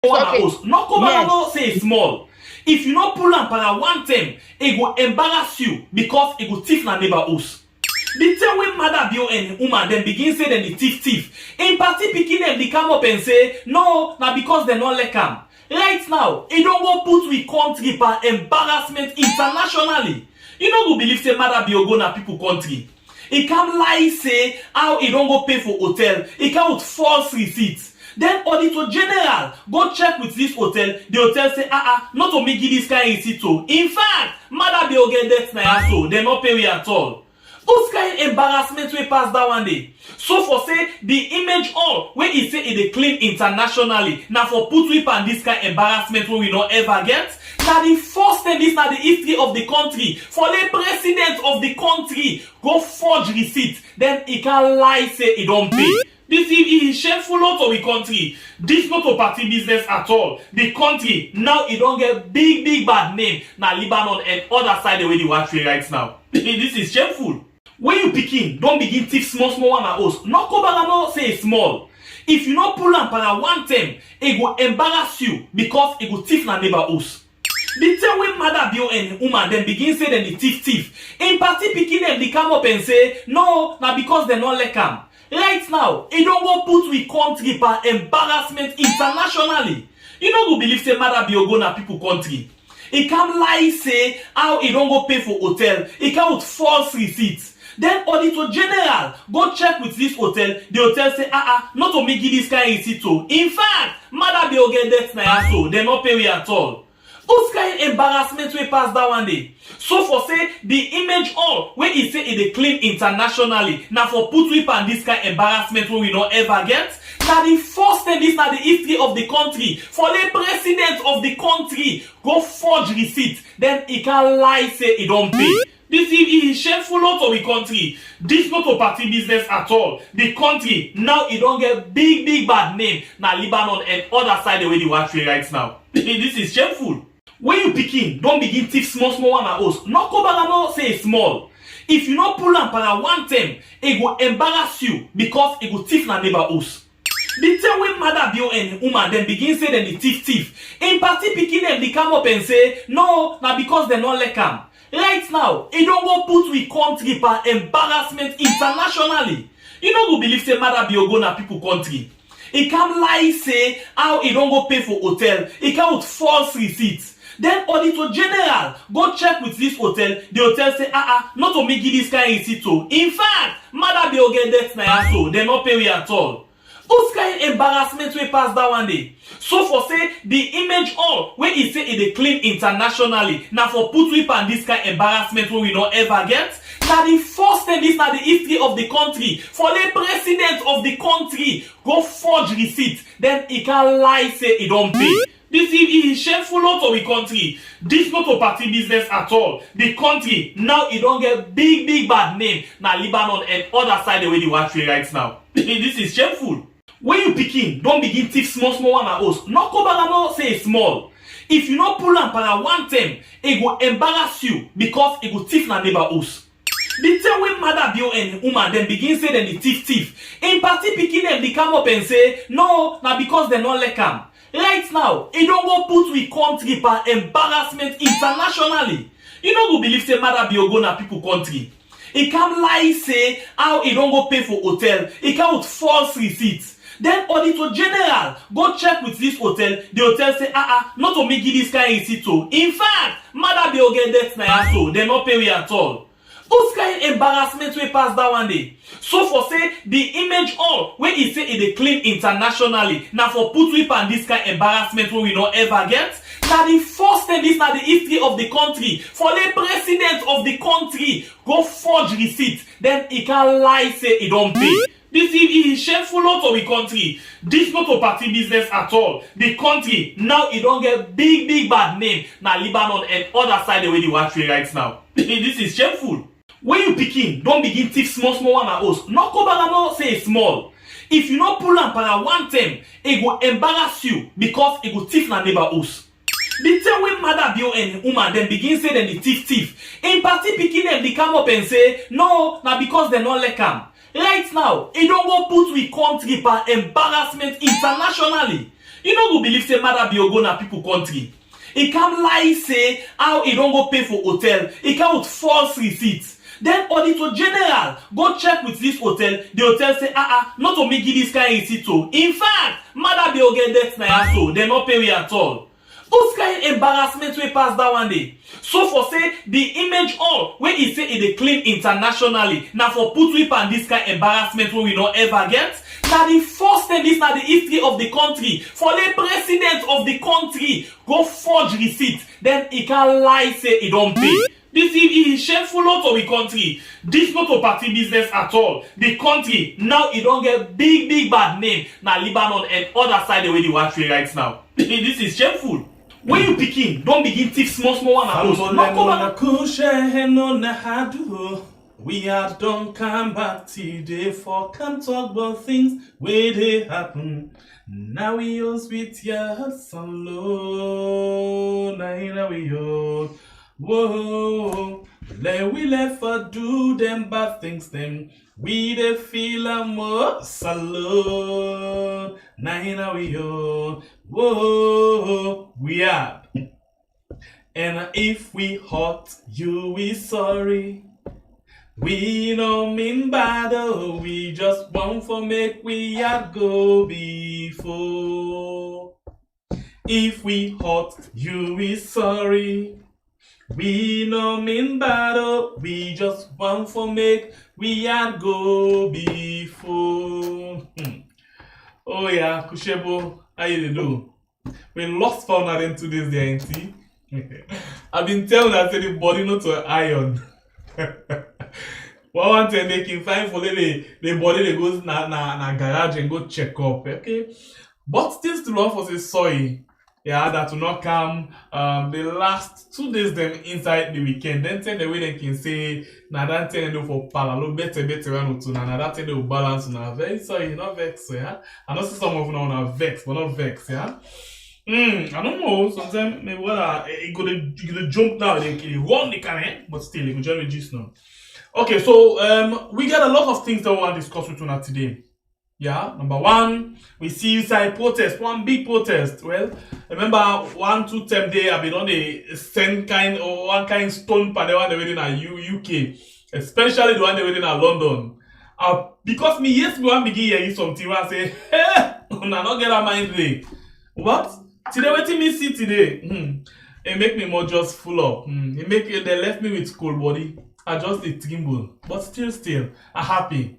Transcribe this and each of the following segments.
House. No come say small. If you not pull am para one time, it go embarrass you because it go thief na neighbor house. The time when mother bio and woman then begin say them the thief. In party picking them, they come up and say, no, na because they not like am. Right now, it don't go put we country per embarrassment internationally. You don't go believe say mother bio go na people country. It come lie say how it don't go pay for hotel. It come with false receipts. Then auditor general go check with this hotel. The hotel say not to make this kind of receipt too. In fact, mother bio get that na so they not pay we at all. Those kind of embarrassment we pass that one day. So for say the image all where it say it dey clean internationally. Now for put we pan this kind of embarrassment we not ever get. Now the first time this na the history of the country for the president of the country go forge receipt. Then he can lie say he don't pay. This is shameful out of the country. This not a party business at all. The country now it don't get big bad name. Now Lebanon and other side the way they watch right now. This is shameful. When you begin, don't begin thief small one at house. Not go say small. If you not pull am para one time, it go embarrass you because it go thief na neighbor house. The time when mother bio and woman then begin say them the thief. In party picking them, they come up and say, no, na because they not like am. Right now, it don't go put we country per embarrassment internationally. You don't go believe say mother bio go na people country. It come lie say how it don't go pay for hotel. It come with false receipts. Then auditor general go check with this hotel. The hotel say not to make this kind of receipt too. In fact, mother bio get that na so they not pay we at all. Those kind of embarrassment we pass that one day. So for say the image all where it say it dey clean internationally. Now for put we pan this kind of embarrassment we not ever get. Now the first time this na the history of the country for the president of the country go forge receipt. Then he can lie say he don't pay. This is shameful out of the country. This not a party business at all. The country now it don't get big bad name. Now Lebanon and other side the way they watch right now. This is shameful. When you begin, don't begin thief small one at house. Not go say small. If you not pull am para one time, it go embarrass you because it go thief na neighbor house. The time when mother bio and woman then begin say them the thief. In party picking them, they come up and say, no, na because they not like am. Right now, it don't go put we country per embarrassment internationally. You don't go believe say mother bio go na people country. It come lie say how it don't go pay for hotel. It come with false receipts. Then auditor general go check with this hotel. The hotel say not to make this kind of receipt too. In fact, mother bio get that na so they not pay we at all. Those kind of embarrassment we pass that one day. So for say the image all where it say it dey clean internationally. Now for put we pan this kind of embarrassment we not ever get. Now the first time this na the history of the country for the president of the country go forge receipt. Then he can lie say he don't pay. This is shameful out of the country. This not a party business at all. The country now it don't get big bad name. Now Lebanon and other side the way they watch right now. This is shameful. When you begin, don't begin thief small one at house. Not go say small. If you not pull am para one time, it go embarrass you because it go thief na neighbor house. The time when mother bio and woman then begin say them the thief. In party picking them, they come up and say, no, na because they not like am. Right now, it don't go put we country per embarrassment internationally. You don't go believe say mother bio go na people country. It come lie say how it don't go pay for hotel. It come with false receipts. Then auditor general go check with this hotel. The hotel say not to make this kind of receipt too. In fact, mother bio get that na so they not pay we at all. Those kind of embarrassment we pass that one day. So for say the image all where it say it dey clean internationally. Now for put we pan this kind of embarrassment we not ever get. Now the first time this na the history of the country for the president of the country go forge receipt. Then he can lie say he don't pay. This is shameful out of the country. This not a party business at all. The country now it don't get big bad name. Now Lebanon and other side the way they watch right now. This is shameful. When you begin, don't begin thief small one at house. Not go say small. If you not pull am para one time, it go embarrass you because it go thief na neighbor house. The time when mother bio and woman then begin say them the thief. In party picking them, they come up and say, no, na because they not like am. Right now, it don't go put we country per embarrassment internationally. You no go believe say Mother Bio go na people country. He come lie say how he don't go pay for hotel. He come with false receipts. Then Auditor General go check with this hotel. The hotel say, not to make this kind of receipt. In fact, Mother Bio get debt na so they not pay we at all. Whose kind of embarrassment we pass that one day? So for say the image all when he say it dey clean internationally. Now for put we on this kind of embarrassment we not ever get. Now the first time this na the history of the country for the president of the country go forge receipt. Then he can lie say he don't pay. This is shameful not to the country. This not a party business at all. The country now it don't get big bad name. Now Lebanon and other side the way the watch right now. This is shameful. When you picking, don't begin thief small one and those. We are don't come back today for come talk about things where they happen. Now we use with your alone. Now we use. Whoa, we let for do them bad things them. We the feel a more salon. Now we use. Whoa, we are. And if we hurt you, we sorry. We don't mean bad, we just want for make we had go before. If we hurt you, we sorry. We don't mean bad, we just want for make we had go before. Oh yeah, Kushebo, how you do? We lost founder in 2 days there, ain't he? I've been telling that the body not to iron. One thing they can find for the body they goes na garage and go check up, okay? But still love for the soil. Yeah, that will not come the last 2 days them inside the weekend. Then tell the way they can say na that thing they for parallel better one to na that thing they will balance na very sorry, not vex, yeah. I know some of them are vex, but not vex, yeah. I don't know. Sometimes maybe it could jump now, they run the can, but still it could just reduce now. Okay, so we got a lot of things that we want to discuss with you today. Yeah, number one, we see inside protest, one big protest. Well, remember 1, 2 term day I've been on the same kind or one kind stone for the one they were in UK, especially the one they were in London. Because me yes me want begin hear something where I say, hey, una not get a mind day. What? Today wetin me see today? It make me more just full up. It make they left me with cold body. I just a tremble, but still I happy.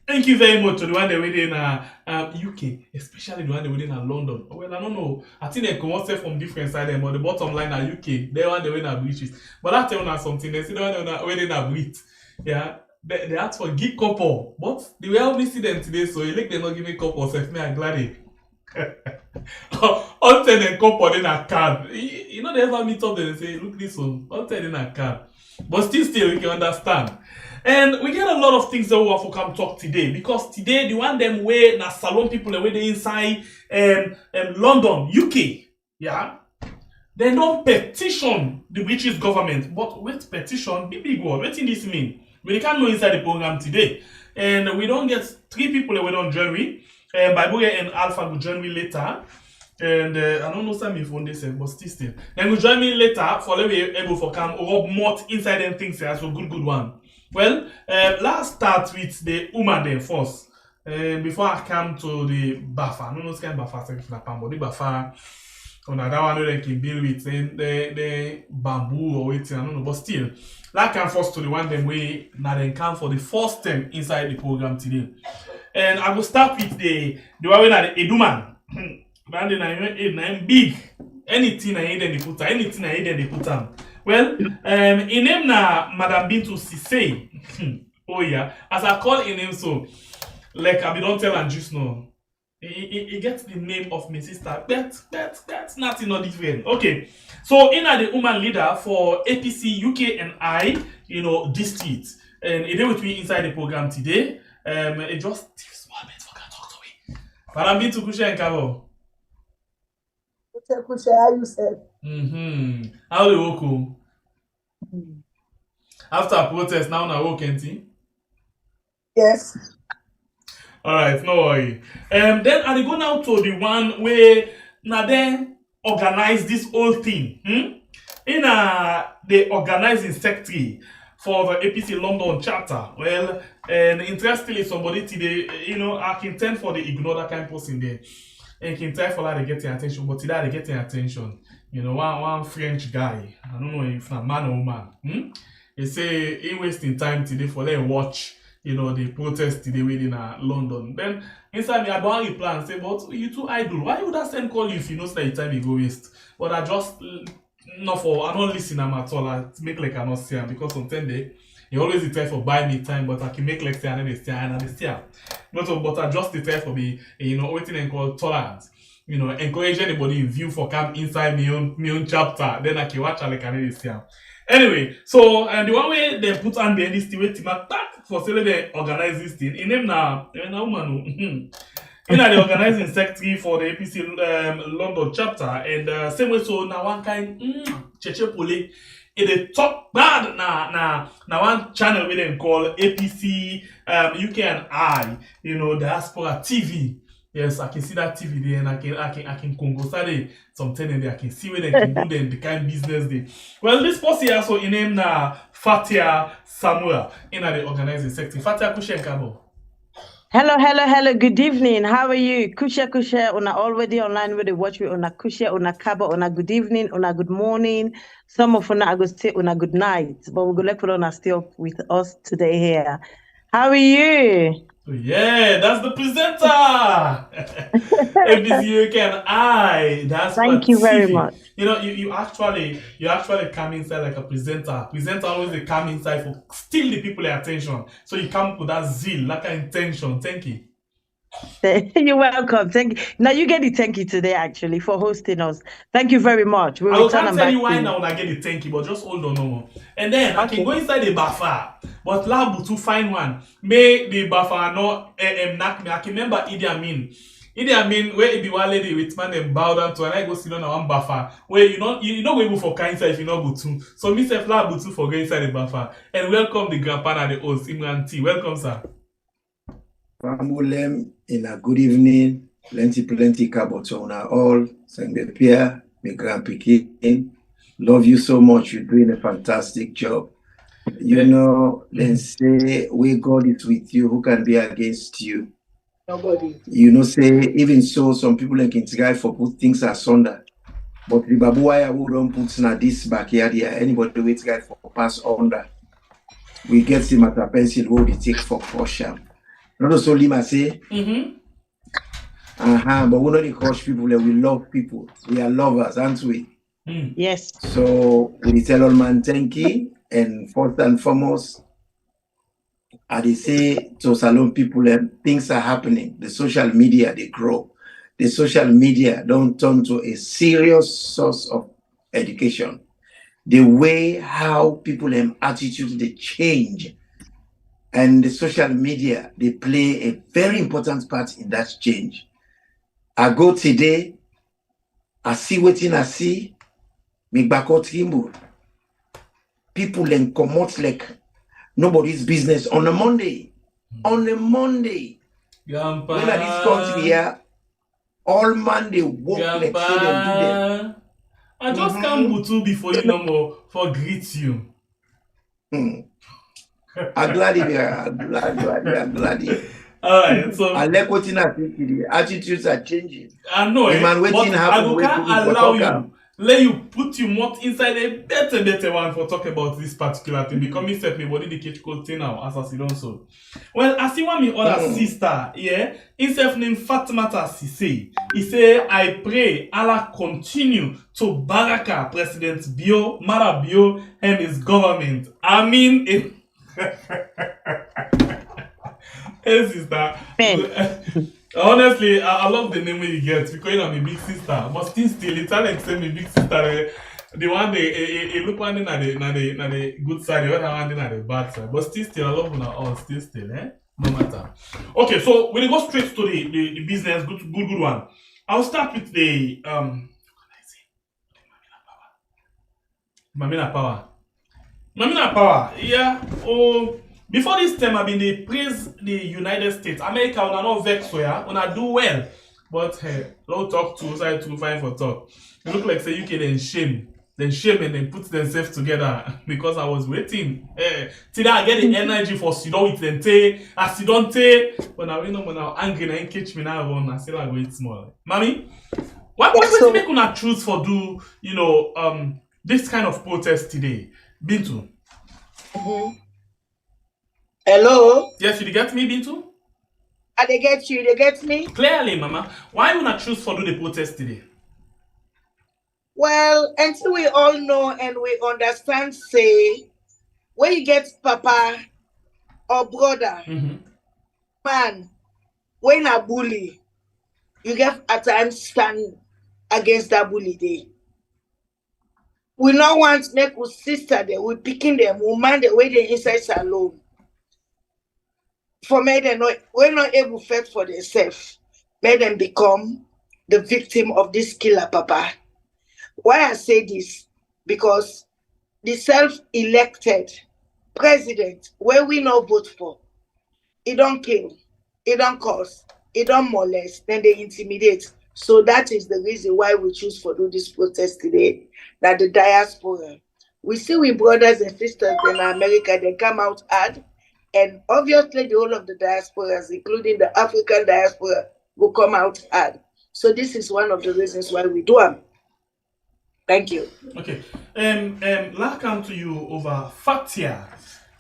Thank you very much to the one they were in UK, especially the one they were in London. Well, I don't know. I think they come out from different side, but the bottom line are UK. They one they were in British. But I tell you something. They see the one they were in Brit. Yeah, they asked for give couple, but they will only see them today. So you like they not give me couple. So me I'm glad. All tell them couple in a card. You know they ever meet up there and say, look this one. All tell in a card. But still we can understand. And we get a lot of things that we want to come talk today. Because today, the one them way na salon people the way they inside London, UK. Yeah. They don't petition the British government. But with petition, big word. What does this mean? We can't know inside the program today. And we don't get 3 people that we don't join me. Bible and Alpha will join me later. And I don't know some if one day said, but still. Then will join me later for let me able for come rub more inside them things here. So good one. Well, let's start with the woman then first. Before I come to the buffer. I don't know kind of buffer but the buffer on that one they can build with the bamboo or waiting, I don't know, but still. Let's come first to the one them way now then come for the first time inside the program today. And I will start with the one at the Eduman. But then big. Anything I hate they put anything I hate they put on. Well, in name na Madam Bintu Sise. Oh yeah. As I call in name so, like I don't tell and just know. He gets the name of my sister. That's nothing not different. Okay. So in the woman leader for APC UK and I, district. And he did with me inside the program today. It just small bit for can talk to me. Madam Bintu Kushe and Kavo. Kushe, how you said? How do you walk home? After protest, now na walk, ain't he? Yes. All right, no worry. Then I go now to the one where now then organize this whole thing. In the organizing secretary for the APC London chapter. Well, and interestingly, somebody today, I can tend for the ignore that kind of person there. And can tell for that they get your attention, but today they get your attention. One French guy. I don't know if a man or woman. He say he wasting time today for them watch. The protest today within London. Then inside me, I don't have a plan. Say, but you too idle. Why would that send call you if you know say time you go waste? But I just I don't listen am at all. I make like I not see him because on 10 day, he always try for buy me time, but I can make like say I never see and I see him. But I just try for me, waiting and call tolerance. Encourage anybody in view for come inside my own chapter. Then I can watch like I never see him. Anyway, so the one way they put on behind this way to back for selling they organize this thing. In them now, woman. The organizing secretary for the APC London chapter, and same way so now one kind cheche pole in the top bad na one channel we them call APC UK and I, diaspora TV. Yes, I can see that TV there, and I can Congo Sade something in there. I can see where they can do the kind of business they. Well, this person also in name na Fatia Samuel in the organizing secretary. Fatia Kushenkabo. Hello. Good evening. How are you? Kusha. Una already online with the watch me. Una kusha, una kaba, una good evening, una good morning. Some of una I go say una good night. But we go let put on still with us today here. How are you? Yeah, that's the presenter. APC UK and I. That's Thank you very much. You actually come inside like a presenter. Presenter always come inside for steal the people's attention. So you come with that zeal, like an intention. Thank you. You're welcome. Thank you. Now you get the thank you today actually for hosting us. Thank you very much. I can't tell you why now when I get the thank you, but just hold on no more. And then I can go inside the buffer, but Labu to find one. May the buffer not knock me. I can remember Idi Amin. Idi Amin where it be one lady with man and bow down to and I go sit on one buffer where you not go able for kind if you not go to. So me say Labu to for go inside the buffer. And welcome the grandpa and the host, Imran T. Welcome, sir. Famulem in a good evening, plenty kabotona all, Sangbe Pierre, my grandpikin. Love you so much, you're doing a fantastic job. Then say where God is with you, who can be against you? Nobody. Say even so, some people like in try for put things asunder. But the babuaya who don't put na this backyard here, anybody wait guy for pass under. We get him at a pencil who they take for caution. Not also Lima say, but we not crush people, we love people. We are lovers, aren't we? Yes. So we tell all man thank you, and first and foremost, they say to Salon people, things are happening. The social media they grow. The social media don't turn to a serious source of education. The way how people attitude they change. And the social media, they play a very important part in that change. I go today, I see what I see, me bakot rimbo. People then come out like nobody's business on a Monday. On a Monday. Grandpa. When at this country here, all Monday work like say they do them. I just can't butu before you no more for greet you. I'm glad you. Alright, so I like what in the attitudes are changing. I know it, but I can't allow you. Let you put you more inside a better one for talk about this particular thing. Because me set me body the cage code thing now as I don't so. Well, I see one me other sister, yeah. Himself named Fatimata Sise. He say, I pray Allah continue to baraka President Bio, Mara Bio, and his government. I mean it. Hey sister. Honestly, I love the name you get because you're my big sister. But still, it's like say my big sister. The one they look one na the good side, the other one na the bad side. But still, I love you all. Still, no matter. Okay, so we'll go straight to the business. Good one. I'll start with the Mamina Power. Yeah. Oh, Before this time, I've been they praise the United States. America, una not vex so yeah, una do well. But hey, don't talk to side to find for talk. You look like say UK then shame. Then shame and then put themselves together because I was waiting. Till I get the energy for sit down with them tay. I sit down tay. When I when I'm angry and catch me now one, I still I go eat small. Mommy, what So, make una choose for do, this kind of protest today? Bintu. hello? Yes, you get me, Bintu? They get you, they get me? Clearly, Mama. Why you not choose for do the protest today? Well, until we all know and we understand, say, when you get papa or brother, man, when a bully, you get at times stand against that bully day. We not want to make our sister there, we picking them, we man the way they inside salon. For me, we're not able to fight for themselves. Make them become the victim of this killer, Papa. Why I say this? Because the self-elected president, where we not vote for, he don't kill, he don't cause, he don't molest, then they intimidate. So that is the reason why we choose for do this protest today. That the diaspora, we see we brothers and sisters in America, they come out hard. And obviously, the whole of the diasporas, including the African diaspora, will come out hard. So this is one of the reasons why we do them. Thank you. Okay. Let's come to you over Fatia.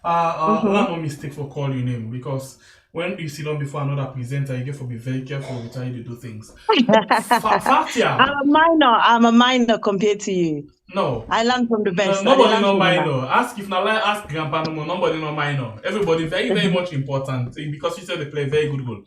No mistake for calling your name because when you sit down before another presenter, you get to be very careful with how you do things. Fatia. I'm a minor compared to you. No. I learned from the best. Nobody no minor. Ask if now ask grandpa no more. Nobody no minor. Everybody very, very much important because you said they play very good goal.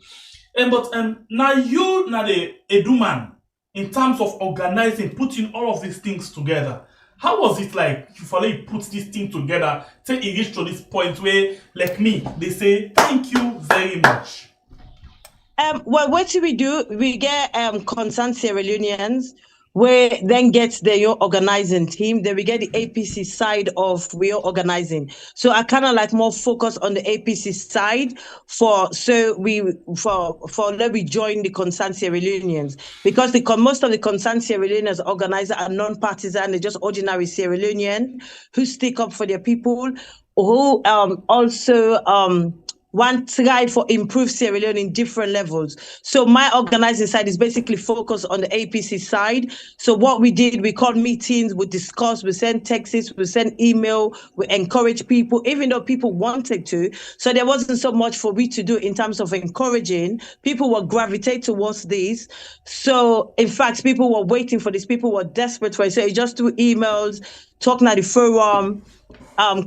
But now you now the Edu man in terms of organizing, putting all of these things together. How was it like you finally put this thing together till it reached to this point where, like me, they say thank you very much? Well, what do? We get concerned Sierra Leoneans, where then gets the organizing team. Then we get the APC side of we are organizing. So I kind of like more focus on the APC side for let we join the concerned Sierra Leoneans because most of the concerned Sierra Leoneans organizers are non-partisan. They're just ordinary Sierra Leonean who stick up for their people, who also one tried for improved Sierra Leone in different levels. So my organizing side is basically focused on the APC side. So what we did, we called meetings, we discussed, we sent texts, we sent email, we encouraged people, even though people wanted to. So there wasn't so much for we to do in terms of encouraging. People will gravitate towards this. So in fact, people were waiting for this. People were desperate for it. So just do emails, talking at the forum,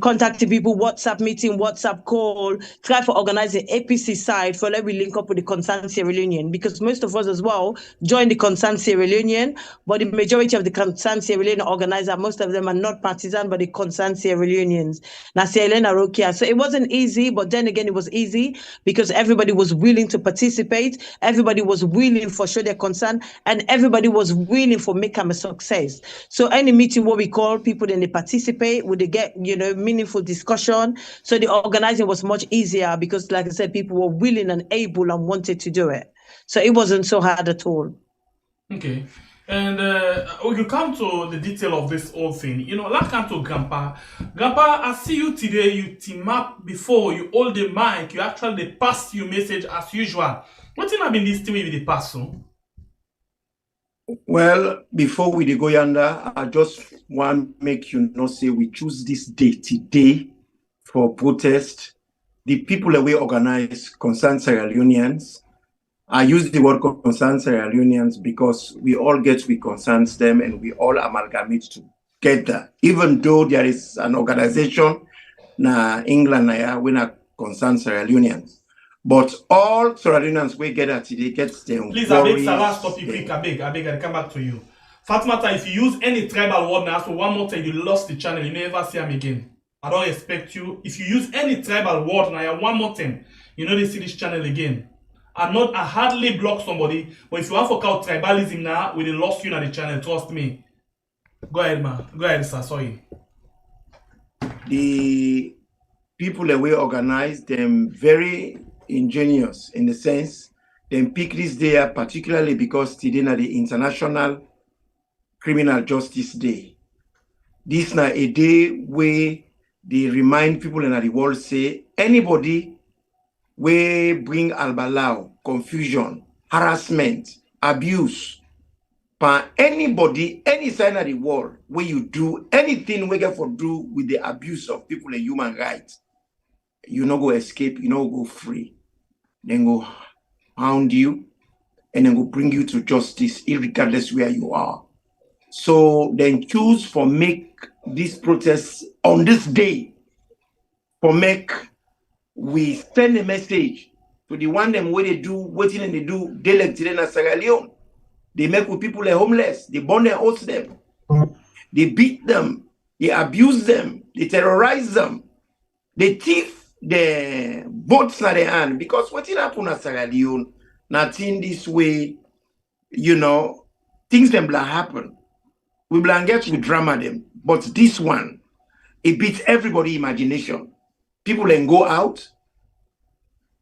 contacting people, WhatsApp meeting, WhatsApp call, try for organizing APC side for let we link up with the concerned Sierra Leonean because most of us as well join the concerned Sierra Leonean, but the majority of the concerned Sierra Leonean organizers, most of them are not partisan, but the concerned Sierra Leoneans. Now Sierra Leone are okay. So it wasn't easy, but then again it was easy because everybody was willing to participate, everybody was willing for show their concern, and everybody was willing for make them a success. So any meeting what we call people, then they participate, would they get meaningful discussion. So the organizing was much easier because, like I said, people were willing and able and wanted to do it. So it wasn't so hard at all. Okay. And you come to the detail of this whole thing. Let's come to Grandpa. Grandpa, I see you today, you team up before, you hold the mic, you actually pass your message as usual. What thing have been this thing with the pass? Well, before we go yonder, I just want to make you know, say we choose this day today for protest. The people that we organize concerned Sierra Leoneans. I use the word concerned Sierra Leoneans because we all get we concerns them and we all amalgamate together. Even though there is an organization na England we not concerned Sierra Leoneans. But all Sierra Leoneans we get at today gets them. Please, I beg, Salah, stop you quick. I beg, I'll come back to you. Fatmata, if you use any tribal word now, so one more time you lost the channel, you never see him again. I don't expect you. If you use any tribal word now, one more time, you know they see this channel again. I hardly block somebody, but if you want to call tribalism now, we lost you on the channel, trust me. Go ahead, man. Go ahead, sir. Sorry. The people that we organize them very ingenious in the sense they pick this day particularly because today is the International Criminal Justice Day. This is a day where they remind people in the world say anybody will bring albalau, confusion, harassment, abuse, by anybody, any side of the world where you do anything we get for do with the abuse of people and human rights, you not go escape, you not go free. Then go hound you and then go bring you to justice, regardless where you are. So then choose for make this protest on this day for make we send a message to the one them where they do waiting and they do they like today in Sierra Leone. They make with people like homeless, they burn their house them, they beat them, they abuse them, they terrorize them, they thief the boats in their hand. Because what it happen at Sierra Leone, nothing this way, you know, things them blah happen. We blanket we drama them. But this one, it beats everybody's imagination. People then go out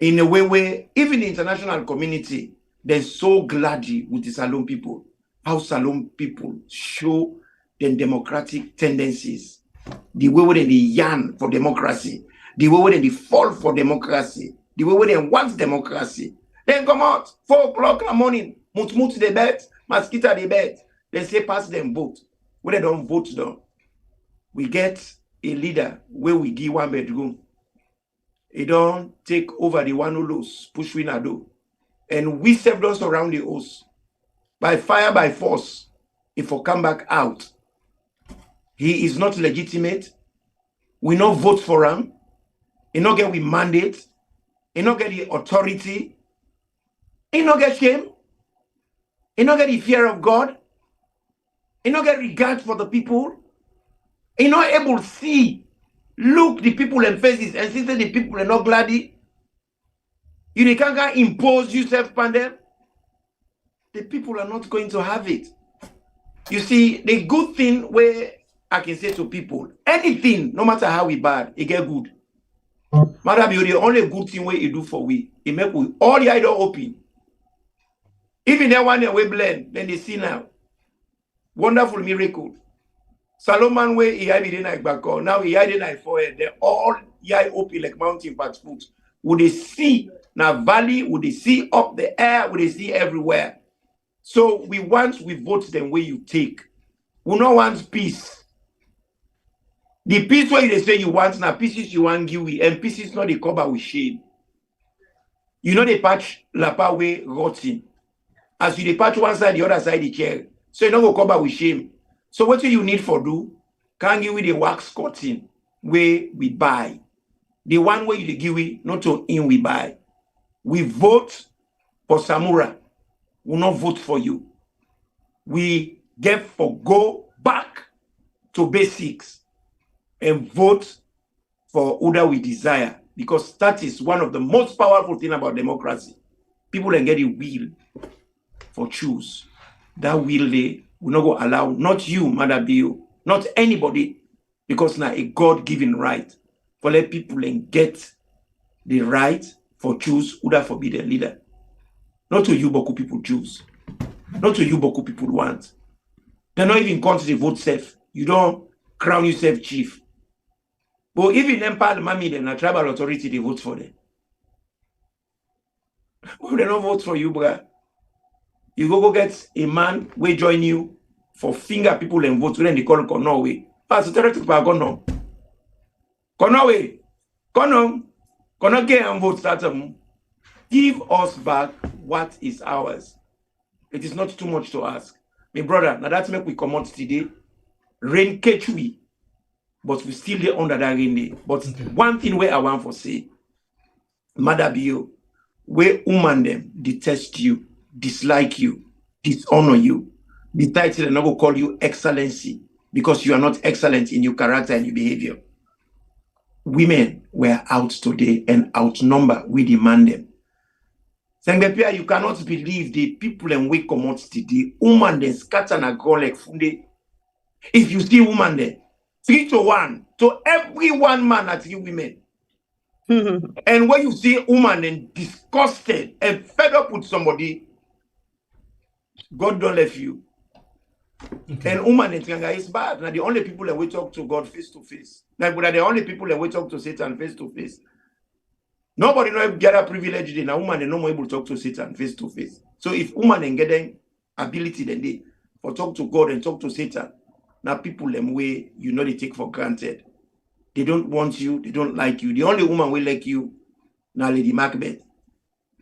in a way where even the international community, they're so glad with the Salon people, how Salon people show their democratic tendencies, the way where they yearn for democracy, the way where they fall for democracy, the way where they want democracy. Then come out, 4 o'clock in the morning, mut the bed, mosquito the bed, they say pass them vote. When they don't vote though, we get a leader where we give 1 bedroom. He don't take over the one who lose, push winner do. And we serve those around the house. By fire, by force, if we come back out, he is not legitimate. We not vote for him. He not get we mandate. He not get the authority. He not get shame. He not get the fear of God. He not get regard for the people. He not able to see, look the people in faces and see that the people are not glad. You can't impose yourself upon them. The people are not going to have it. You see, the good thing where I can say to people, anything, no matter how we bad, it get good. Matter be the only good thing where you do for we, it make we all the eye open. Even that one that we blend, then they see now. Wonderful miracle. Solomon way he had it like back on. Now he had it like forehead. They all eye open like mountain fast food. Would they see now valley? Would they see up the air? Would they see everywhere? So we vote them where you take. We don't want peace. The peace where they say you want now pieces you want give we and pieces not the cover with shame. You know they patch lapa way rotting. As you patch one side, the other side the chair. So you don't go cover with shame. So what do you need for do? Can't give we the wax cotton where we buy. The one way you give we not to in we buy. We vote for Samura. We not vote for you. We get for go back to basics and vote for who we desire, because that is one of the most powerful thing about democracy. People can get a will for choose. That will they will not go allow, not you, Mother Bio, not anybody, because now a God-given right for let people and get the right for choose who that forbid a leader. Not to you, Boku people choose. Not to you, Boku people want. They're not even going to the vote safe. You don't crown yourself chief. But even them parliament, then a tribal authority, they vote for them. But they don't vote for you, bruh. You go get a man will join you for finger people and vote. Then they call Norway. Ah, so territory for Kono. Kono, Kono get and vote start them. Give us back what is ours. It is not too much to ask. My brother, now that's make we come out today. Rain catch we, but we still there under that rain day. But one thing where I want to say, Mother Bio, where woman them detest you, dislike you, dishonor you, the title and not go call you excellency because you are not excellent in your character and your behavior. Women were out today and outnumber. We demand them. Sengepia, you cannot believe the people and we come out today. Woman then scatter and go like funde. If you see woman there, 3 to 1 to every one man at 3 women. And when you see woman and disgusted and fed up with somebody, God don't left you. Okay. And woman and Tianga is bad. Now the only people that we talk to God face to face. Like we are the only people that we talk to Satan face to face. Nobody know get a privilege in a woman and no more able to talk to Satan face to face. So if woman and getting ability then they for talk to God and talk to Satan, now people them way you know they take for granted. They don't want you, they don't like you. The only woman will like you now Lady Macbeth.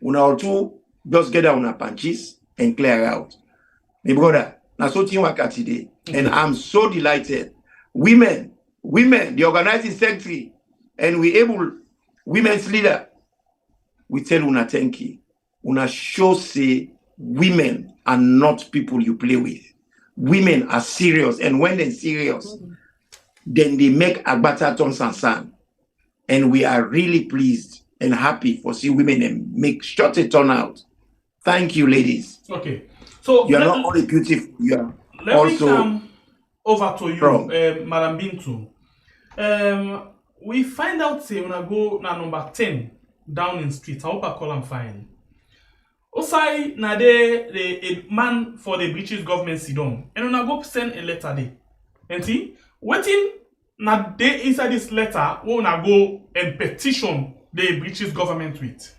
Una or two just get down on punches and clear out. My brother, now so team work today. And I'm so delighted. Women, the organizing secretary, and we able women's leader, we tell una thank you. Una show say women are not people you play with. Women are serious, and when they're serious, then they make Agbata turn sansan. And we are really pleased and happy for see women and make such a turnout. Thank you, ladies. Okay. So you are not only beautiful, you are also me come over to you, Madam Bintu. We find out say when I go now number 10 down in street. I hope I call him fine. Osai na a man for the British government sit down. And when I go send a letter there. And see, waiting na they inside this letter when I go and petition the British government with.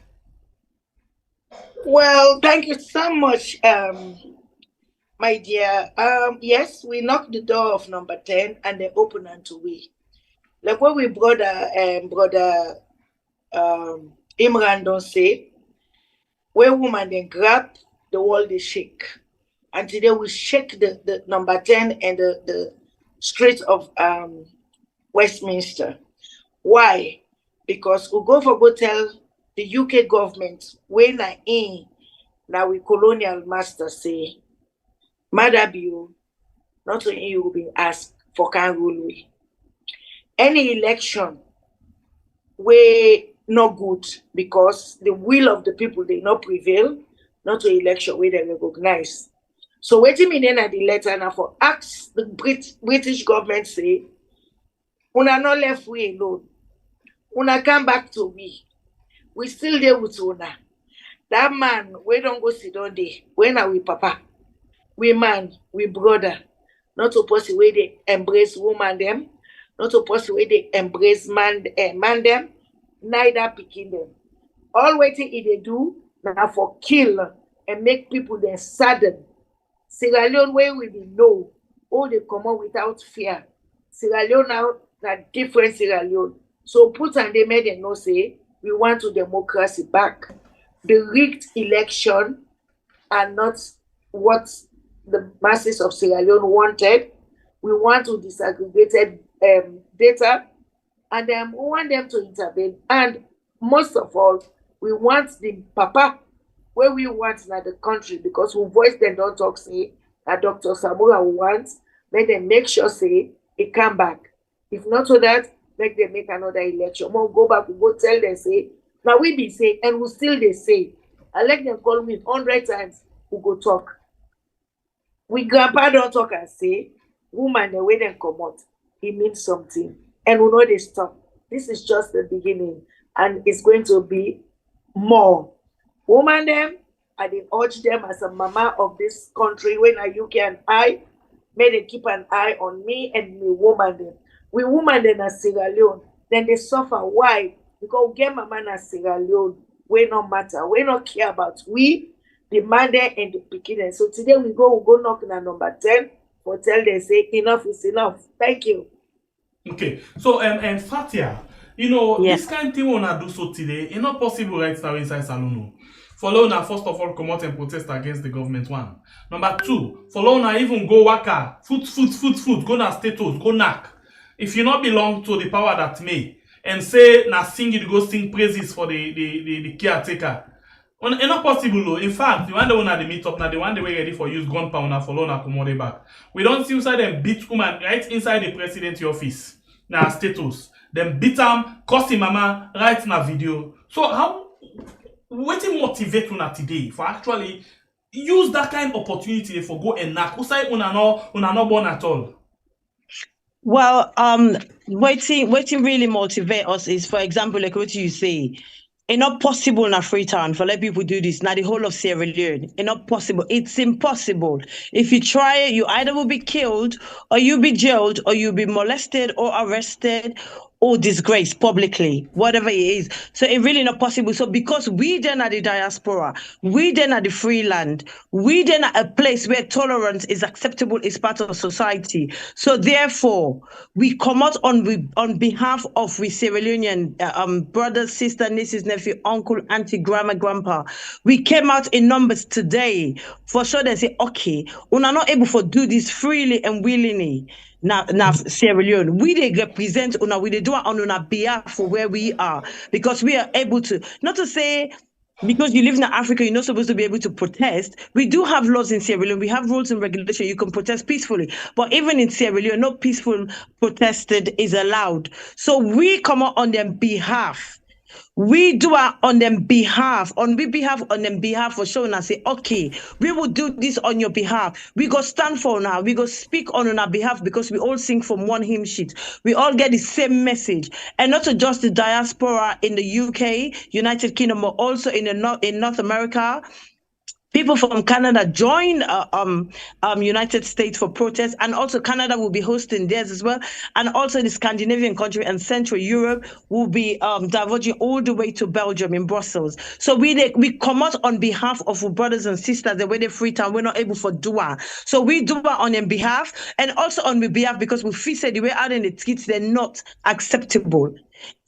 Well, thank you so much, my dear. Yes, we knocked the door of number 10 and they open unto we. Like what we brother Imran don't say, where woman then grab the wall they shake. And today we shake the number 10 and the street of Westminster. Why? Because we go tell the UK government when I in now we colonial master say, Mother you, not only you will be asked for can rule we. Any election way not good because the will of the people they not prevail, not to election where they recognize. So waiting me then at the letter now for ask the British government say, una not left we alone. Una come back to we. We still there with una. That man, we don't go sit down there. When are we papa? We man, we brother. Not supposed to way they embrace woman them. Not supposed to way they embrace man them. Neither picking them. All waiting if they do now for kill and make people then sadden. Sierra Leone where we be know, all they come out without fear. Sierra Leone now that different Sierra Leone. So put and they made them know say we want to democracy back. The rigged election are not what the masses of Sierra Leone wanted. We want to disaggregated data, and then we want them to intervene. And most of all, we want the papa where we want in the country because we voice them don't talk say that Dr. Samura wants, make them make sure say it come back. If not so that, make them make another election. We'll go back, we'll go tell them say, now we be say, and we still they say, I let them call me 100 times, we go talk. We grandpa don't talk and say, woman, the way they come out, it means something. And we know they stop. This is just the beginning. And it's going to be more. Woman them, I did urge them as a mama of this country, when I UK and I, may they keep an eye on me and me woman them. We woman them as Sierra Leone, then they suffer. Why? Because we get mama as Sierra Leone, we no matter, we not care about we, the mother and the pikin. So today we go knock on number 10 for tell them say enough is enough. Thank you. Okay, so Fatia, you know, this kind of thing we wanna do so today, it's not possible right now inside Salonu. Follow now, first of all, come out and protest against the government one. Number 2, follow now even go waka, foot, go na status, go knock. If you not belong to the power that may, and say na sing it, go sing praises for the caretaker. It's not possible though. In fact, the one they wanna meet up now, the one they were ready for use gunpowder follow na commode back. We don't see inside them beat woman right inside the president's office. Na status. Them beat him, curse him mama, right na video. So how what to motivate una today for actually use that kind of opportunity for go and knock? Who say una no born at all? Well, waiting really motivate us is, for example, like what you say, it's not possible in a Freetown for let people do this. Now the whole of Sierra Leone, it's not possible. It's impossible. If you try it, you either will be killed, or you'll be jailed, or you'll be molested, or arrested, or disgraced publicly, whatever it is. So it's really not possible. So because we then are the diaspora, we then are the free land, we then are a place where tolerance is acceptable as part of society. So therefore, we come out on behalf of we Sierra Leonean brothers, sister, nieces, nephew, uncle, auntie, grandma, grandpa. We came out in numbers today for sure. They say, okay, we're not able to do this freely and willingly. Now, Sierra Leone, we they represent una, we they do it on our behalf for where we are, because we are able to, not to say because you live in Africa, you're not supposed to be able to protest. We do have laws in Sierra Leone. We have rules and regulations. You can protest peacefully. But even in Sierra Leone, no peaceful protested is allowed. So we come out on their behalf. We do it on them behalf, on them behalf for showing and say, okay, we will do this on your behalf. We go stand for now. We go speak on our behalf because we all sing from one hymn sheet. We all get the same message, and not just the diaspora in the UK, United Kingdom, but also in North America. People from Canada join United States for protests, and also Canada will be hosting theirs as well. And also the Scandinavian country and Central Europe will be diverging all the way to Belgium in Brussels. So we come out on behalf of our brothers and sisters the way they Freetown. We're not able for Dua. So we do it on their behalf, and also on their behalf because we feel the way out in the streets, they're not acceptable.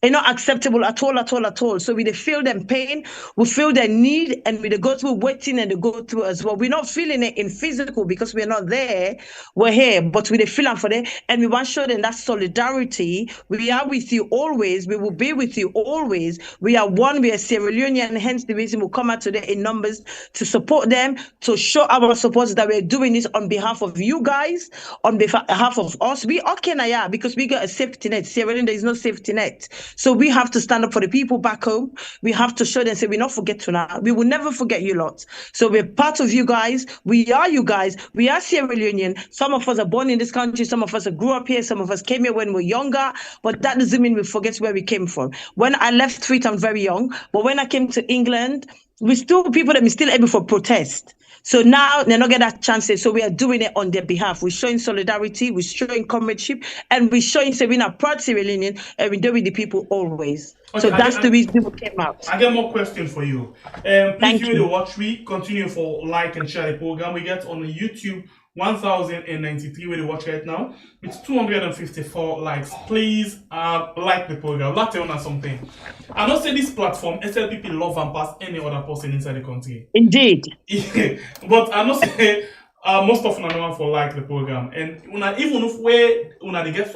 It's not acceptable at all. So we feel them pain, we feel their need, and we go through waiting and they go through as well. We're not feeling it in physical because we're not there. We're here, but we feel them for them, and we want to show them that solidarity. We are with you always. We will be with you always. We are one. We are Sierra Leonean, and hence the reason we come out today in numbers to support them, to show our support that we're doing this on behalf of you guys, on behalf of us. We okay now, because we got a safety net. Sierra Leone, there is no safety net. So we have to stand up for the people back home. We have to show them, say, we not forget to now. We will never forget you lot. So we're part of you guys. We are you guys. We are Sierra Leonean. Some of us are born in this country. Some of us grew up here. Some of us came here when we were younger. But that doesn't mean we forget where we came from. When I left Freetown very young, but when I came to England, we still people that we still able for protest. So now they're not get that chance. So we are doing it on their behalf. We're showing solidarity, we're showing comradeship, and we're showing we're not proud Sierra Leonean, and we do with the people always. Okay, so that's the reason we came out. I get more questions for you. Please do the watch. We continue for like and share the program. We get on the YouTube 1093 where they watch right now. It's 254 likes. Please like the program. Let's tell you something. I don't say this platform SLPP love and pass any other person inside the country. Indeed. But I don't say most of them are for like the program, and even if they get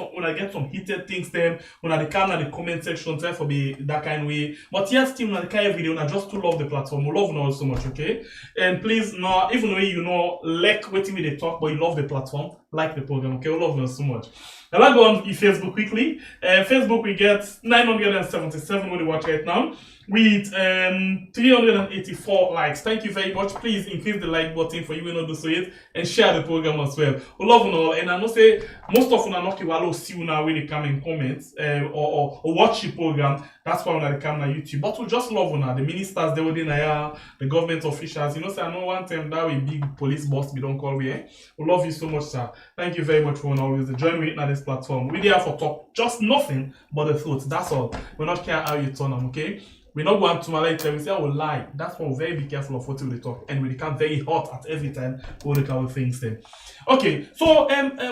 some heated things, them they come in the comment section try for be that kind of way. But yes, still the kind of video just to love the platform. We love now so much, okay? And please no, even though like waiting with the talk, but you love the platform, like the program, okay? We love now so much. Now let's go on Facebook quickly. Facebook we get 977 when you watch right now, with 384 likes. Thank you very much. Please increase the like button for you will not do so yet, and share the program as well. We love you all, and I know say most of you are not will see you now when they come in comments or watch the program. That's why when they come on YouTube. But we just love you now. The ministers they were in there, the government officials. You know, say I know one time that we big police boss we don't call we. We love you so much, sir. Thank you very much for always join me on this platform. We there for talk just nothing but the truth. That's all. We not care how you turn them, okay? We're not going to lie. We say I will lie. That's why we're very be careful of what we talk, and we become very hot at every time we look at things then. Okay, so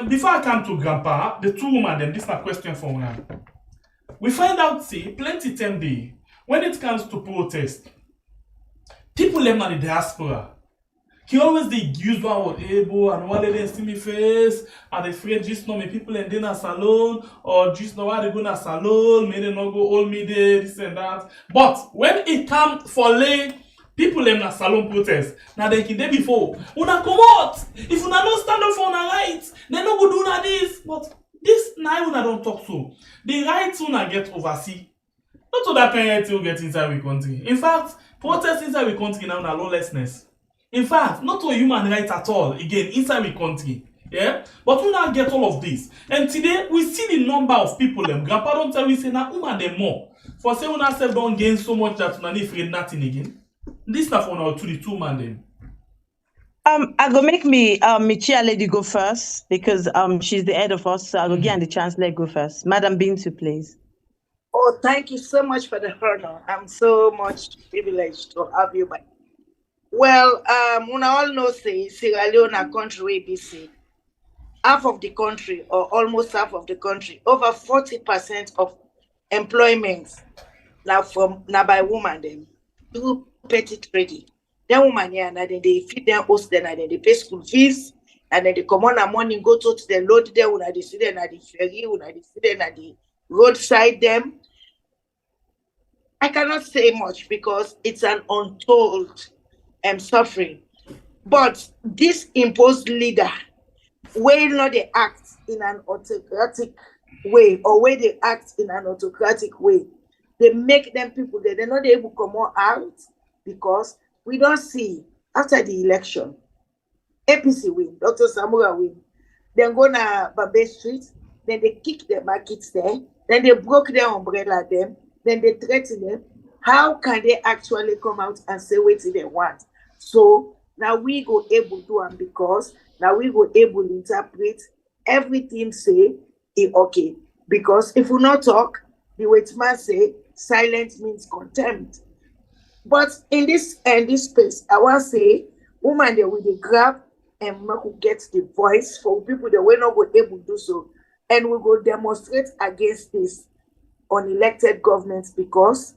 before I come to Grandpa, the two women then this is a question for now. We find out say plenty time day when it comes to protest, people them at the diaspora. He always the usual able and what they see me face and they afraid just know me people and then a salon or just know why they go na salon, may they not go all me there, this and that. But when it comes for lay people them na salon protest, now they can day before. Una come out. If una don't stand up for una rights, they no go do na this. But this now una don't talk so. The rights una get oversee. Not to that kind to get inside we country. In fact, protest inside we country now na lawlessness. In fact, not to human rights at all. Again, inside the country. Yeah, but we now get all of this, and today we see the number of people. Them grandpa don't tell we say now woman them more. For say we ourselves don't gain so much that we need afraid nothing again. This stuff on our to the two man them. I go make me Michia lady go first because she's the head of us, so I will give her the chance. Let go first, Madam Bintu, please. Oh, thank you so much for the honor. I'm so much privileged to have you back. Well, we all know say Sierra Leone a country where BC, half of the country or almost half of the country, over 40% of employment now by woman them do petty trading. Then woman here and then they feed them host them and then they pay school fees and then they come on a morning go to the load there when they see them at the ferry, when they see them at the roadside them. I cannot say much because it's an untold suffering. But this imposed leader, where not they act in an autocratic way or where they act in an autocratic way, they make them people that they're not able to come out because we don't see after the election, APC win, Dr. Samura win, then go na Bambe Street, then they kick the markets there, then they broke their umbrella them, then they threaten them. How can they actually come out and say what they want? So now we go able to do them because now we go able to interpret everything say okay. Because if we not talk, the way man say silence means contempt. But in this space, I want to say woman they will grab and we could get the voice for people that we're not able to do so. And we go demonstrate against this unelected government because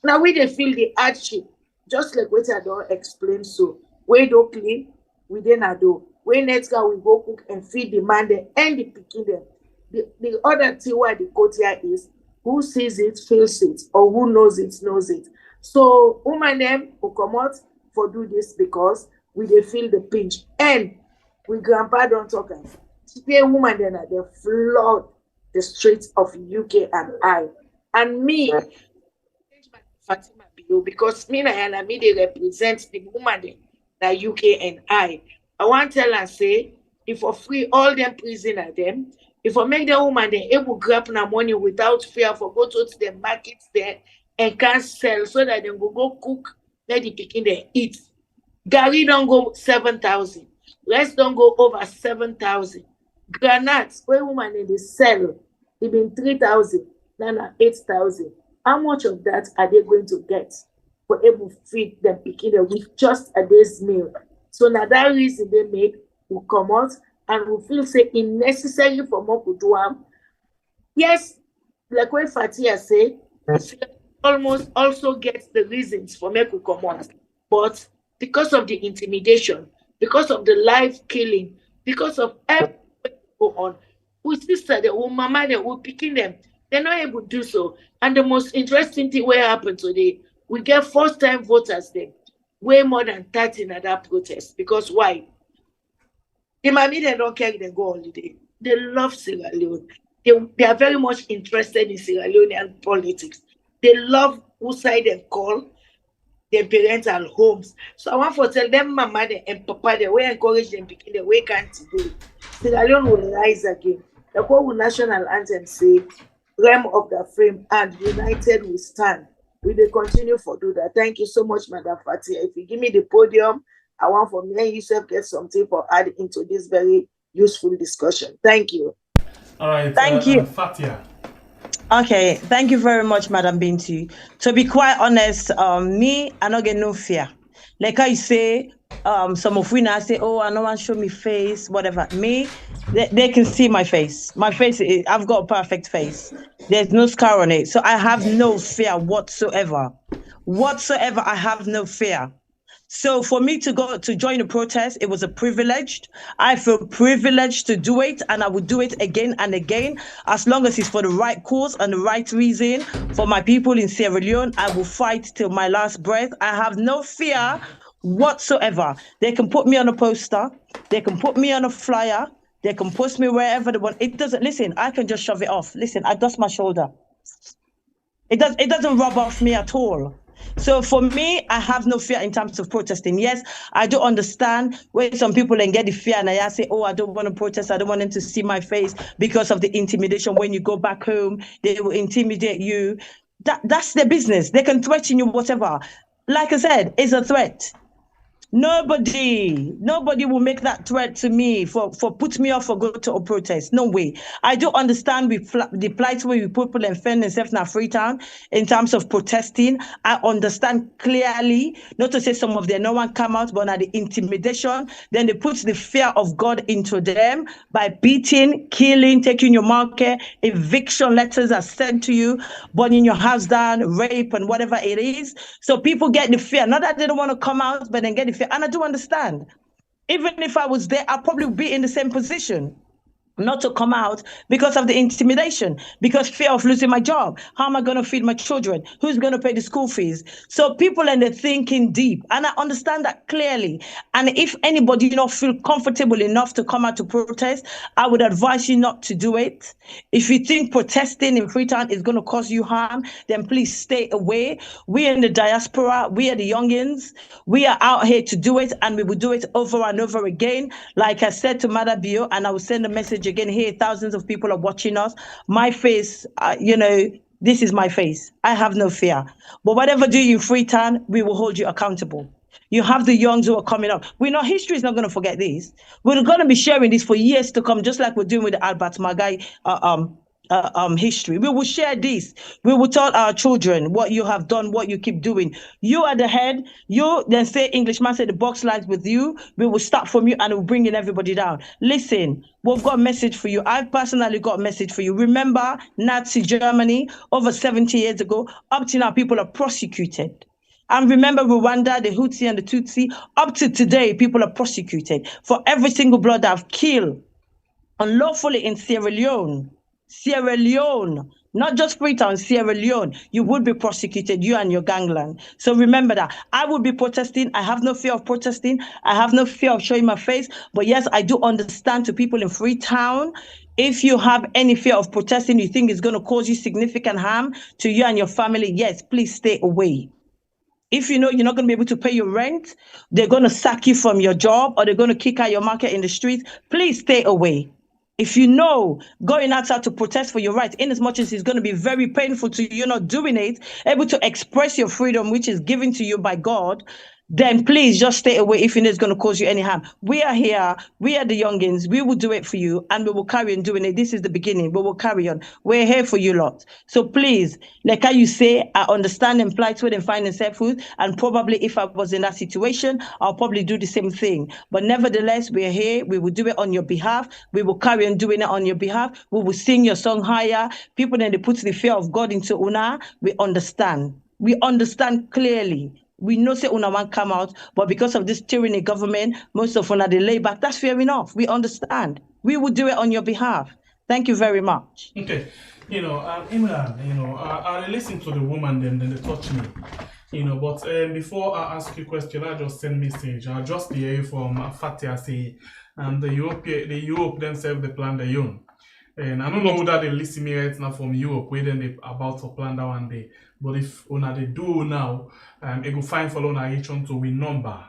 now we they feel the hardship, just like what I don't explain so. We don't clean, we then do. We next guy we go cook and feed the man there and the picking them. The other thing why the quote here is who sees it, feels it, or who knows it, knows it. So woman them who come out for do this because we they feel the pinch. And we grandpa don't talk and today woman then they flood the streets of UK and I. And me, Fatima Bio, because me and me they represent the woman that UK and I want to tell and say, if I free all them prisoner them, if I make the woman they able to grab na money without fear for go to the markets there and can sell so that they will go cook, let the picking they eat. Gary don't go 7,000. Rice don't go over 7,000. Granates, where woman they sell, even 3,000, now 8,000. How much of that are they going to get for able to feed them picking them with just a day's meal? So now that reason they make will come out and will feel say it necessary for more to do them. Yes, like what Fatia said, almost also gets the reasons for make to come out. But because of the intimidation, because of the life killing, because of everything go on, we sister, the mama, they will picking them. They're not able to do so. And the most interesting thing what happened today, we get first-time voters there, way more than 30 in that protest. Because why? The mommy, they don't care, they go holiday. They love Sierra Leone. They are very much interested in Sierra Leonean politics. They love who side they call their parental homes. So I want to tell them, mama and papa, they will encourage them because the way can't do. Sierra Leone will rise again. The whole national anthem say, realm of the frame and united we stand. We will continue for do that. Thank you so much, Madam Fatia. If you give me the podium, I want for me and yourself get something for add into this very useful discussion. Thank you. All right. Thank you, Fatia. Okay, thank you very much, Madam Bintu. To be quite honest, me, I don't get no fear. Like I say, some of we now say, oh, I don't want to show me face, whatever. Me, they can see my face. My face, I've got a perfect face. There's no scar on it. So I have no fear whatsoever. Whatsoever, I have no fear. So for me to go to join a protest, it was a privilege. I feel privileged to do it, and I would do it again and again, as long as it's for the right cause and the right reason. For my people in Sierra Leone, I will fight till my last breath. I have no fear whatsoever. They can put me on a poster, they can put me on a flyer, they can post me wherever they want. It doesn't, listen, I can just shove it off. Listen, I dust my shoulder. It doesn't rub off me at all. So for me, I have no fear in terms of protesting. Yes, I do understand when some people then get the fear and I say, oh, I don't want to protest. I don't want them to see my face because of the intimidation. When you go back home, they will intimidate you. That's their business. They can threaten you, whatever. Like I said, it's a threat. Nobody will make that threat to me for put me off for go to a protest. No way. I do understand the plight where we people and defend themselves in Freetown in terms of protesting. I understand clearly, not to say some of them, no one come out, but at the intimidation, then they put the fear of God into them by beating, killing, taking your market, eviction letters are sent to you, burning your house down, rape and whatever it is. So people get the fear. Not that they don't want to come out, but then get the fear. And I do understand. Even if I was there, I'd probably be in the same position. Not to come out because of the intimidation, because fear of losing my job. How am I going to feed my children? Who's going to pay the school fees? So people and they're thinking deep, and I understand that clearly. And if anybody feel comfortable enough to come out to protest, I would advise you not to do it. If you think protesting in Freetown is going to cause you harm, then please stay away. We in the diaspora, we are the youngins. We are out here to do it, and we will do it over and over again. Like I said to Mother Bio, and I will send a message again here. Thousands of people are watching us. My face, this is my face. I have no fear. But whatever do you in Freetown, we will hold you accountable. You have the youngs who are coming up. We know history is not going to forget this. We're going to be sharing this for years to come, just like we're doing with the Albert Magai history. We will share this. We will tell our children what you have done, what you keep doing. You are the head. You then say, Englishman said the box lies with you. We will start from you and we'll bring in everybody down. Listen, we've got a message for you. I've personally got a message for you. Remember Nazi Germany over 70 years ago? Up to now, people are prosecuted. And remember Rwanda, the Hutsi and the Tutsi? Up to today, people are prosecuted for every single blood that have killed unlawfully in Sierra Leone. Sierra Leone, not just Freetown, Sierra Leone, you would be prosecuted, you and your gangland. So remember that. I will be protesting. I have no fear of protesting. I have no fear of showing my face. But yes, I do understand to people in Freetown, if you have any fear of protesting, you think it's going to cause you significant harm to you and your family, yes, please stay away. If you know you're not going to be able to pay your rent, they're going to sack you from your job, or they're going to kick out your market in the streets, please stay away. If you know going outside to protest for your rights, in as much as it's going to be very painful to you, you're not doing it, able to express your freedom, which is given to you by God, then please just stay away if you know it's going to cause you any harm. We are here. We are the youngins. We will do it for you, and we will carry on doing it. This is the beginning, but we'll carry on. We're here for you lot. So please, like how you say, I understand and plight where they find themselves food, and probably if I was in that situation, I'll probably do the same thing. But nevertheless, we're here. We will do it on your behalf. We will carry on doing it on your behalf. We will sing your song higher. People then they put the fear of God into Una. We understand. We understand clearly. We know say Una won't come out, but because of this tyranny government, most of Una they lay back. That's fair enough. We understand. We will do it on your behalf. Thank you very much. Okay. Imran, I listened to the woman, then they touch me. But before I ask you a question, I just send message. I just hear from Fatia say, and the Europe themselves they plan their own. And I don't know whether they listen me right now from Europe, where then they about to plan that one day. But if una they do now, it go fine for una each one to win number.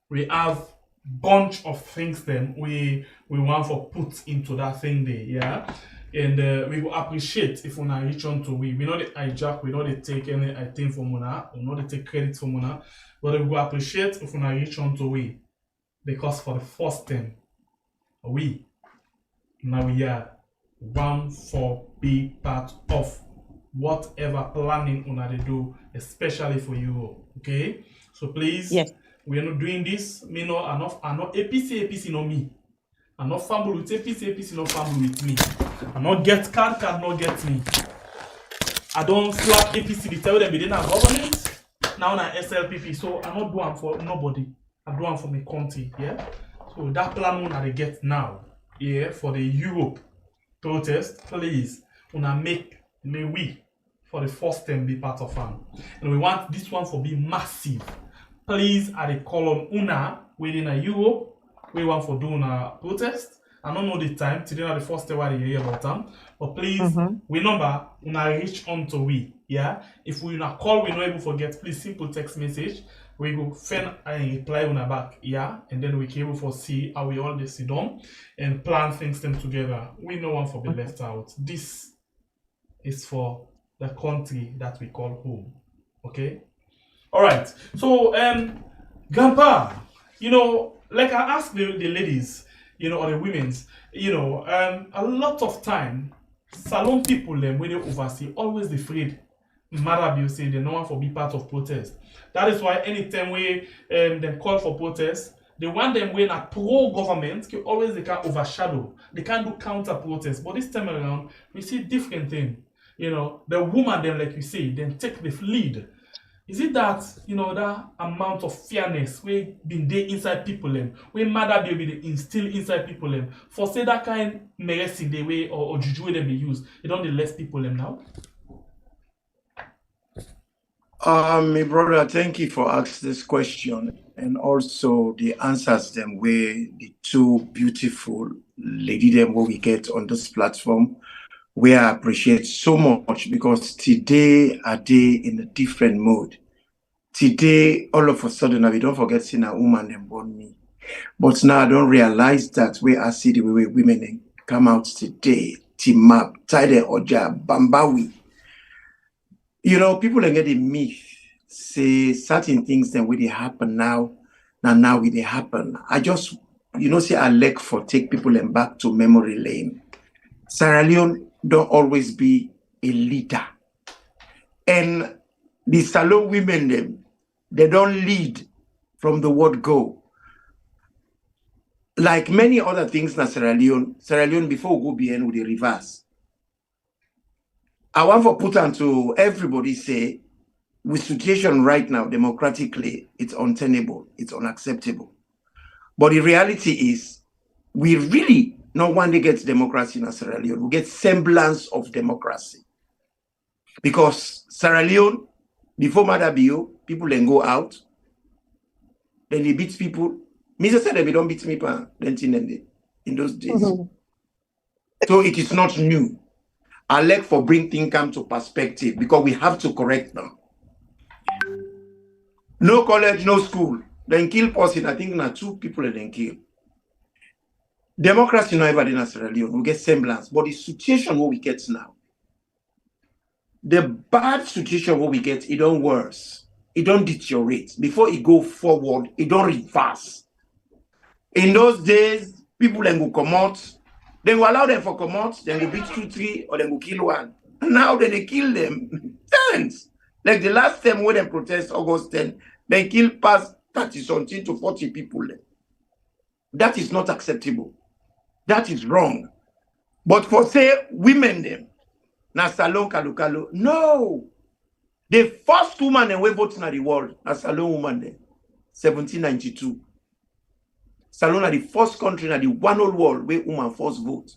We have bunch of things then we want for put into that thing there, yeah. And we will appreciate if una each one to we not the hijack, we not take any thing from una, we not take credit from una, but we will appreciate if una each one to we, because for the first time, we now we are one for be part of whatever planning una they do, especially for you. Okay, so please, yes, we are not doing this. Me no, I'm not APC no me. I'm not family with APC no family with me. I'm not get card not get me. I don't slap APC to tell them they didn't have government. Now na SLPP, so I'm not doing for nobody. I'm doing for my country. Yeah. So that plan una they get now, yeah, for the Europe protest, please, una make me we for the first time be part of them. And we want this one for be massive. Please, at the column una within a Europe, we want for doing a protest. I don't know the time, today not the first time I hear about them. But please, we number una reach on to we. Yeah, if we not call, we not able forget, please simple text message. We go send and reply on our back, yeah, and then we can able for see how we all sit down and plan things them together. We no one for be left out. This is for the country that we call home. Okay? Alright. So Grandpa, like I asked the ladies, or the women's, a lot of time salon people them when they oversee always afraid matter be say they no one for be part of protest. That is why anytime we them call for protest, they want them when a pro government always they can overshadow. They can do counter protest. But this time around we see different thing. The woman them like you say, then take the lead. Is it that that amount of fairness we been there inside people them, we mother baby they instill inside people them for say that kind mercy the way or juju them they use, they don't the less people them now? My brother, thank you for asking this question, and also the answers them where the two beautiful lady them what we get on this platform, we appreciate so much, because today are they in a different mode. Today, all of a sudden, we don't forget seeing a woman and born me. But now I don't realize that we are see the way women come out today, team up, tie their oja, bambawi. People get a myth, say certain things then will they happen now will they happen. I just, say I like for take people and back to memory lane. Sierra Leone don't always be a leader. And the salon women, they don't lead from the word go. Like many other things in Sierra Leone before we go behind with the reverse. I want for put on to everybody say, with situation right now, democratically, it's untenable, it's unacceptable. But the reality is, we really not one day get democracy in Sierra Leone. We get semblance of democracy. Because Sierra Leone, before Madabio, people then go out, then they beat people. Mr. said they don't beat me in those days. So it is not new. I like for bring things come to perspective, because we have to correct them. No college, no school. Then kill person, I think now 2 people then kill. Democracy not ever in Sierra Leone. We get semblance. But the situation what we get now, the bad situation what we get, it don't worse. It don't deteriorate. Before it go forward, it don't reverse. In those days, people then go come out. They will allow them for come out, then go beat 2, 3, or then go kill 1. And now then they kill them. Tens. Like the last time when they protest August 10, they kill past 30 something to 40 people. That is not acceptable. That is wrong. But for say women them, na salon kalukalu, no. The first woman and we vote in the world, na salon woman there, 1792. Salon are the first country in the one whole world where women first vote.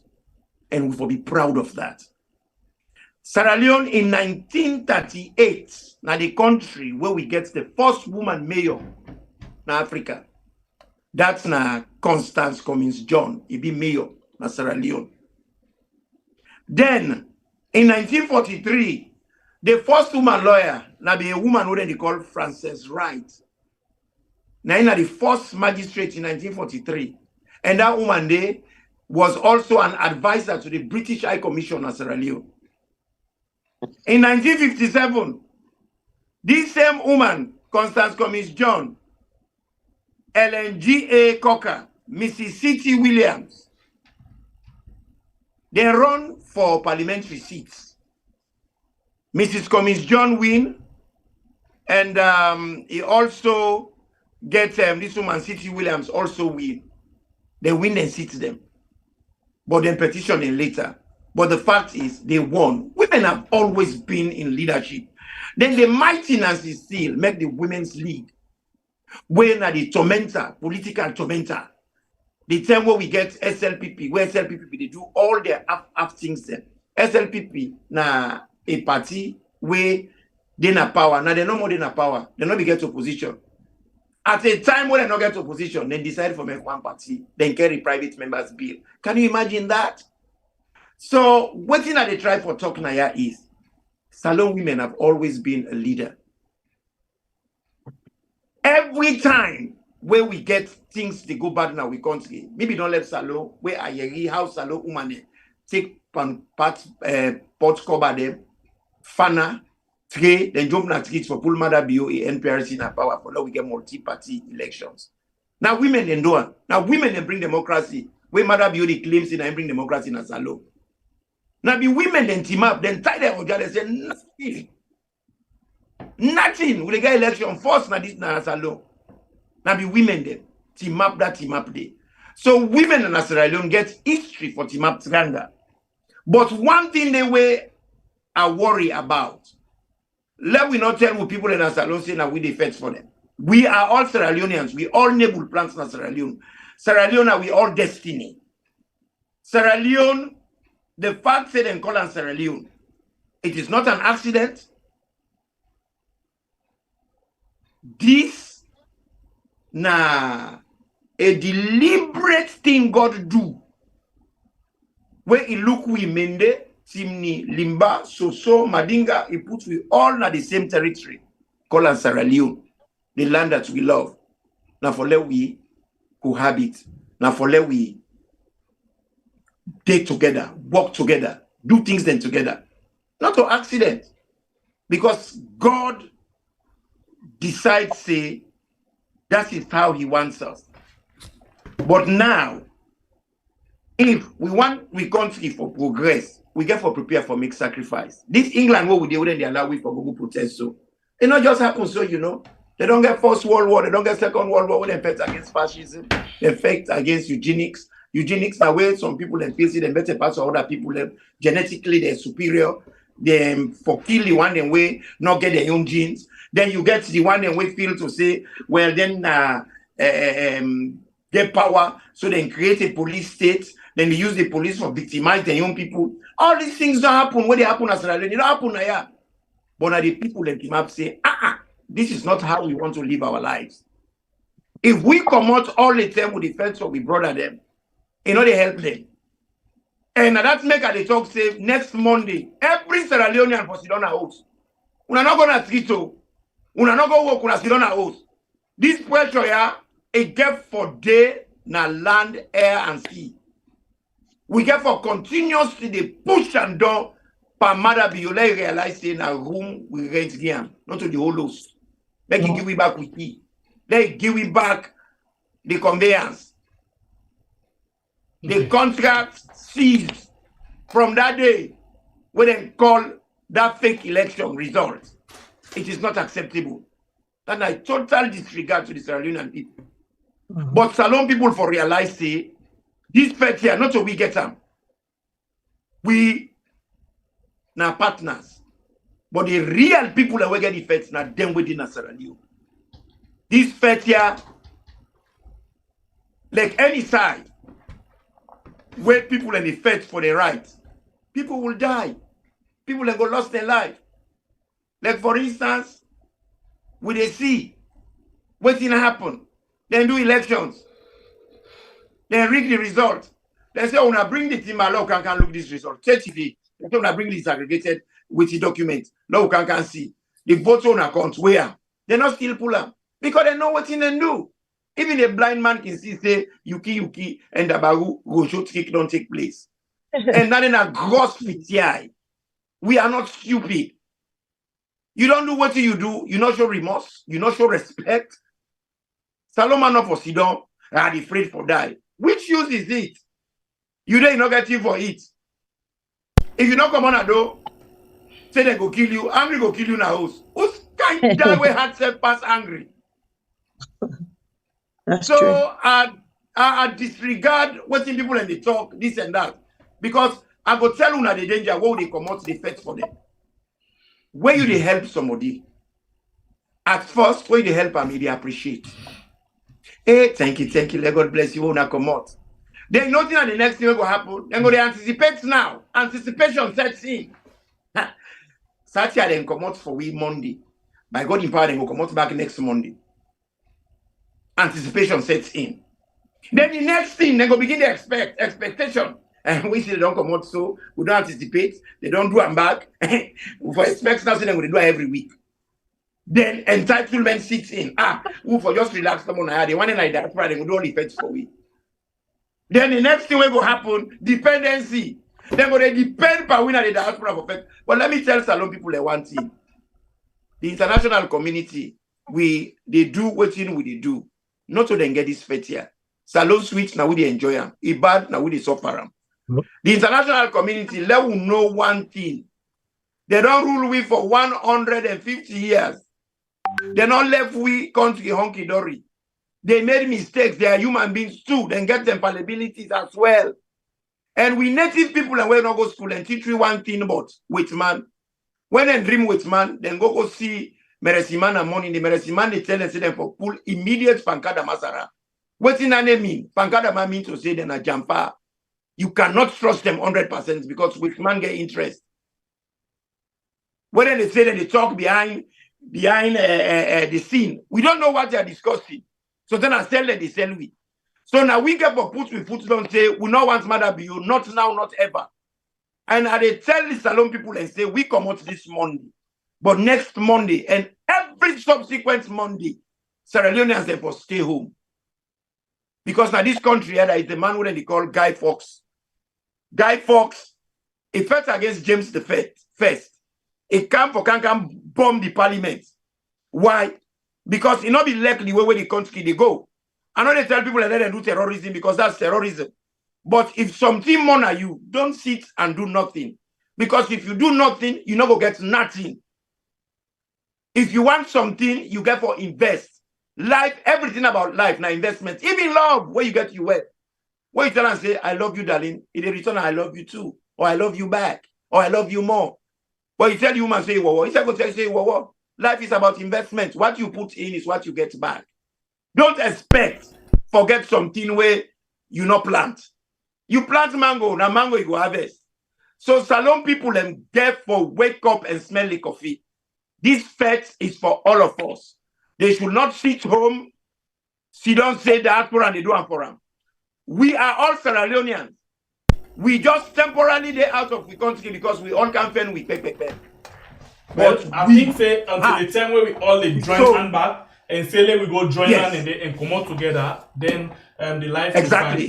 And we will be proud of that. Sierra Leone in 1938, now the country where we get the first woman mayor in Africa. That's na Constance Cummins John. He be mayor na Sierra Leone. Then, in 1943, the first woman lawyer, now be a woman who they call Frances Wright. Now, the first magistrate in 1943. And that woman there was also an advisor to the British High Commission of Sierra Leone. In 1957, this same woman, Constance Cummins John, Ellen G.A. Coker, Mrs. C.T. Williams, they run for parliamentary seats. Mrs. Cummins John win, and he also gets this woman, C.T. Williams, also win. They win and seat them. But then petitioning later. But the fact is, they won. Women have always been in leadership. Then the mightiness is still make the women's lead. When are the tormentor, political tormentor? The time where we get SLPP, where SLPP, they do all their half things there. SLPP, na a party where they na power. Now they no more than a power. They not be get opposition. At a time when they not get opposition, they decide for make one party, then carry private members bill. Can you imagine that? So what thing that they try for talk now is Salon women have always been a leader. Every time where we get things they go bad in our country, maybe don't let Salon, where I hear how Salon women take part pot cover them, Fana, Trey, then jump na streets for pull mother BOA, NPRC in power for now we get multi-party elections. Now women then do it. Now women then bring democracy. Where mother BOA claims in and bring democracy in Salon. Now be women then team up, then tie their own and say nothing. Nothing. We get election first na this na Salon. Now be women then team up that team up day. So women in Sierra Leone get history for team up Tranga. But one thing they were I worry about. Let we not tell people in Sierra Leone say that we defend for them. We are all Sierra Leoneans. We all neighbor plants in Sierra Leone. Sierra Leone are we all destiny. Sierra Leone, the fact said and call on Sierra Leone, it is not an accident. This na a deliberate thing God do. When he look we Mende, Timni, Limba, Soso, Madinga, he put we all na the same territory, called on Sierra Leone, the land that we love. Now for let we cohabit. Now for let we take together, work together, do things then together. Not an accident. Because God decides, say, that is how he wants us. But now, if we want we country for progress, we get for prepare for make sacrifice. This England, what we do, wouldn't they allow we for Google protest so? It not just happen so, you know. They don't get First World War, they don't get Second World War when they fight against fascism, they fight against eugenics. Eugenics are where some people and feel them better parts of other people, genetically they're superior. They for kill the one and way, not get their own genes. Then you get the one and way feel to say, well then get power, so they create a police state, then they use the police for victimize the young people. All these things don't happen when they happen as Australia. They don't happen here. But now the people that came up say, this is not how we want to live our lives. If we come out all the time with the fence or we brother them, you know they help them. And that's make a talk say next Monday, every Sierra Leonean for sit on a house. We're not gonna street to. We're not gonna work on sit on a house. This pressure here, it get for day na land, air, and sea. We get for continuously the push and down per mother be you like realize in a room we rent again, not to the whole house. Let it give it back with key. Let it give it back the conveyance. The contract seized from that day when they call that fake election result. It is not acceptable. And I total disregard to the Sierra Leonean people. But Salon people for realize say this pet here, not so we get them. We now partners. But the real people that we get the feds now them within Sierra Leone. This pet here, like any side, where people and the fight for the right, people will die. People will go lost their life. Like for instance, we they see what's gonna happen. Then do elections. Then rig the result. They say, "When I bring the team along, can look this result. CTV. When I bring this aggregated with the document, now can see the votes on account where they're not still pull up because they know what in and do. Even a blind man can see, say, Yuki, and the Baru Rojo trick don't take place. And that in a gross PTI. We are not stupid. You don't do what you do, you not show remorse, you not show respect. Salomon of Osidon are afraid for die. Which use is it? You don't not get you for it. If you not come on a door, say they go kill you, angry go kill you in a house. Who's kind of die where had self pass angry? That's so true. I disregard what people and they talk, this and that. Because I go tell you now the danger where they come out the fetch for them. Where you they help somebody, at first, when they help them, they appreciate. Hey, thank you, let God bless you, when I come out. Then nothing that the next thing will happen. Then go they anticipate now. Anticipation sets in. Satya then come out for we Monday. By God in power, then go come out back next Monday. Anticipation sets in. Then the next thing, they go begin to expectation. and we see they don't come out, so we don't anticipate. They don't do them back. For expect something, we do it every week. Then entitlement sits in. We for just relax someone. They want like that Friday, we do all the effects for we. Then the next thing will happen, dependency. Then they depend per winner the diaspora of effect. But let me tell Salon people one thing. The international community, they do what we do. Not to then get this fete here. Salon switch now we they enjoy them. Ibad now we they suffer them. The international community let we know one thing. They don't rule we for 150 years. They not left we country honky dory. They made mistakes. They are human beings too. Then get them fallibilities as well. And we native people and we not go to school and teach we one thing about with man. When they dream with man, then go see Meresiman and money. The Meresiman they tell them say them for pull immediate pancada masara. What in name mean? Pancada mean to say then a jumper. You cannot trust them 100% because with man get interest. When they say that they talk behind the scene, we don't know what they are discussing. So then I tell them they sell we. So now we get for put we put don't say we not want mother be you, not now, not ever. And they tell the Salon people and say we come out this Monday, but next Monday and every subsequent Monday, Sierra Leoneans they for stay home. Because now this country there is a man who they call Guy Fawkes. Guy Fawkes, he fought against James the First. He come bomb the parliament. Why? Because it not be likely where the country they go. I know they tell people that they do terrorism because that's terrorism. But if something monitor you, don't sit and do nothing. Because if you do nothing, you never get nothing. If you want something, you get for invest. Life, everything about life, now investment. Even love, where you get you well. Where you tell and say, I love you, darling. In return, I love you too. Or I love you back. Or I love you more. But you tell the woman, say, whoa. Instead of say, whoa. Life is about investment. What you put in is what you get back. Don't forget something where you not plant. You plant mango, now mango you go harvest. So Salon people them therefore wake up and smell the coffee. This fete is for all of us. They should not sit home, don't say that and they do it for them. We are all Sierra Leoneans. We just temporarily they out of the country because we all can fend with pay. But I think say until the time where we all join hand back and say let we go join hand and come out together, then the life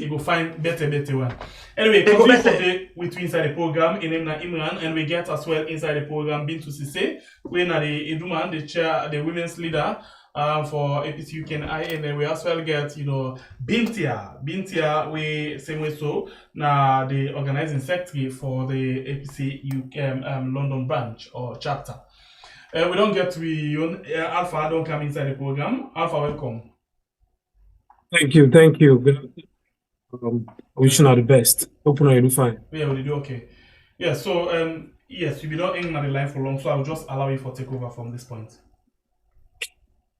will find better one. Anyway, continue today with inside the program in Imran, and we get as well inside the program Bintu Sise, we na the Eduman, the chair, the women's leader for APC UK and I, and then we as well get Bintia we same way so na the organizing secretary for the APC UK London branch or chapter. We don't get to Alpha don't come inside the program. Alpha, welcome. Thank you. Wishing you the best. Hope you do fine. Yeah, we do okay. Yeah, so yes, you be not hanging on the line for long, so I'll just allow you for take over from this point.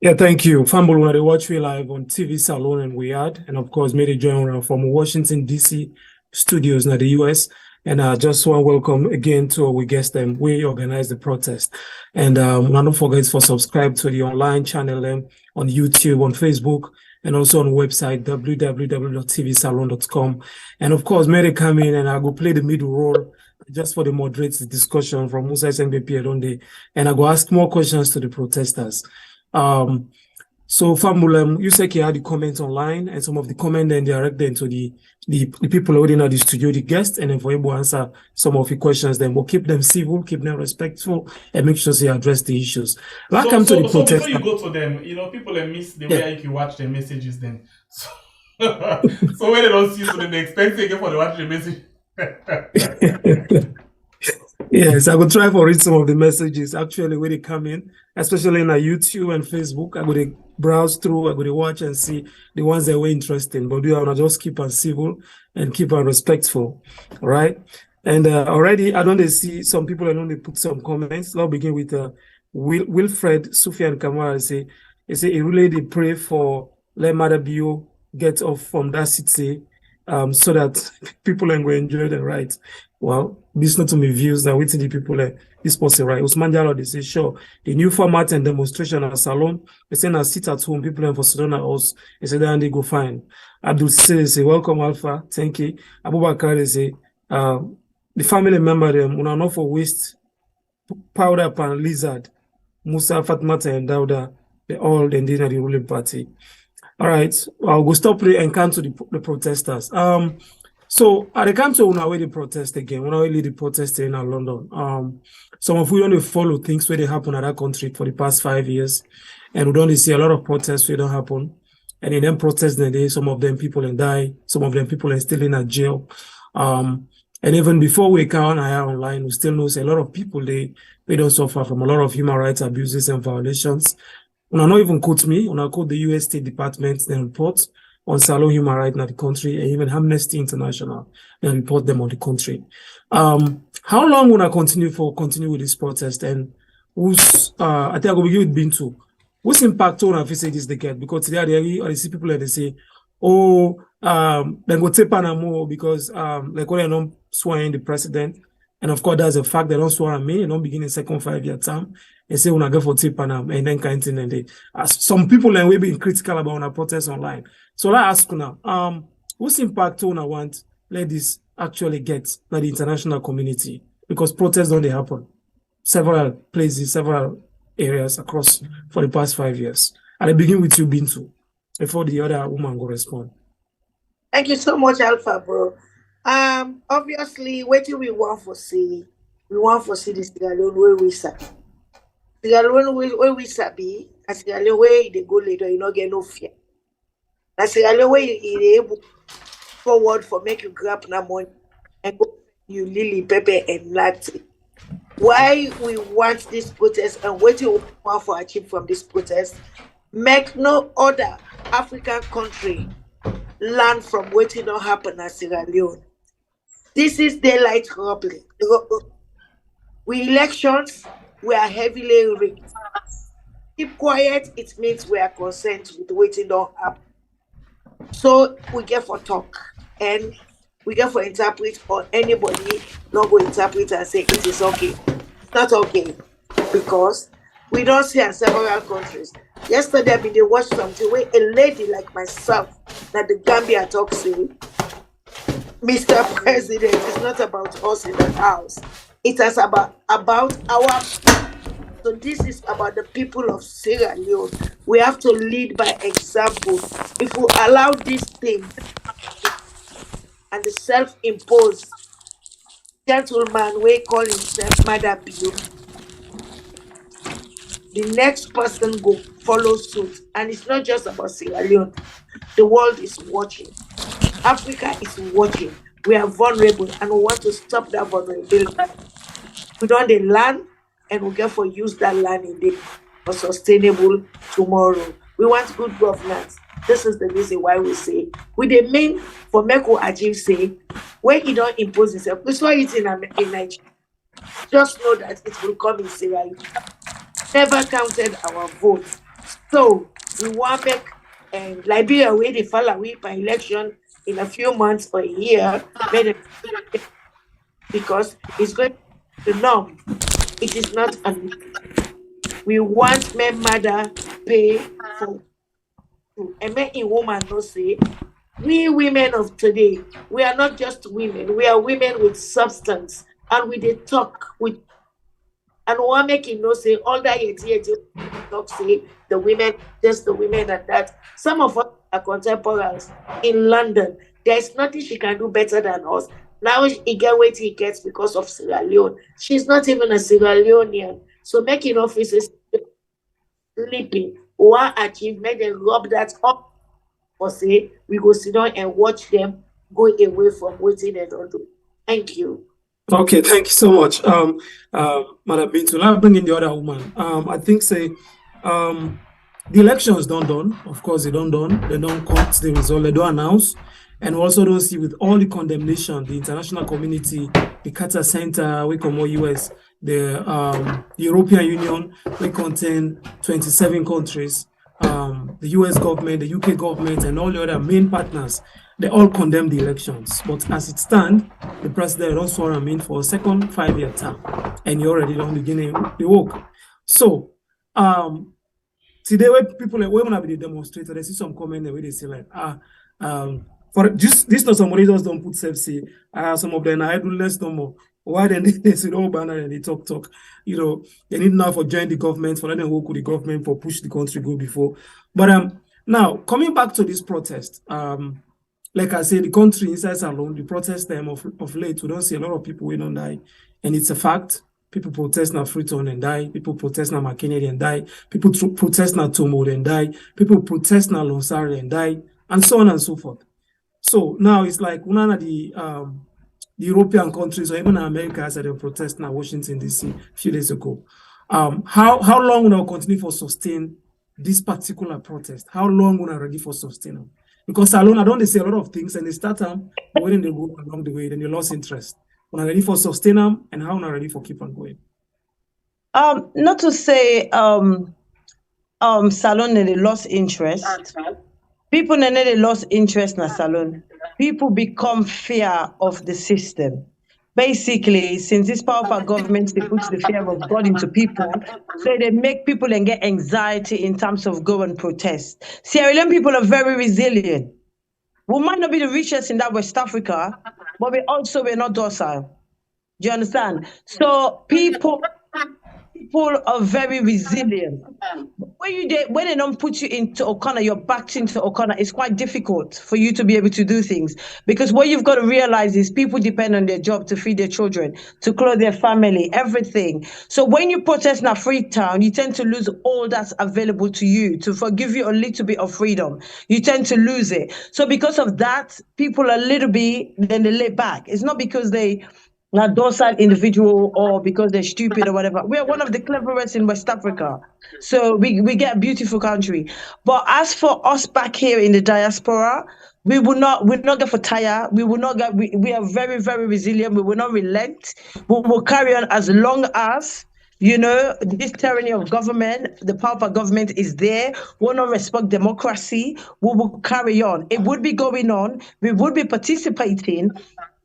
Yeah, thank you. Family, when they watch me live on TV Salon and Riyadh, and of course, made a join from Washington DC studios in the US. And I just want to welcome again to our guest them. We organize the protest. And don't forget to subscribe to the online channel on YouTube, on Facebook, and also on the website www.tvsalon.com. And of course, may they come in and I go play the middle role just for the moderate discussion from Musa SMBP Adonde. And I go ask more questions to the protesters. So Famulem, you said you had the comments online and some of the comments then direct into the people already in the studio, the guests, and then for able to answer some of the questions, then we'll keep them civil, keep them respectful, and make sure they address the issues. Welcome to the protest. Before you go to them, people miss the way you watch their messages then. So, so when they don't see, so they expect to get for the watch the message. Yes, I will try to read some of the messages actually when they come in, especially on YouTube and Facebook. I will browse through, I will watch and see the ones that were interesting. But we are just keep on civil and keep on respectful, all right? And already, I don't see some people. I know they put some comments. Let's begin with Wilfred Sufian Kamara. He say he really did pray for let Mother Bio get off from that city, so that people are going to enjoy the rights. Well, this not to me views that waiting the people this person right. Usman Jalo, they say sure. The new format and demonstration at Salon, they say now sit at home, people for Sedona House, they say then they go fine. Abdul say welcome Alpha, thank you. Abubakar they say the family member them una not for waste powder upon Lizard, Musa, Fatmata, and Dauda, they all then the ruling party. All right, I'll go stop and come to the protesters. So at the come to una way they protest again, una way the protest in London. Some of you don't follow things where they happen at that country for the past 5 years, and we don't see a lot of protests where don't happen. And in them protests, then some of them people and die, some of them people are still in a jail. And even before we count online, we still know a lot of people they don't suffer from a lot of human rights abuses and violations. Una not even quote me, una quote the US State Department, then report on Salon human rights in the country, and even Amnesty International, then report them on the country. How long will I continue with this protest? And who's I think I will begin with Bintu. Whose impact on our say this decade? Because today I see people and they say, oh, then go take Panama because like when they don't swear in the president, and of course that's a fact they don't swear on me, and don't begin a second 5-year term, and say when I go for take Panama and then kind of thing, and they some people and we being critical about our protests online. So I ask now, whose impact on I want let this actually get by the international community? Because protests don't they happen several places, several areas across for the past 5 years. And I begin with you, Bintu, before the other woman will respond. Thank you so much, Alpha, bro. Obviously, what do we want for see? We want for see this Sierra Leone where we sabi. Sierra Leone where we sabi, and Sierra Leone where they go later, you not get no fear. And Sierra Leone where you able forward for make you grab na money and go you lily pepper and latte. Why we want this protest and what you want for achieve from this protest? Make no other African country learn from what did not happen at Sierra Leone. This is daylight robbery. We elections, we are heavily rigged. Keep quiet, it means we are concerned with what did not happen. So we get for talk and we get for interpret, or anybody not go interpret and say it is okay. It's not okay because we don't see in several countries. Yesterday, they watched something where a lady like myself, that the Gambia talk say, Mr. President, it's not about us in the house. It is about our. So this is about the people of Sierra Leone. We have to lead by example. If we allow this thing and the self-imposed gentleman we call himself Mother Bio, the next person go follow suit. And it's not just about Sierra Leone. The world is watching. Africa is watching. We are vulnerable and we want to stop that vulnerability. We don't learn and we get for use that learning for sustainable tomorrow. We want good governance. This is the reason why we say, with the main for Meko Ajib say, when he don't impose himself, we saw it in Nigeria. Just know that it will come in Sierra Leone. Never counted our votes. So we want to make Liberia where they fall away by election in a few months or a year, because it's going to the norm. It is not we want my mother pay for and make a woman no say we women of today, we are not just women, we are women with substance and we they talk with and one making no say all that talk say the women, just the women and that. Some of us are contemporaries in London. There is nothing she can do better than us. Now he get what he gets because of Sierra Leone. She's not even a Sierra Leonean. So making offices sleeping or achieve, make them rub that up or say we go sit down and watch them go away from waiting and don't do. Thank you. Okay, thank you so much, Madam Bintu. Now bring in the other woman. I think say the elections don't done. Of course, they don't done. They don't count the result. They don't announce. And we also don't see with all the condemnation, the international community, the Carter Center, we come more US, the European Union, we contain 27 countries, the US government, the UK government, and all the other main partners, they all condemn the elections. But as it stands, the president don't swear him in for a second 5-year term, and you already don't begin the work. So, today when people when I be demonstrated, they see some comment where they say like, For this not somebody just don't put safety. Some of them are idleness no more. Why then they sit all banner and they talk. You know, they need now for join the government, for let them work with the government, for push the country go before. But now coming back to this protest, like I said, the country inside alone, the protest time of late, we don't see a lot of people wait on die. And it's a fact. People protest now Freetown and die. People protest now McKinney and die. People protest now Tomo and die. People protest now Lonsari and die. And so on and so forth. So now it's like one of the European countries or even America has had a protest now, Washington DC, a few days ago. How long will I continue for sustain this particular protest? How long will I ready for sustain them? Because alone I don't see a lot of things and they start them, but when they go along the way, then they lost interest. When I ready for sustain them and how am I ready for keep on going? Not to say Salon they lost interest. People they lost interest in Salon. People become fear of the system. Basically, since this powerful government, they put the fear of God into people, so they make people and get anxiety in terms of go and protest. Sierra Leone people are very resilient. We might not be the richest in that West Africa, but we're not docile. Do you understand? So people are very resilient. When they don't put you into O'Connor, you're backed into O'Connor, it's quite difficult for you to be able to do things. Because what you've got to realize is people depend on their job to feed their children, to clothe their family, everything. So when you protest in Freetown, you tend to lose all that's available to you, to forgive you a little bit of freedom. You tend to lose it. So because of that, people a little bit, then they lay back. It's not because they not docile individual or because they're stupid or whatever. We are one of the cleverest in West Africa. So we get a beautiful country. But as for us back here in the diaspora, we're not get for tire. We will not get, we are very, very resilient. We will not relent. We will carry on as long as, you know, this tyranny of government, the power of government is there. We will not respect democracy. We will carry on. It would be going on. We would be participating.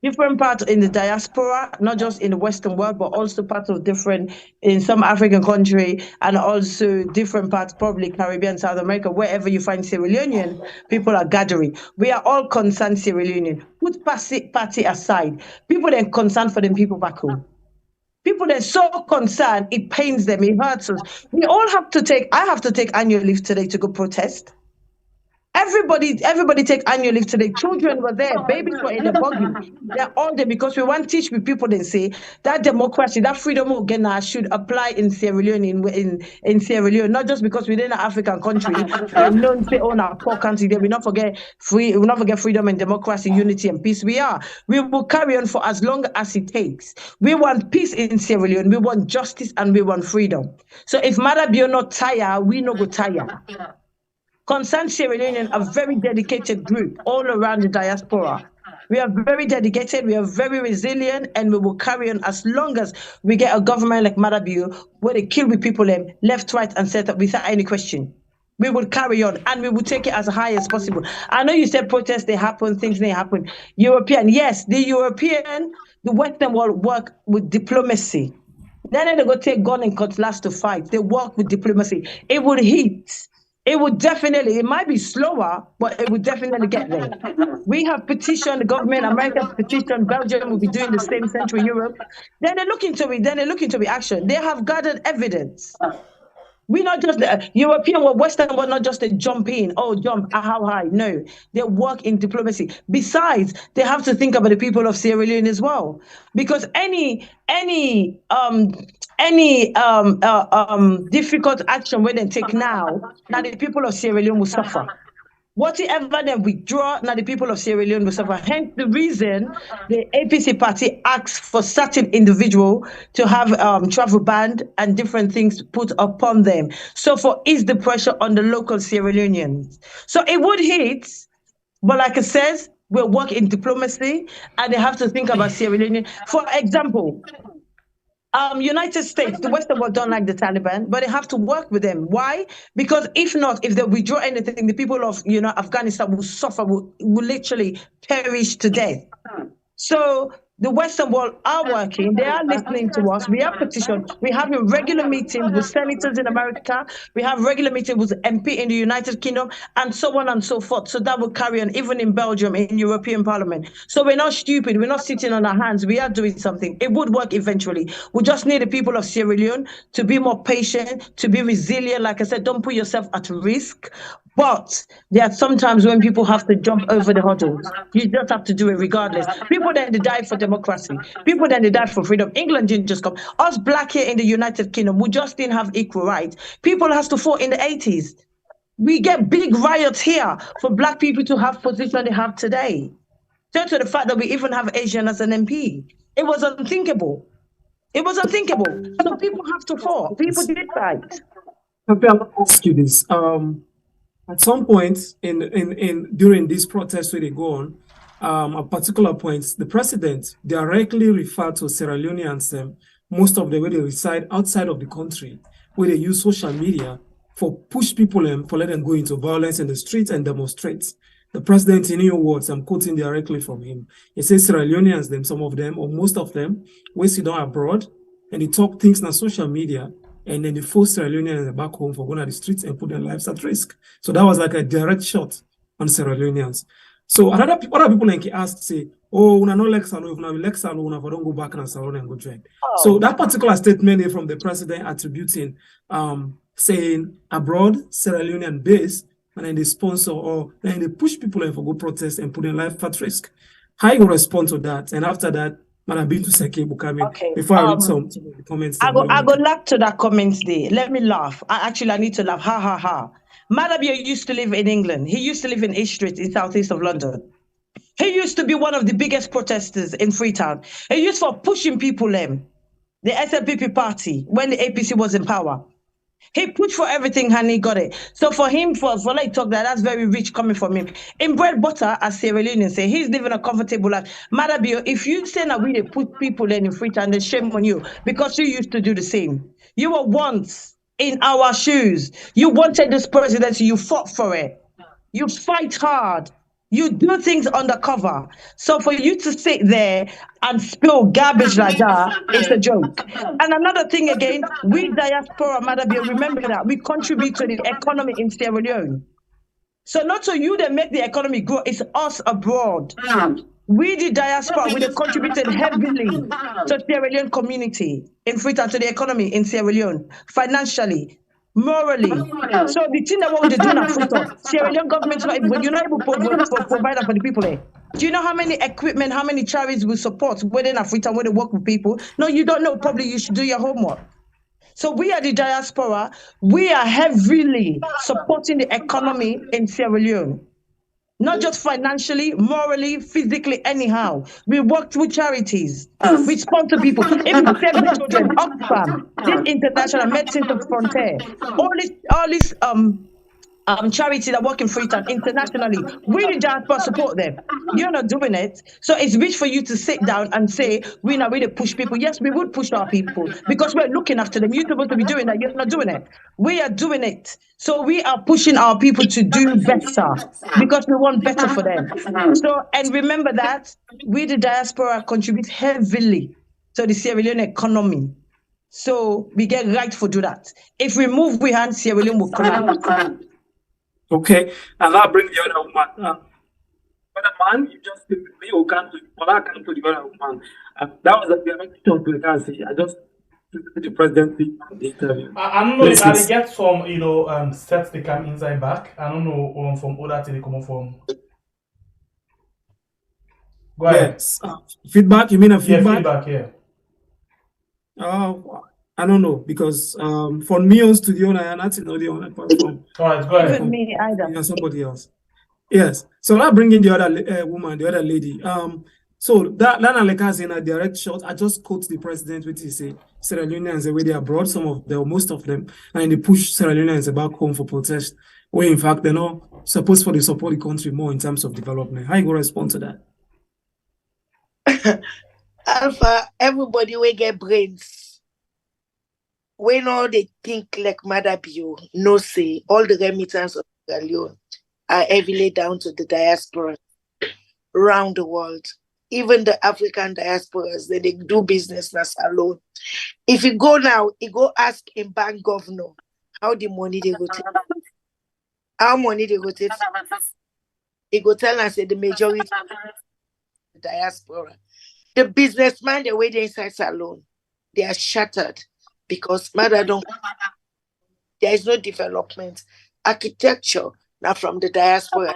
Different parts in the diaspora, not just in the Western world, but also parts of different in some African country and also different parts, probably Caribbean, South America, wherever you find Sierra Leonean, people are gathering. We are all concerned Sierra Leonean. Put party aside. People that are concerned for them people back home. People that are so concerned, it pains them, it hurts us. I have to take annual leave today to go protest. Everybody take annual leave today. Children were there, babies were in the buggy. They're all there because we want to teach people and say that democracy, that freedom again should apply in Sierra Leone, in Sierra Leone, not just because we're in an African country. Known say own our poor country. We not forget freedom and democracy, unity and peace. We will carry on for as long as it takes. We want peace in Sierra Leone. We want justice and we want freedom. So if Madabio not tire, we no go tire. Concerned Sierra Leonean, a very dedicated group all around the diaspora. We are very dedicated, we are very resilient, and we will carry on as long as we get a government like Madabio where they kill with people left, right, and center without any question. We will carry on and we will take it as high as possible. I know you said protests, they happen, things may happen. European, yes, the Western world work with diplomacy. Then they go take gun and cutlass to fight. They work with diplomacy. It will hit. It would definitely, it might be slower, but it would definitely get there. We have petitioned the government, America petitioned, Belgium will be doing the same, Central Europe. Then they look into it, action. They have gathered evidence. We're not just the European or Western world, not just a jump in, how high. No, they work in diplomacy. Besides, they have to think about the people of Sierra Leone as well. Because any difficult action we then take now the people of Sierra Leone will suffer. Whatever they withdraw, now the people of Sierra Leone will suffer. Hence the reason the APC party asks for certain individual to have travel ban and different things put upon them. So for ease the pressure on the local Sierra Leoneans. So it would hit, but like it says, we'll work in diplomacy and they have to think about Sierra Leone. For example, United States, the Western world don't like the Taliban, but they have to work with them. Why? Because if they withdraw anything, the people of Afghanistan will suffer, will literally perish to death. So The Western world are working. They are listening to us. We have petitioned. We have a regular meeting with senators in America. We have regular meeting with MP in the United Kingdom, and so on and so forth. So that will carry on even in Belgium, in European Parliament. So we're not stupid. We're not sitting on our hands. We are doing something. It would work eventually. We just need the people of Sierra Leone to be more patient, to be resilient. Like I said, don't put yourself at risk. But there are sometimes when people have to jump over the hurdles. You just have to do it regardless. People then they die for democracy. People then they died for freedom. England didn't just come. Us black here in the United Kingdom, we just didn't have equal rights. People has to fought in the 80s. We get big riots here for black people to have position they have today. Due to the fact that we even have Asian as an MP. It was unthinkable. It was unthinkable. So people have to fight. People did fight. Okay, I'll ask you this. At some point during these protests where they go on, at particular points, the president directly referred to Sierra Leoneans, most of the way they reside outside of the country, where they use social media for push people for let them go into violence in the streets and demonstrate. The president, in your words, I'm quoting directly from him. He says Sierra Leoneans, some of them, or most of them, we sit down abroad and they talk things on social media, and then they force Sierra Leoneans back home for going to the streets and put their lives at risk. So that was like a direct shot on Sierra Leoneans. So other people like asked, say, oh, we're not like Salon, we're like Salon, we don't go back in Salon and go join. Oh. So that particular statement from the president attributing, saying abroad, Sierra Leonean base, and then they sponsor or then they push people in for go protest and put their life at risk. How you respond to that? And after that, Madam Bintu Seke will come in. Okay. Before I read some of the comments. I go laugh to that comments there. Let me laugh. I need to laugh. Ha ha ha. Madabio used to live in England. He used to live in East Street in southeast of London. He used to be one of the biggest protesters in Freetown. He used for pushing people the SNPP party when the APC was in power. He pushed for everything and he got it. So for him, for like talk that's very rich coming from him. In bread butter, as Sierra Leoneans say, he's living a comfortable life. Madabio, if you say that we put people in Freetown, then shame on you because you used to do the same. You were once in our shoes. You wanted this presidency, you fought for it. You fight hard. You do things undercover. So for you to sit there and spill garbage like that, it's a joke. And another thing again, we diaspora, Madabio, remember that we contribute to the economy in Sierra Leone. So not so you that make the economy grow, it's us abroad. We the diaspora, we have contributed heavily to Sierra Leone community in Freetown, to the economy in Sierra Leone, financially, morally. So the thing that what they do now, Sierra Leone government, but you're not able to provide that for the people there. Do you know how many equipment, how many charities we support within Africa where they work with people? No, you don't know. Probably you should do your homework. So we are the diaspora. We are heavily supporting the economy in Sierra Leone. Not just financially, morally, physically, anyhow. We work through charities. We sponsor people. Even Save the Children, Oxfam, this International Medicine Sans Frontier, all these charities that work in Freetown internationally, we the diaspora support them. You're not doing it. So it's rich for you to sit down and say, we're not really push people. Yes, we would push our people because we're looking after them. You're supposed to be doing that. You're not doing it. We are doing it. So we are pushing our people to do better because we want better for them. So, and remember that we the diaspora contribute heavily to the Sierra Leone economy. So we get right for do that. If we move we hand, Sierra Leone will collapse. Okay, and I'll bring the other woman. Other man, you just me or can't to the other woman. That was the direct talk to the guy. I just the presidency interview. I don't know if I get some, sets they come inside back. I don't know from other thing they come from. Go ahead. Yes. Feedback? You mean a feedback? Yeah, feedback, I don't know because for me on studio I'm not in the on platform. All right, go ahead. Even me either. Yeah, somebody else. Yes. So I'll bring in the other woman, the other lady. So that Lana Leka's in a direct shot. I just quote the president, which is say Sierra Leoneans the way they are brought, some of them, most of them, and they push Sierra Leoneans back home for protest, where in fact they're not supposed to support the country more in terms of development. How you gonna respond to that? Alpha, everybody will get brains. When all they think like Madabio, no say, all the remittance of Sierra Leone are heavily down to the diaspora around the world. even the African diasporas, they do business as alone. If you go now, you go ask in bank governor how the money they go take. How money they go take. He go tell us the majority the diaspora. The businessman, the way they inside salon, they are shattered because mother don't. There is no development. Architecture now from the diaspora.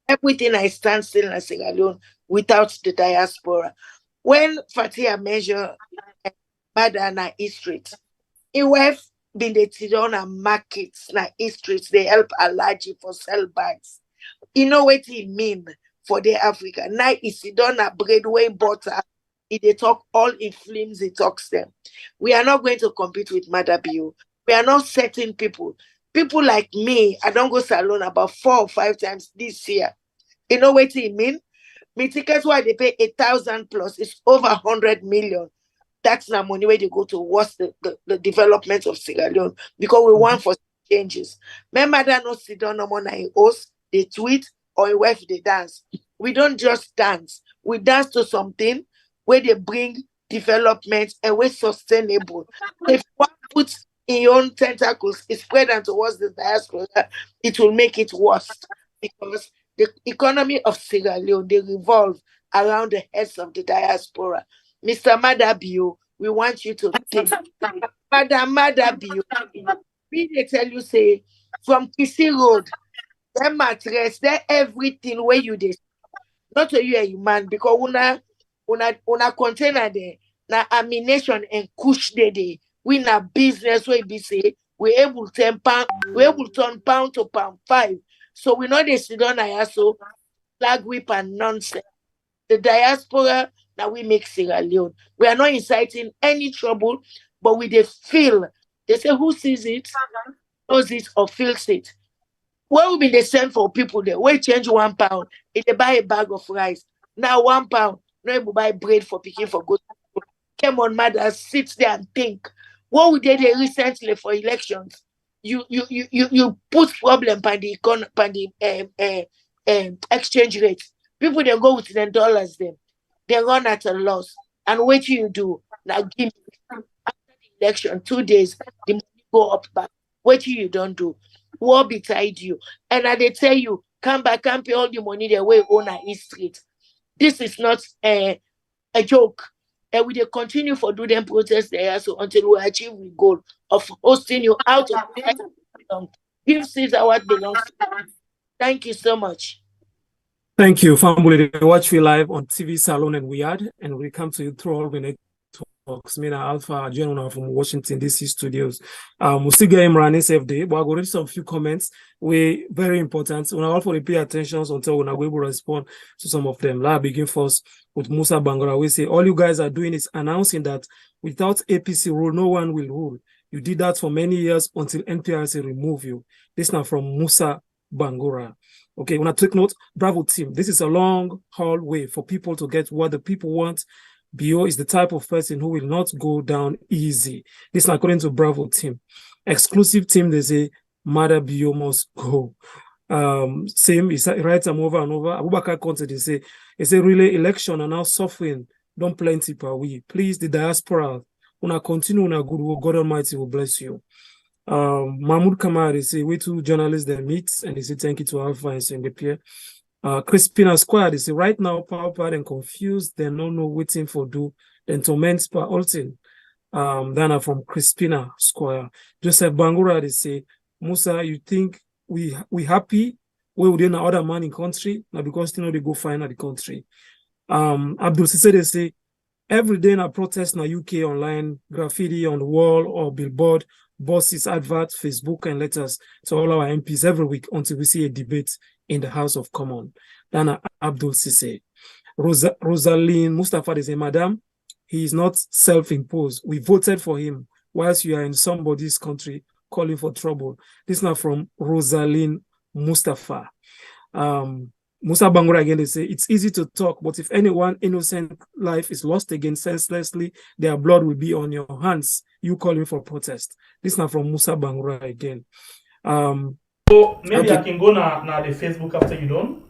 Everything I stand still in Sierra Leone without the diaspora. When Fatia measure mother na East Street, it have been the Tidona markets na East Street. They help Alaji for sell bags. You know what it mean for the Africa. Now it's done a breadway butter. They talk all in films, it talks them. We are not going to compete with Mother Bio. We are not setting people. People like me, I don't go salon about 4 or 5 times this year. You know what it mean? Me tickets why they pay 1,000 plus, it's over 100 million. That's the money where they go to watch the development of Sierra Leone because we want for changes. Remember that no sit down no more na host, they tweet or if they dance. We don't just dance. We dance to something where they bring development and we're sustainable. If one puts in your own tentacles, is spread out towards the diaspora, it will make it worse because the economy of Sierra Leone, they revolve around the heads of the diaspora. Mr. Madabio, we want you to think. Madam Madabio, we they tell you, say, from Kisi Road, that mattress, that everything where you did. Not to you a human, because una container there, na amination and kush de. We na business where we say we able to turn pound to pound 5. So we know they sit on so flag whip and nonsense. The diaspora that we make Sierra Leone. We are not inciting any trouble, but we they feel. They say who sees it, knows it, or feels it. What will be the same for people there? We change £1 if they buy a bag of rice. Now £1, no able buy bread for picking for good. Come on, mother, sit there and think. What we did recently for elections? You put problem by the exchange rate. People they go with them dollars them. They run at a loss. And what do you do? Now give me after the election 2 days, the money go up back. What you don't do? War betide you. And they tell you, come back, can't pay all the money the way on East Street. This is not a joke. And we will continue for do them protest there so until we achieve the goal of hosting you out of give Caesar what belongs to them. Thank you so much. Thank you, family. They watch we live on TV Salon and Weird, and we come to you through all the networks. Mina Alpha, Jenna from Washington DC studios. We still get him running safe day, but I will read some few comments. We very important. We all for the pay attention until we are able to respond to some of them. Let's begin first with Musa Bangura. We say all you guys are doing is announcing that without APC rule, no one will rule. You did that for many years until NPRC remove you. This now from Musa Bangura. Okay, when I take note, bravo team. This is a long haul way for people to get what the people want. Bio is the type of person who will not go down easy. This is according to bravo team. Exclusive team, they say, Mother Bio must go. Same, he writes them over and over. Abubakar Conte, they say, really election are now suffering. Don't plenty per we. Please, the diaspora, una continue una good work. God Almighty will bless you. Mahmoud Kamar, they say, we two journalists they meet and they say thank you to Alpha and Sengepia. Crispina Square, they say right now power and confused, they don't know waiting for do, then torment per Alton. Then from Crispina Square. Joseph Bangura, they say, Musa, you think we happy? We would know other man in country? Now because you know they go find out the country. Abdul Sise, they say, every day in a protest in the UK online, graffiti on the wall or billboard, bosses, adverts, Facebook, and letters to all our MPs every week until we see a debate in the House of Commons. Dana Abdul Sise. Rosaline Mustafa, they say, Madam, he is not self-imposed. We voted for him whilst you are in somebody's country calling for trouble. This is now from Rosaline Mustafa. Musa Bangura again, they say, it's easy to talk, but if anyone innocent life is lost again senselessly, their blood will be on your hands. You calling for protest. This is now from Musa Bangura again. So maybe okay. I can go now the Facebook after you done.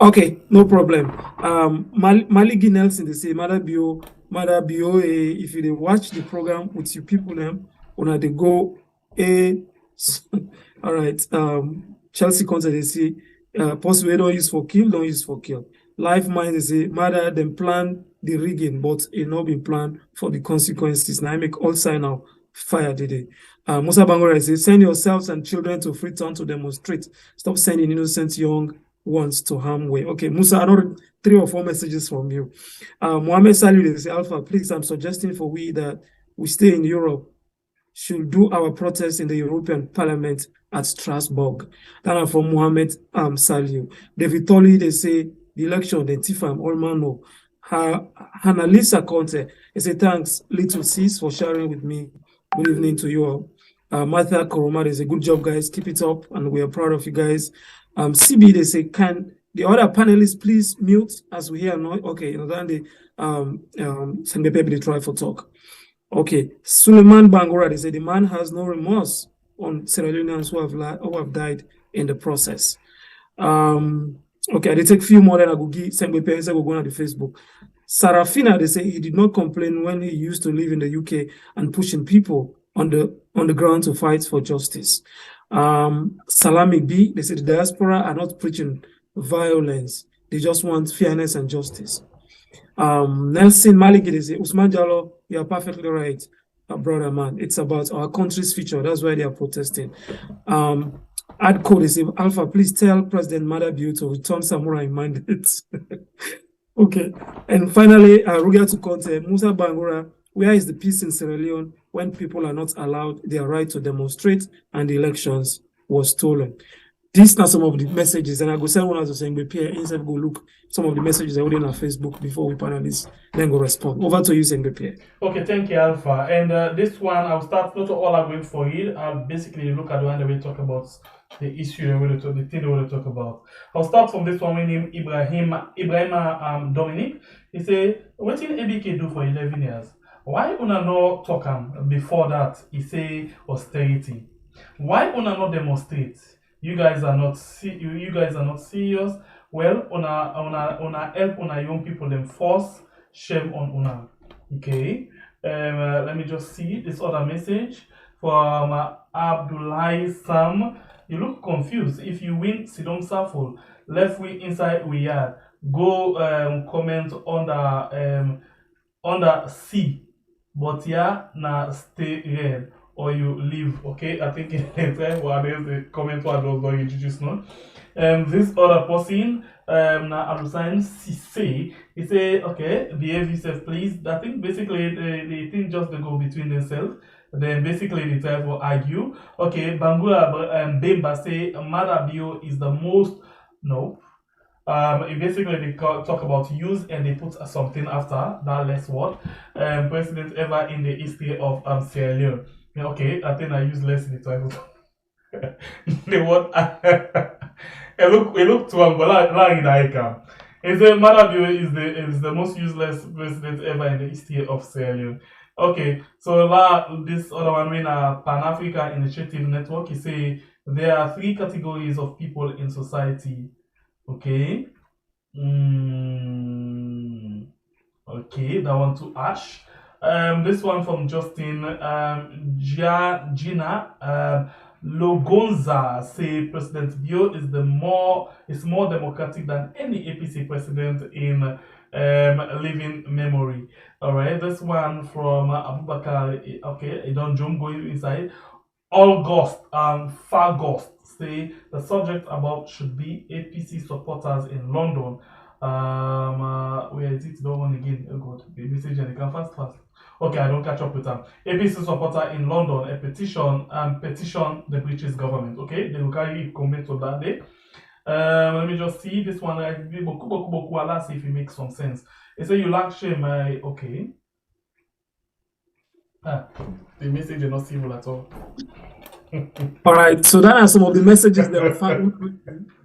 Okay, no problem. Maligi Nelson, they say, Mother Bio, if you watch the program with you people, they go, all right. Chelsea Conte, they say, possibly don't use for kill. Life mind, they say, Mother, then plan the rigging, but it not been planned for the consequences. Now I make all sign out fire today. Musa Bangora says, send yourselves and children to Freetown to demonstrate. Stop sending innocent young ones to harm way. Okay, Musa, another 3 or 4 messages from you. Mohammed Salih, they say, Alpha, please, I'm suggesting for we that we stay in Europe, should do our protest in the European Parliament at Strasbourg. That from Mohammed Salih. David Tolley, they say, the election, the Tifam, all man know. Hanalisa Conte, they say, thanks, little sis, for sharing with me. Good evening to you all. Martha Koroma, they say, good job, guys. Keep it up, and we are proud of you guys. CB, they say, can the other panelists please mute as we hear noise? Okay, then they send the paper, they try for talk. Okay, Suleiman Bangura, they say, the man has no remorse on Sierra Leoneans who have died in the process. Okay, they take a few more that I will give, send the paper, go on the Facebook. Sarafina, they say he did not complain when he used to live in the UK and pushing people on the ground to fight for justice. Salami B, they say the diaspora are not preaching violence. They just want fairness and justice. Nelson Maliki, they say, Usman Jallo, you are perfectly right, brother man. It's about our country's future. That's why they are protesting. Adco, they say, Alpha, please tell President Madabio to return samurai mandates. Okay. And finally, Rugia to Conte, Musa Bangura, where is the peace in Sierra Leone when people are not allowed their right to demonstrate and the elections was stolen? These are some of the messages, and I go send one as a saying, instead go look some of the messages I already on Facebook before we panelists then go respond. Over to you, Sengbe. Okay, thank you, Alpha. And this one, I'll start not all I'm going for it. I'll basically look at the one that we talk about the issue and the thing we want to talk about. I'll start from this one named Ibrahim Dominic. He say, what did ABK do for 11 years? Why una no talk before that? He say austerity. Why una no demonstrate? You guys are not serious. Well, una help una young people them force shame on una. Okay. Let me just see this other message from Abdullahi Sam. You look confused. If you win Sidom Saful, left wing inside we are. Go comment under C. But yeah, na stay red or you leave. Okay, I think there's the comment what was going introduced now. This other person, na Alusain Sisse, he say, okay, behave yourself, please. I think basically they think just they go between themselves. Then basically they try to argue. Okay, Bangura Bemba say Madabio is the most basically they talk about use and they put something after that less word. President ever in the history of Sierra Leone. Okay, I think I use less in the title. The word it look to Angola in Aika. It says Madabio is the most useless president ever in the history of Sierra Leone. Okay, so this other one in a Pan-Africa Initiative Network, he say there are 3 categories of people in society. Okay. Okay, that one to Ash. This one from Justin Gina Logonza say President Bio is more democratic than any APC president in living memory. All right, this one from Abubakar. Okay, don't jump going inside. August Fargost say the subject about should be APC supporters in London. Where is it? Don't want again. Oh God, the message and they can fast. Okay, I don't catch up with them. APC supporter in London, a petition the British government. Okay, they will carry comment on that day. Let me just see this one. Let's see if it makes some sense. They say you lack shame. Okay. The message is not civil at all. All right, so that are some of the messages that were found.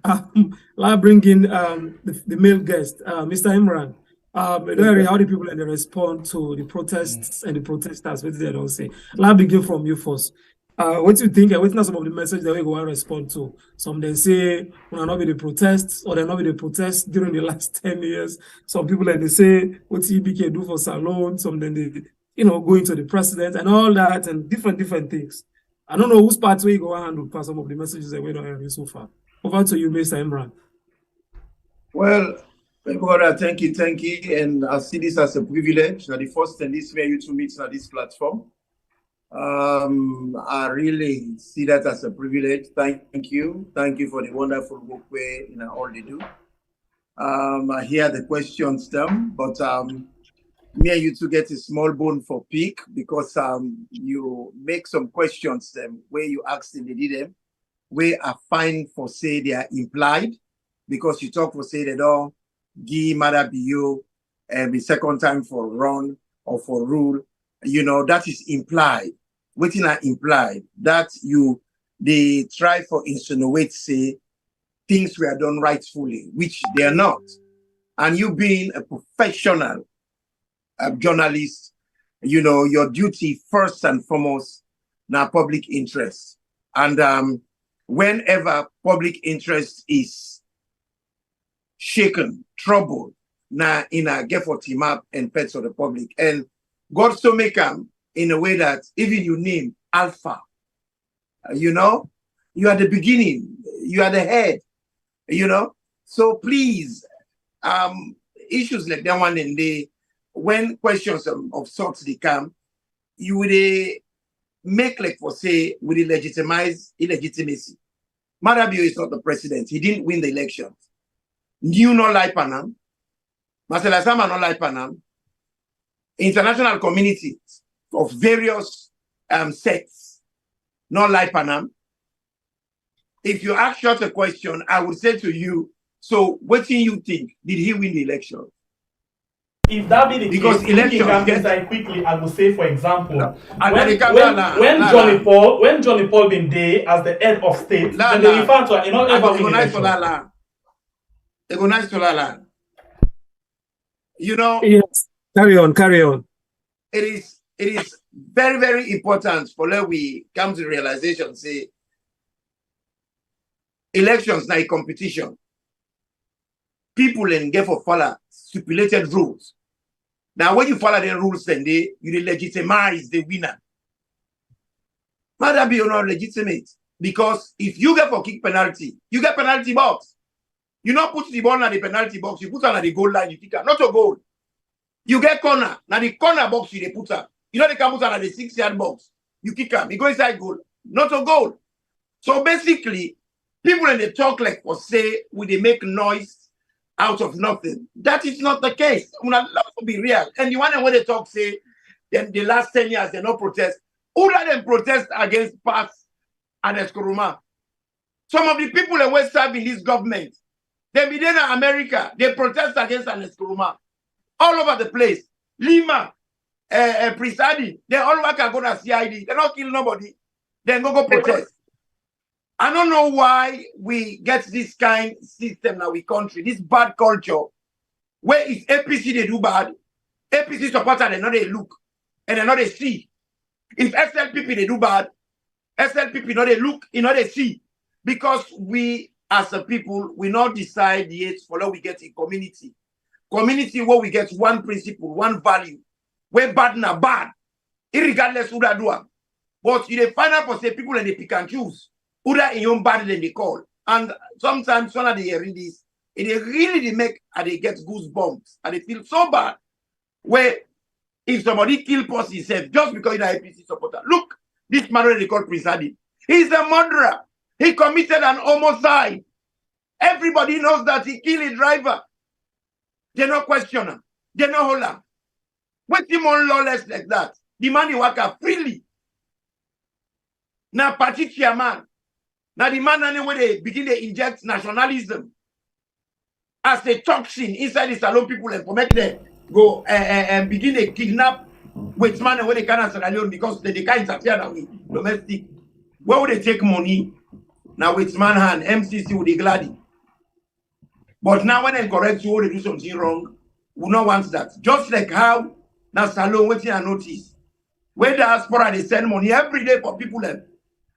I'll bring in the male guest, Mr. Imran. How the people and they respond to the protests and the protesters? What did they all say? I'll begin from you first. what you think? What some of the message that we go and respond to? Some they say will not be the protests, or they not be the protests during the last 10 years. Some people like they say what EBK do for Salon. Some then they go into the president and all that and different things. I don't know whose part we go and handle some of the messages that we don't have so far. Over to you, Mr. Imran. Well, brother, thank you, and I see this as a privilege. Now, the first time this way you to meet on this platform. I really see that as a privilege. Thank you for the wonderful work we all they do. I hear the questions them, but me and you to get a small bone for pick because you make some questions them where you ask them, they did them, where I find for say they are implied because you talk for say they don't give Mother Bio the second time for run or for rule. That is implied. Waiting are implied that they try for insinuate say things were done rightfully, which they are not. And you being a professional journalist, your duty first and foremost now public interest. And whenever public interest is shaken, troubled, now in a get for team up and pets of the public. And God so make them in a way that even you name Alpha, you are the beginning, you are the head, So please, issues like that one and when questions of sorts they come, you would make like for say, would legitimize illegitimacy. Marabio is not the president. He didn't win the elections. New no like Panam. Marcela Sama no like Panam. International community of various sects not like Panam. If you ask short a question, I would say to you, so what do you think? Did he win the election? If that be the because case, elections quickly, I will say, for example, when Johnny Paul been there as the head of state, then they refer to Yes. Carry on. It is very, very important for let we come to the realization, say, elections like competition. People in get for follow stipulated rules. Now, when you follow the rules, then you legitimize the winner. Mother be not legitimate because if you get for kick penalty, you get penalty box. You not put the ball in the penalty box, you put on the goal line, you kick out. Not a goal. You get corner. Now the corner box you put up. They can put on the 6-yard box. You kick up. You go inside goal. Not a goal. So basically, people in the talk like for say, will they make noise out of nothing? That is not the case. Love to be real. And the one when they talk say, then the last 10 years they no protest. Who let them protest against Pass and Eskoroma? Some of the people that were serving this government, they be there in America, they protest against an Eskoroma. All over the place. Lima, Prisadi, they all work go to CID. They don't kill nobody. Then go protest. I don't know why we get this kind of system in our country, this bad culture, where if APC they do bad, APC supporters they know they look and they know they see. If SLPP they do bad, SLPP know they look, they see. Because we as a people, we not decide yet for how we get a community. Community where we get one principle, one value, where bad na bad, irregardless who that do. But you find out for say people and they pick and choose. Who that in your body than they call. And sometimes when they hear this, it really make and they get goosebumps and they feel so bad. Where if somebody kill person himself just because he's an APC supporter. Look, this man they call Prince Adi. He's a murderer. He committed an homicide. Everybody knows that he killed a driver. They no question him. They no hold him. What's him on lawless like that? The man he work out freely. Now party chairman. Now the man anyway they begin to inject nationalism as a toxin inside the Salon people and make them go and begin to kidnap with man when they can't Sierra Leone because they can't interfere that with domestic. Where would they take money? Now with man hand, MCC would be glad. But now when they correct you, they do something wrong, we don't want that. Just like how now Salon waiting and notice. Where diaspora they send money every day for people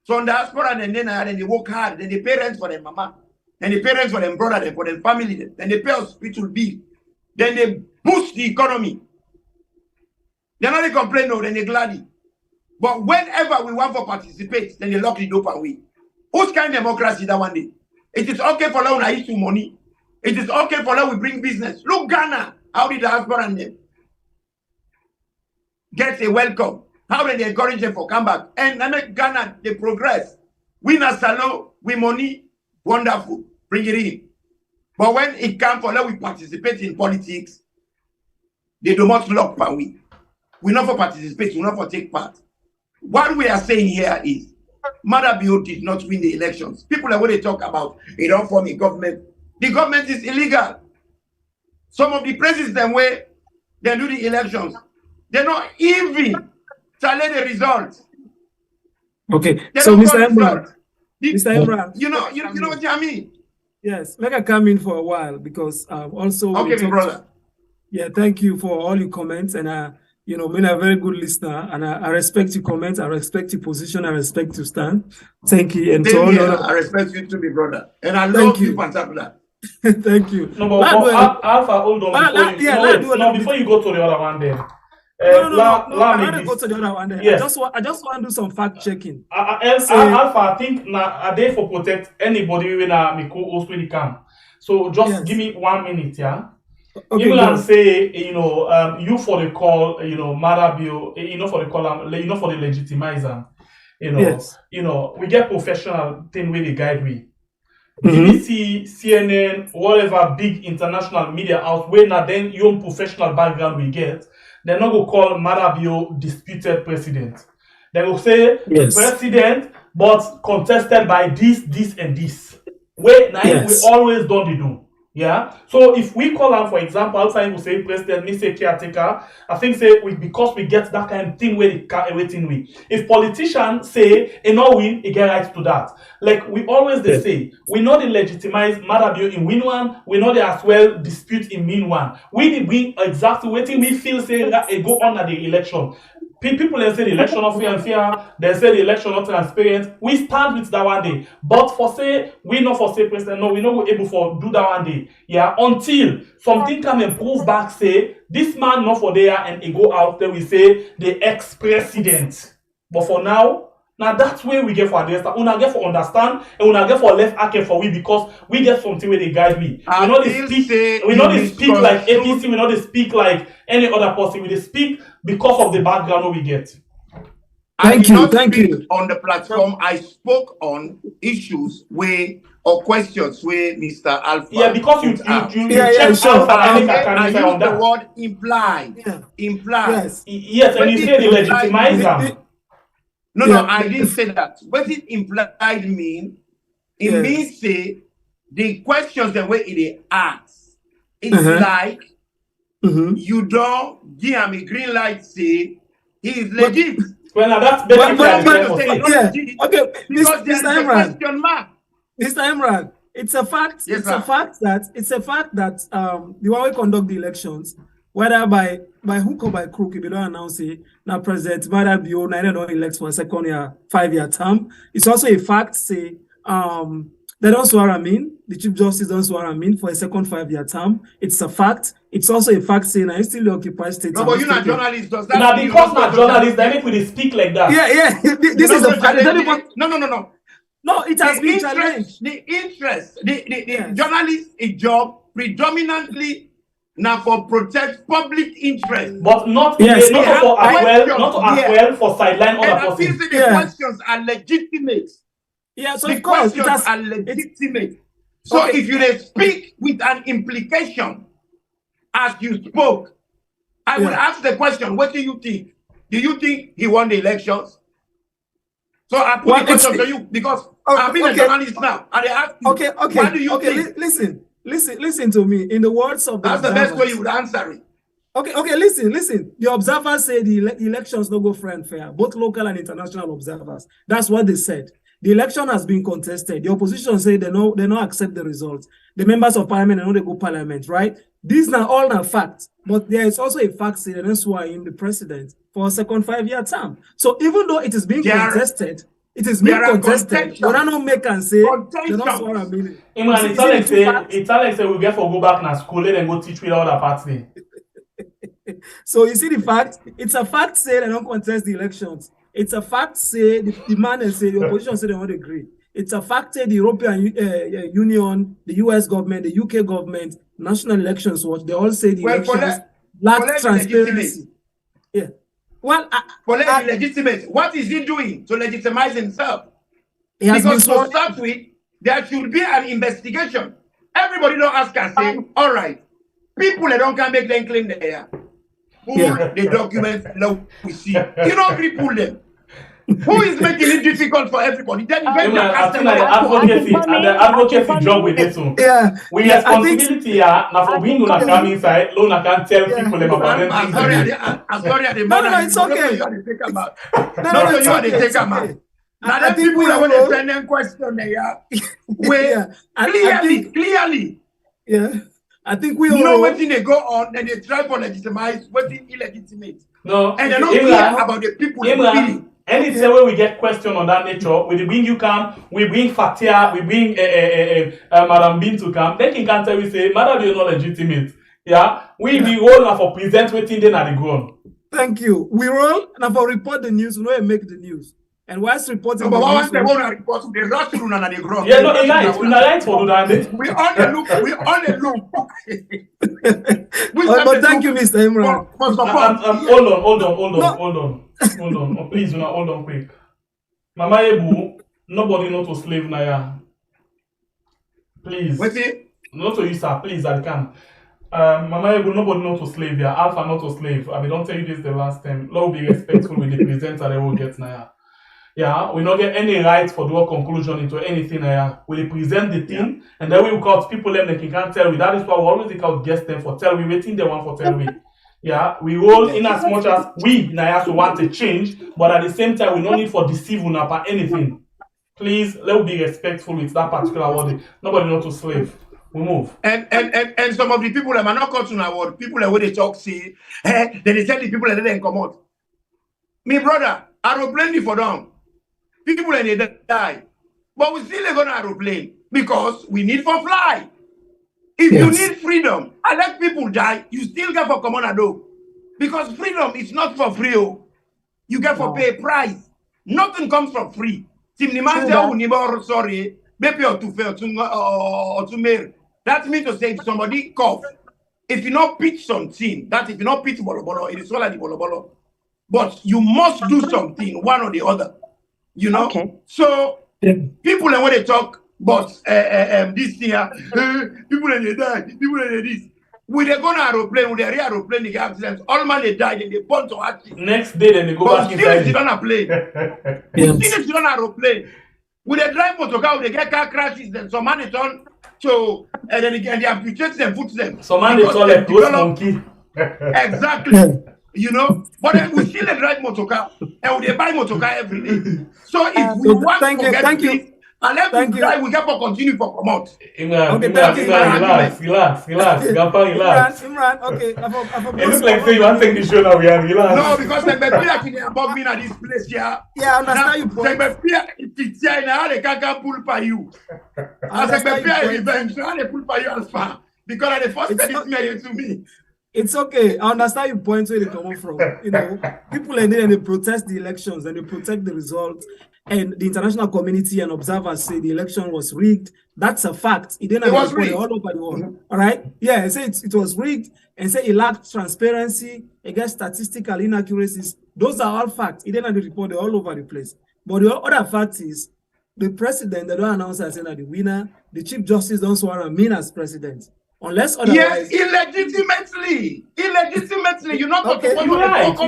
So on diaspora, and then they work hard, then they pay rent for their mama, then they pay rent for their brother, then for their family, then they pay hospital bill, then they boost the economy. They're not they complain, no, then they gladly. But whenever we want to participate, then they lock the door away. Whose kind of democracy that one day? It is okay for now I issue money. It is okay for now we bring business. Look, Ghana, how did the diaspora and them get a welcome? How did they encourage them for come back? And I make Ghana, they progress. We na salon, we money, wonderful, bring it in. But when it comes for now we participate in politics, they do not lock per we. We not for participate, we not for take part. What we are saying here is, Madabio did not win the elections. People are when they talk about they don't form a government. The government is illegal. Some of the presidents them where they do the elections, they're not even tally the results. Okay, They so don't Mr. got Emran, results. Mr. Emran, You know what I mean? yes, make I come in for a while because also we Okay, my brother. yeah, thank you for all your comments, and you know, I'm a very good listener, and I respect your comments, I respect your position, I respect your stand. Thank you, and to all Here, the I respect you too, my brother, and I Thank love you. you, Pantabula. thank you. No, but Alpha, hold on before you go to the other one there. No. I want to go to the other one there. Yes. I just want to do some fact checking. Alpha, I think are they for protect anybody when me co-host when he come. So just give me 1 minute, yeah. Okay, Even go and on. say, you for the call, Marabio, for the call, for the legitimizer, Yes. we get professional thing where they guide we. Mhm. BBC, CNN, whatever big international media house, where now then your professional background we get, they're not going to call Marabio disputed president. They will say Yes. president, but contested by this, and this. Where now Yes. we always don't do. Yeah. So if we call out, for example, outside we say president, me say caretaker, I think say because we get that kind of thing where they can't everything we. If politicians say no win, it get right to that. Like we always they say, we know the legitimize Madabio in win one, we know they as well dispute in win one. We did win exactly waiting we feel say that it go on at the election. People they say the election of fair and fair, they say the election not transparent. We stand with that one day. But for say, we not for say president, no, we not go able for do that one day. Yeah, until something can improve back, say, this man not for there and he go out there, we say the ex-president. But for now that's where we get for understand. We not get for understand and we not get for left arc for we because we get something where they guide me. We not they speak like APC, we not they speak like any other person. We they speak because of the background we get. Thank you. On the platform, I spoke on issues or questions where Mr. Alpha. Yeah, because you check sure. Alpha, I use use the word implied. Yeah. Implied. Yes, and you say the legitimizer. No, I didn't say that. What it implied mean? It means say the questions the way it asks. It's like you don't give him a green light. Say he is legit. Well, now that's basically okay. Because there is a question mark. Mr. Emran, it's a fact. Yes, it's a fact that the one we conduct the elections, whether by hook or by crook, if you don't announce it, now President Madabio don't elect for a 5-year term. It's also a fact, say, they don't swear I mean, the Chief Justice don't swear I mean for a second 5-year term. It's a fact. It's also a fact saying I still occupy state. No, but you're not journalist, does that? Now because not journalist, they make we speak like that. Yeah. This is a fact. No. No, it has been challenged. The journalist a job predominantly now for protect public interest. But not for sideline other persons. The questions are legitimate. Yeah, so the questions are legitimate. So if you speak with an implication as you spoke, I will ask the question, what do you think? Do you think he won the elections? So I put the question to you because I've been a journalist now. And they ask you, what do you think? Listen to me. In the words of the That's the best way you would answer it. Okay, listen. The observers say the elections no go fair and fair, both local and international observers. That's what they said. The election has been contested. The opposition say they don't accept the results. The members of parliament know they go parliament, right? These are all not facts, but there is also a fact saying they swear in the president for a second 5-year term. So even though it is being contested, It is being contested. But I don't make and say they don't swear a meaning. Imran, it's Alex say we get for go back na school and go teach with all the party. So you see the fact, it's a fact say they don't contest the elections. It's a fact say the man and say the opposition say they don't agree. It's a fact say the European Union, the US government, the UK government, National Elections Watch, they all say the elections lack transparency. Yeah. Well, legitimate. What is he doing to legitimize himself? Because to start with, there should be an investigation. Everybody don't ask and say, all right, people that don't come make them claim they are. The documents we see. You don't cripple them. Who is making it difficult for everybody? Then you get the advocacy job with this one. Yeah. We responsibility now for being on a family inside, Lone can tell people about them. I'm sorry, no, it's okay. No, you are the taker, man. Now the people that want to send them question there. Clearly. Yeah. I think we all know what thing they go on and they try for legitimize what is illegitimate. No, and they're not clear about the people feeling. Anytime where we get question on that nature, we bring you come, we bring Fatia, we bring Madam Bin to come. Then can tell we say, Madam, you're not legitimate. Yeah, we roll now for present waiting then at the ground. Thank you. We roll now for report the news. We know make the news. And whilst reporting, but once they want to report, they rush to on the ground. Yeah, no, in night for that. We on the look. But thank you, Mr. Imran. Hold on. Oh, please, hold on quick. Mama Ebu, nobody not to slave Naya. Please. What's it? Not to you, sir. Please, I can. Mama Ebu, nobody not to slave. Yeah, Alpha not to slave. I don't tell you this the last time. Lord, be respectful with the presenter they will get Naya. Yeah, we don't get any right for draw conclusion into anything. We present the thing, and then we will call people them they can't tell we. That is why we always take out guest them for tell we waiting they want for tell we. Yeah, we roll in as much as we Naya to want to change, but at the same time we don't need for deceive about anything. Please, let's be respectful with that particular word. Nobody not to slave. We move. And some of the people that are not caught on our word, people that when they talk say, then they tell the people that they come out. Me brother, aeroplane for them. People and they die. But we still going to aeroplane because we need for fly. If you need freedom, and let people die, you still get for common ado. Because freedom is not for free. You get for pay a price. Nothing comes for free. Sorry, maybe or to fail or to mail. That means to say if somebody cough, if you not pitch something, that if you not pitch bolo, it is all like the bolo. But you must do something, one or the other. You know, so people and when they talk, but this year, people and they die, people and they this. When they go on aeroplane, when they aeroplane, they get accidents. All man they die, then they burn to accident. Next day, then they go back inside. Still on a plane. Still on aeroplane. When they drive motor car, they get car crashes. Then some man they turn to and then they amputate them, put them. Some man they turn like close monkey. Exactly. You know, but then we still drive motor car and we buy motor car every day. So if we want to get peace, and let we drive, we get to continue for promote. Relax. Imran, okay. It looks like say you want to take the show now. We are relaxed. No, because they be actually above me at this place here. Yeah, I understand your point. They be it's here now. They can't pull by you. As they be revenge, now they pull by you as far because the first time it's to me. It's okay. I understand your point where they come from. You know, people and they protest the elections and they protect the results. And the international community and observers say the election was rigged. That's a fact. It was rigged all over the world. All right. Yeah, I say it was rigged and say it lacked transparency, against statistical inaccuracies. Those are all facts. It didn't report all over the place. But the other fact is the president, they don't announce as the winner. The Chief Justice don't swear him in as president. Unless otherwise, yes, illegitimately. You're not okay. You're right.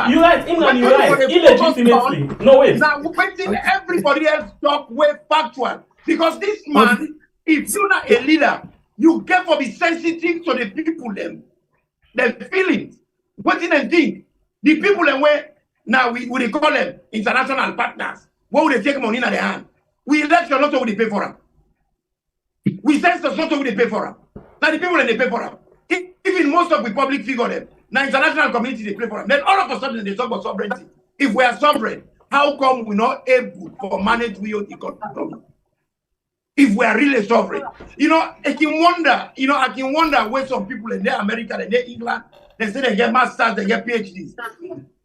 You're right. Illegitimately. No way. Now, waiting everybody else talk way factual because this man, if you're not a leader, you get to be sensitive to the people them, their feelings. Waiting and think the people them where now we call them international partners. What would they take money in their hand? We elect a lot of they pay for them. We sense a lot of they pay for them. Now the people and they pay for them. Even most of the public figure them. Now international community they pay for them. Then all of a sudden they talk about sovereignty. If we are sovereign, how come we're not able to manage we own economy? If we are really sovereign, I can wonder where some people in America, in England, they say they get masters, they get PhDs,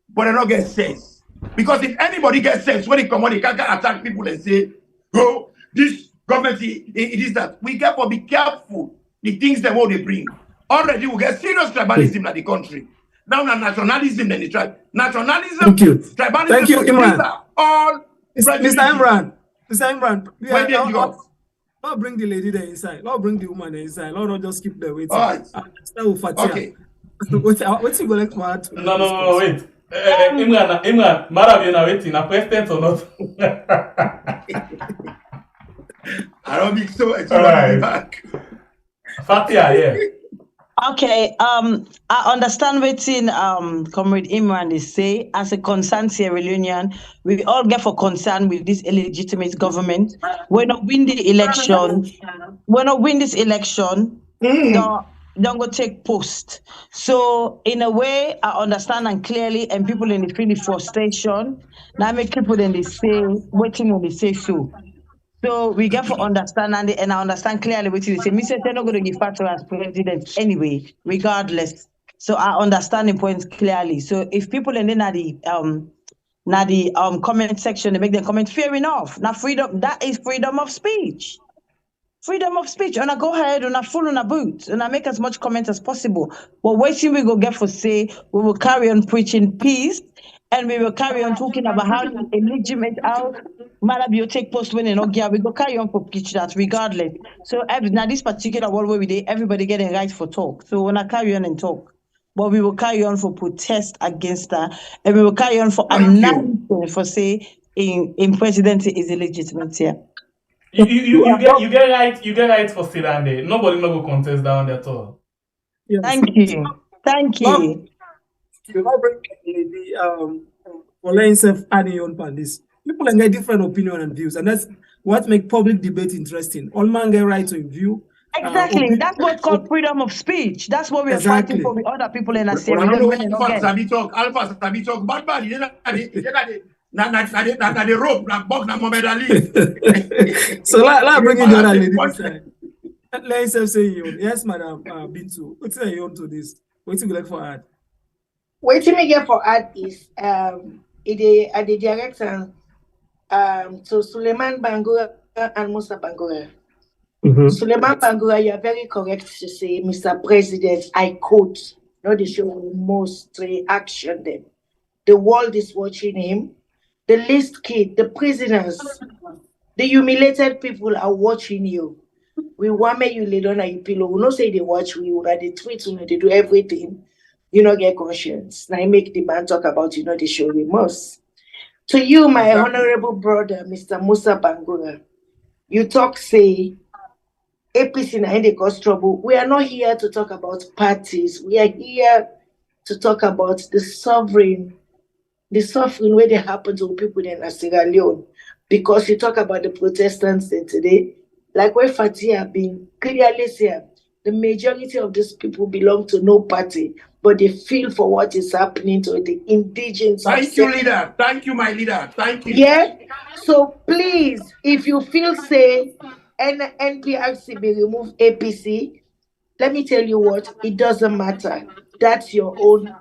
but they don't get sense. Because if anybody gets sense, when they come on, they can't attack people and say, "Oh, this government it is that." We got to be careful the things that what they bring. Already we get serious tribalism in the country. Now nationalism and the tribe. Nationalism, Thank you. tribalism, Thank you, Imran. these are all Mr. Imran, where they go. Lord bring the lady there inside. Lord bring the woman there inside. Lord not just keep there waiting. All right. Okay. What's he going to No, wait. Imran, Madam, you're waiting. A president or not? I don't think so. It's All right. back. Fatia, yeah. Okay, I understand what Comrade Imran is say. As a concerned Sierra Leonean, we all get for concern with this illegitimate government. When not win the election, don't go take post. So in a way, I understand and clearly, and people in the feel the frustration. Now make people in the say, waiting when they say so. So we get for understanding, and I understand clearly what you say. Mr. They're not going to give back to as president anyway, regardless. So I understand the points clearly. So if people in the comment section, they make them comment, fair enough. Now freedom, that is freedom of speech. Freedom of speech. And I go ahead and I full on a boot and I make as much comment as possible. But waiting we go get for say, we will carry on preaching peace. And we will carry on talking about how the illegitimate out Malabio take post when in Ogia. We go carry on for pitch that regardless. So now this particular world where we did, everybody getting right for talk. So when I carry on and talk, but we will carry on for protest against that, and we will carry on for announcing for say in presidency is illegitimate here. You get right for sit down there. Nobody no go contest down there at all. Yes. Thank you. You not bring for letting himself adding on pan this. People get different opinion and views, and that's what make public debate interesting. All man get right to view. Exactly. That's what's called freedom of speech. That's what we're fighting for with other people in a series. Alpha Sabi talk bad. Na the rope, na box, na Mohamed Ali. So let's bring in the other lady inside. Let himself say you. Yes, Madam Bintu. What's say you on to this? What's you like for ad? Waiting me get for ad is at the director to Suleiman Bangura and Musa Bangura. Suleiman Bangura, you are very correct to say, Mr. President, I quote, not the show most action them. The world is watching him. The least kid, the prisoners, the humiliated people are watching you. We want me you lay down on your pillow. We don't say they watch we or they tweet, they do everything. You know, get conscience. Now I make the man talk about, the show we must. To you, my honorable brother, Mr. Musa Bangura, you talk, say, APC na they cause trouble. We are not here to talk about parties. We are here to talk about the suffering where they happen to people in Sierra Leone. Because you talk about the Protestants today, like where Fatia been clearly said, the majority of these people belong to no party, but they feel for what is happening to the indigenous. Thank you, leader. Thank you, my leader. Thank you. Yeah. So please, if you feel say NPRC be remove APC, let me tell you what, it doesn't matter. That's your own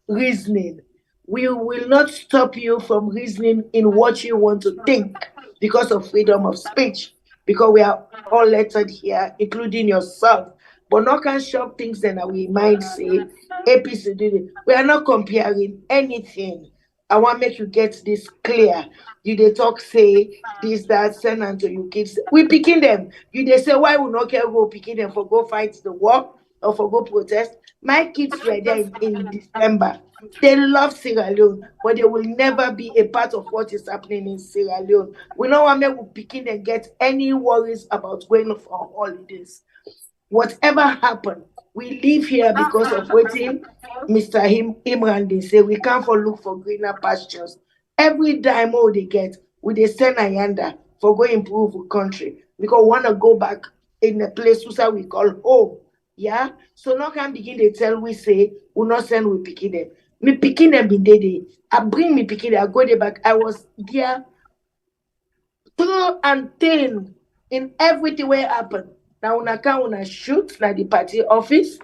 reasoning. We will not stop you from reasoning in what you want to think because of freedom of speech, because we are all lettered here, including yourself. But not can shop things that we might say APC did it. We are not comparing anything. I want to make you get this clear. You they talk say this, that, send and to you kids. We picking them. You they say why we not care go picking them for go fight the war or for go protest. My kids were there in December. They love Sierra Leone, but they will never be a part of what is happening in Sierra Leone. We don't want to picking them get any worries about going for holidays. Whatever happened, we live here because of waiting. Mr. Imran, they say we can't for look for greener pastures. Every dime they get, we they send Ayanda for go improve the country. Because we want to go back in a place we call home. Yeah? So now can begin to tell we say we not send we picking them. Me picking them in day. I bring me picking, I go there back. I was there through and thin in everything where happened. Now when I come when I shoot like the party office,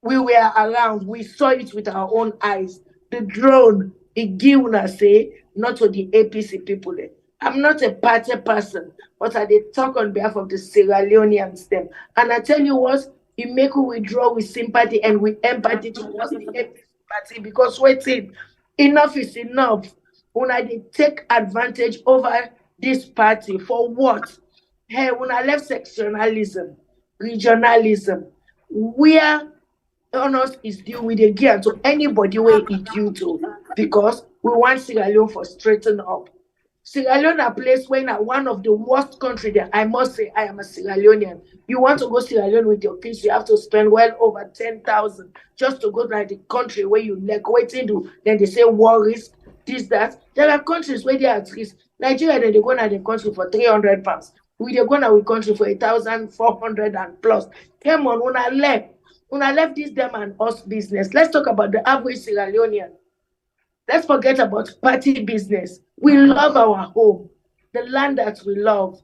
we were around, we saw it with our own eyes. The drone, it give una say, not to the APC people. I'm not a party person, but I did talk on behalf of the Sierra Leoneans them. And I tell you what, it make we withdraw with sympathy and with empathy towards the APC party because waiting, enough is enough. Una they take advantage over this party for what? Hey, una left sectionalism, regionalism, where honors is due with a gear to anybody where it due to because we want Sierra Leone for straighten up. Sierra Leone a place where na one of the worst country there. I must say I am a Sierra Leonean. You want to go Sierra Leone with your kids, you have to spend well over 10,000 just to go to the country where you like waiting to then they say war risk, this, that. There are countries where they are at risk. Nigeria they go to the country for £300. We they go to our country for 1,400 and plus. Come on, when I left this them and us business, let's talk about the average Sierra Leonean. Let's forget about party business. We love our home, the land that we love.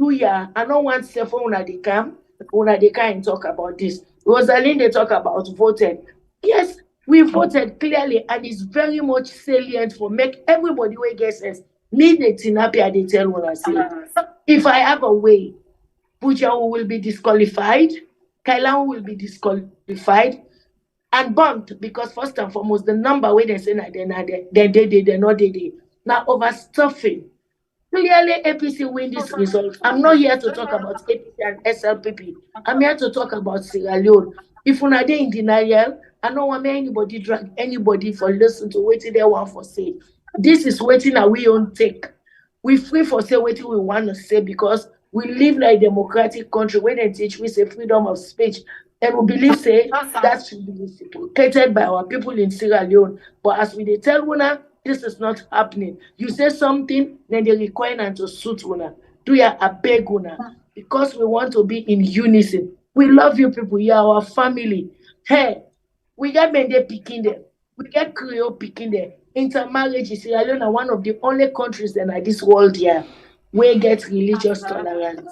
I don't want to say for when they come and talk about this. Rosalind, they talk about voted. Yes, we voted clearly, and it's very much salient for make everybody who guesses. Me, the Tinapia, they tell when I say, if I have a way, Puja will be disqualified, Kailan will be disqualified, and bumped because first and foremost the number where they say that they're not now overstuffing. Clearly APC win this result. I'm not here to talk about APC and SLPP. I'm here to talk about Sierra Leone. If una dey in denial, I don't want anybody drag anybody for listen to waiting they want for say. This is waiting that we own take. We free for say waiting we want to say because we live like a democratic country where they teach we say freedom of speech. And we believe say that should be reciprocated by our people in Sierra Leone. But as we they tell una, this is not happening. You say something, then they require them to suit una. Do ya a beg una? Because we want to be in unison. We love you people, you're our family. Hey, we got Mende picking them. We get Creole picking them. Intermarriage is Sierra Leone one of the only countries in this world here where get religious tolerance.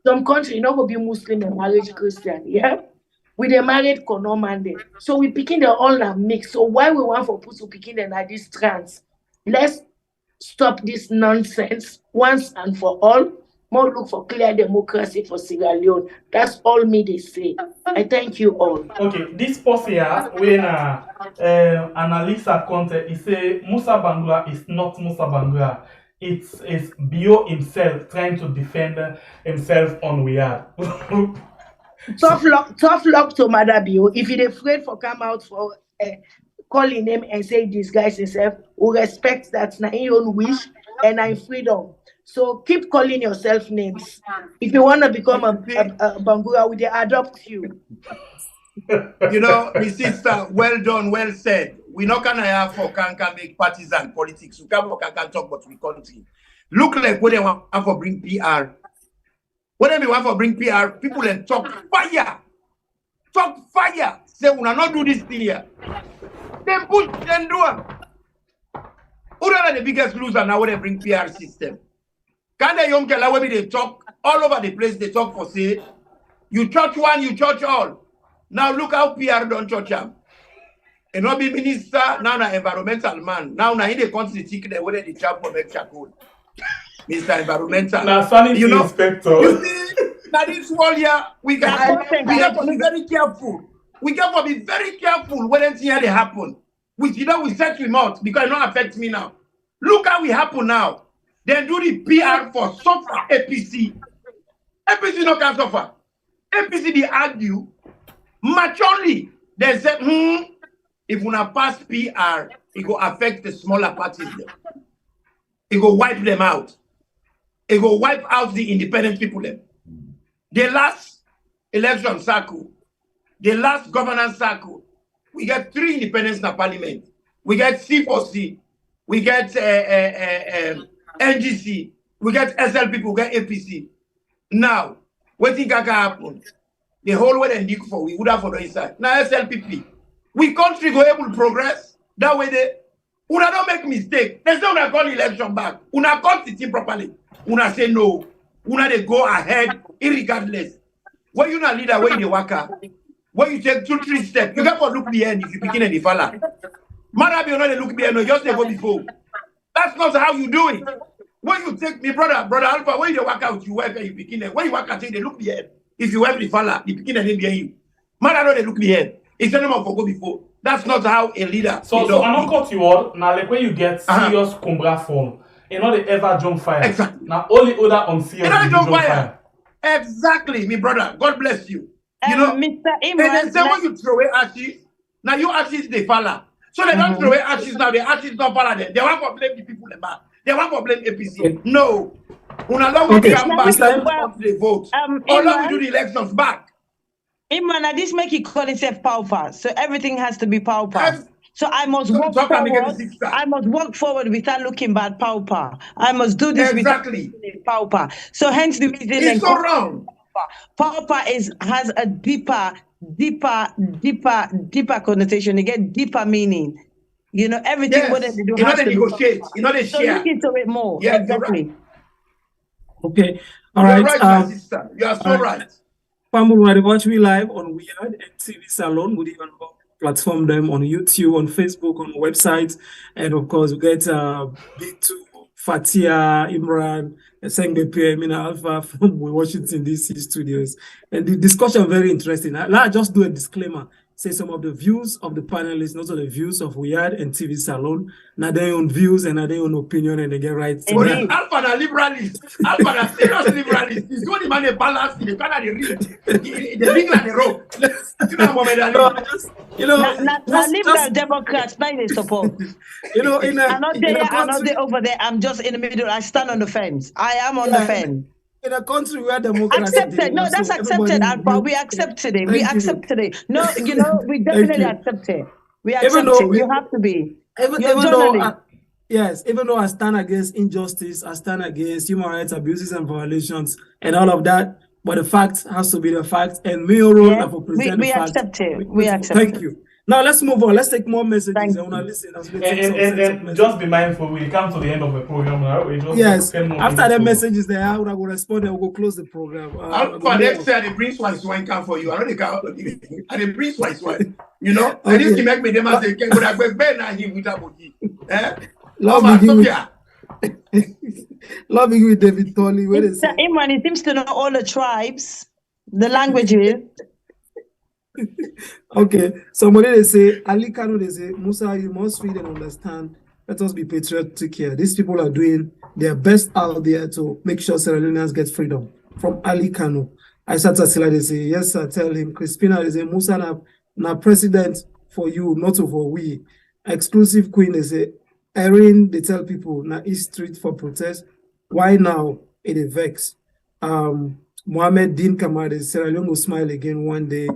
Some country not gonna be Muslim and marriage Christian, yeah? We the married Konomande. So we picking the all and mix. So why we want for people picking them at this trans? Let's stop this nonsense once and for all. More look for clear democracy for Sierra Leone. That's all me they say. I thank you all. Okay, this post here when Analisa Conte he say Musa Bangura is not Musa Bangura. It's Bio himself trying to defend himself on Riyadh. Tough luck to Madabio. If you're afraid for come out for calling him and say disguise himself, we respect that na your own wish and I'm freedom. So keep calling yourself names. If you want to become a Bangura, we they adopt you. You know, my sister, well done, well said. We're not gonna have for can make partisan politics. We can't talk about we country. Look like what they want for bring PR. When they want for bring PR, people then talk fire. Talk fire. Say, we not do this thing here. Then push, then do it. Who are the biggest loser now when they bring PR system? Can the young girl when they talk all over the place, they talk for say, you church one, you church all. Now look how PR don't church them. And not be minister, now na environmental man. Now na in the country ticket whether the chap for make charcoal. Mr. Environmental. Now sanity inspector. You see, now this whole year we got to be very careful. We got to be very careful when anything here they happen. We set him out because it don't affect me now. Look how we happen now. Then do the PR for suffer APC. APC no can suffer. APC they argue maturely. They say, if we not pass PR, it will affect the smaller parties. It will wipe them out. It will wipe out the independent people. The last election cycle, the last governance cycle, we get 3 independents in the parliament. We get C4C, we get NGC, we get SLPP, we get APC. Now, what think can happen? The whole way they dig for, we would have for the inside. Now SLPP, we country go able to progress. That way they una don't make mistake. They say una call election back. Una call the team properly. Una say no. Una they go ahead irregardless. When you not leader, when you work out, when you take 2-3 steps, you got to look behind if you begin any falla. Mother be not look behind, no, just they go before. That's not how you do it. When you take me, brother Alpha, when you work out, you wife and you begin it. When you work out, they look behind. If you wife the falla, the begin and behind you. Mother don't they look behind. It's not for go before. That's not how a leader. So I don't cut you all. Now, like when you get serious cumbra form, you know they ever jump fire. Exactly. Now only other unserious jump fire. Exactly, me brother. God bless you. You know, Mr. and then say when you throw away ashes, now you ashes they fall. So they don't throw away ashes now. The ashes don't fall there. They want to blame the people about. They want to blame APC. No. Una long we come back to the vote. How long we do the elections back? Imran, this make it call itself power. So everything has to be power. So I must walk forward. I must walk forward without looking bad. Power. I must do this exactly. Without power. So hence the reason it's so wrong. Power has a deeper connotation. You get deeper meaning. You know everything. Yes. What they do. You know they negotiate. You know they share. Look into it more. Yeah, exactly. Right. Okay. All right. My sister. You are so right. Pambu, watch me live on Weird and TV Salon. We even platform them on YouTube, on Facebook, on websites, and of course we get B2, Fatia, Imran, Sengbe Mina Alpha from Washington DC studios. And the discussion very interesting. I'll just do a disclaimer. Say some of the views of the panelists, not the views of Weird and TV Salon. Now their own views and their own opinion, and they get right. So Alpha are liberalist. Alpha are serious liberalist. It's going to man a balance in the kind of the real. The big like the rope. Liberal Democrats, by the support. You know, I'm not there over there. I'm just in the middle. I stand on the fence. I am on the fence. In a country where democracy accepted. No, that's accepted, Alpha. We accepted it. We accepted it. No, you know, we definitely accept it. We accept it. You have to be. Even though I stand against injustice, I stand against human rights abuses and violations and all of that, but the fact has to be the fact, and me or we accept it. We accept it. Thank you. Now let's move on. Let's take more messages. I want to listen. And just be mindful, we come to the end of the program now. Yes. After the messages there, I will respond and we'll close the program. For next year, the Prince Wine come for you. I know they can't. And the Prince Wine, you know, I need to make me them as they can. But I go bear now him with that body. Love begin with David Tolly. Imran, he seems to know all the tribes, the languages. Okay, somebody they say, Ali Kanu they say, Musa, you must read and understand. Let us be patriotic here. These people are doing their best out there to make sure Sierra Leoneans get freedom. From Ali Kanu. Aisata Sila they say, yes, sir, tell him. Crispina they say, Musa na president for you, not for we. Exclusive Queen they say, Erin they tell people na East Street for protest. Why now? It is vex. Mohammed Din Kamar they say, Sierra Leone will smile again one day.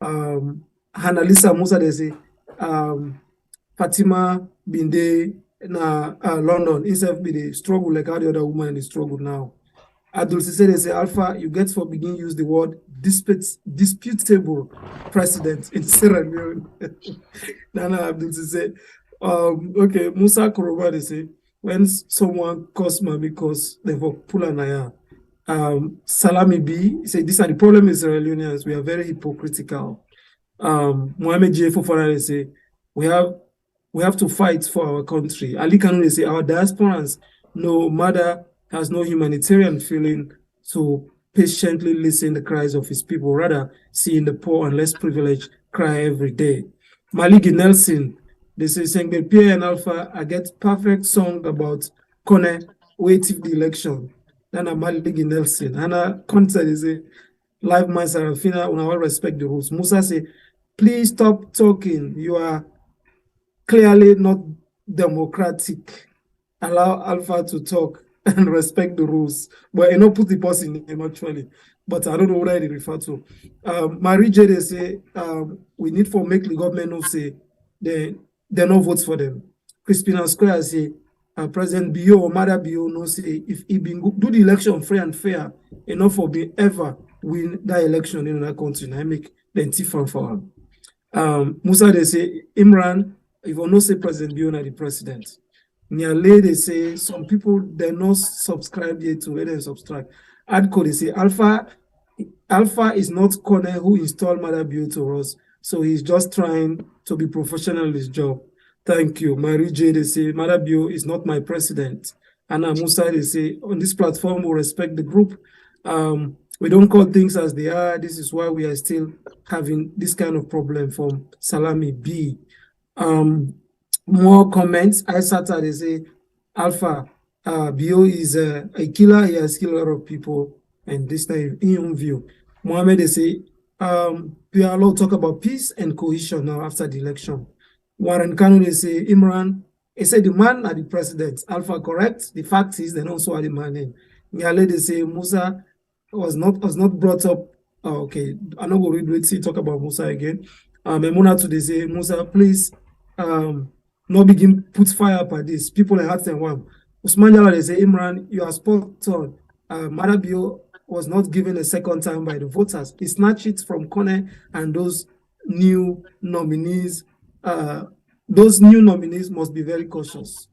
Hanalisa Musa they say Fatima Binde na London instead be the struggle like how the other woman in the struggle now. Abdul Sise they say Alpha you get for begin use the word disputable precedent in Sierra Leone. Nana Abdul Sise okay Musa Koroba they say when someone calls mommy cause they for pull an eye. Salami B say this are the problem is Sierra Leoneans. We are very hypocritical. Mohammed J. Fofana they say we have to fight for our country. Ali Kanu they say our diasporans no matter has no humanitarian feeling to patiently listen the cries of his people, rather seeing the poor and less privileged cry every day. Maliki Nelson they say Sengbe Pierre and Alpha I get perfect song about Kone waiting the election. Nana Maligi Nelson. Hannah concert is a live man Sarafina. We all respect the rules. Musa say, please stop talking. You are clearly not democratic. Allow Alpha to talk and respect the rules. But you know, put the boss in him actually. But I don't know what I refer to. Marie J they say we need for make the government know say they no votes for them. Crispina Square say President Bio or Mother Bio no say if he been do the election free and fair enough for be ever win that election in that country. I make plenty fun for him. Musa they say Imran if you not say President Biona the president. Nearly they say some people they're not subscribed yet to where they subscribe. Adco they say Alpha is not Connor who installed Mother Bio to us, so he's just trying to be professional in his job. Thank you. Marie J they say Mother Bio is not my president. Anna Musa they say on this platform we respect the group. We don't call things as they are. This is why we are still having this kind of problem from Salami B. More comments. I Saturday they say Alpha Bio is a killer. He has killed a lot of people, and this time in your view. Mohammed they say we are allowed to talk about peace and cohesion now after the election. Warren Kanu they say Imran. He said the man are the president. Alpha correct. The fact is they also are the man in. Nyale they say Musa was not brought up. Oh, okay, I'm not going to read talk about Musa again. Emuna today say Musa, please not begin put fire up at this. People are hearts and one. Usman Jala they say Imran, you are spot on. Marabio was not given a second time by the voters. He snatched it from Kone and those new nominees. Those new nominees must be very cautious.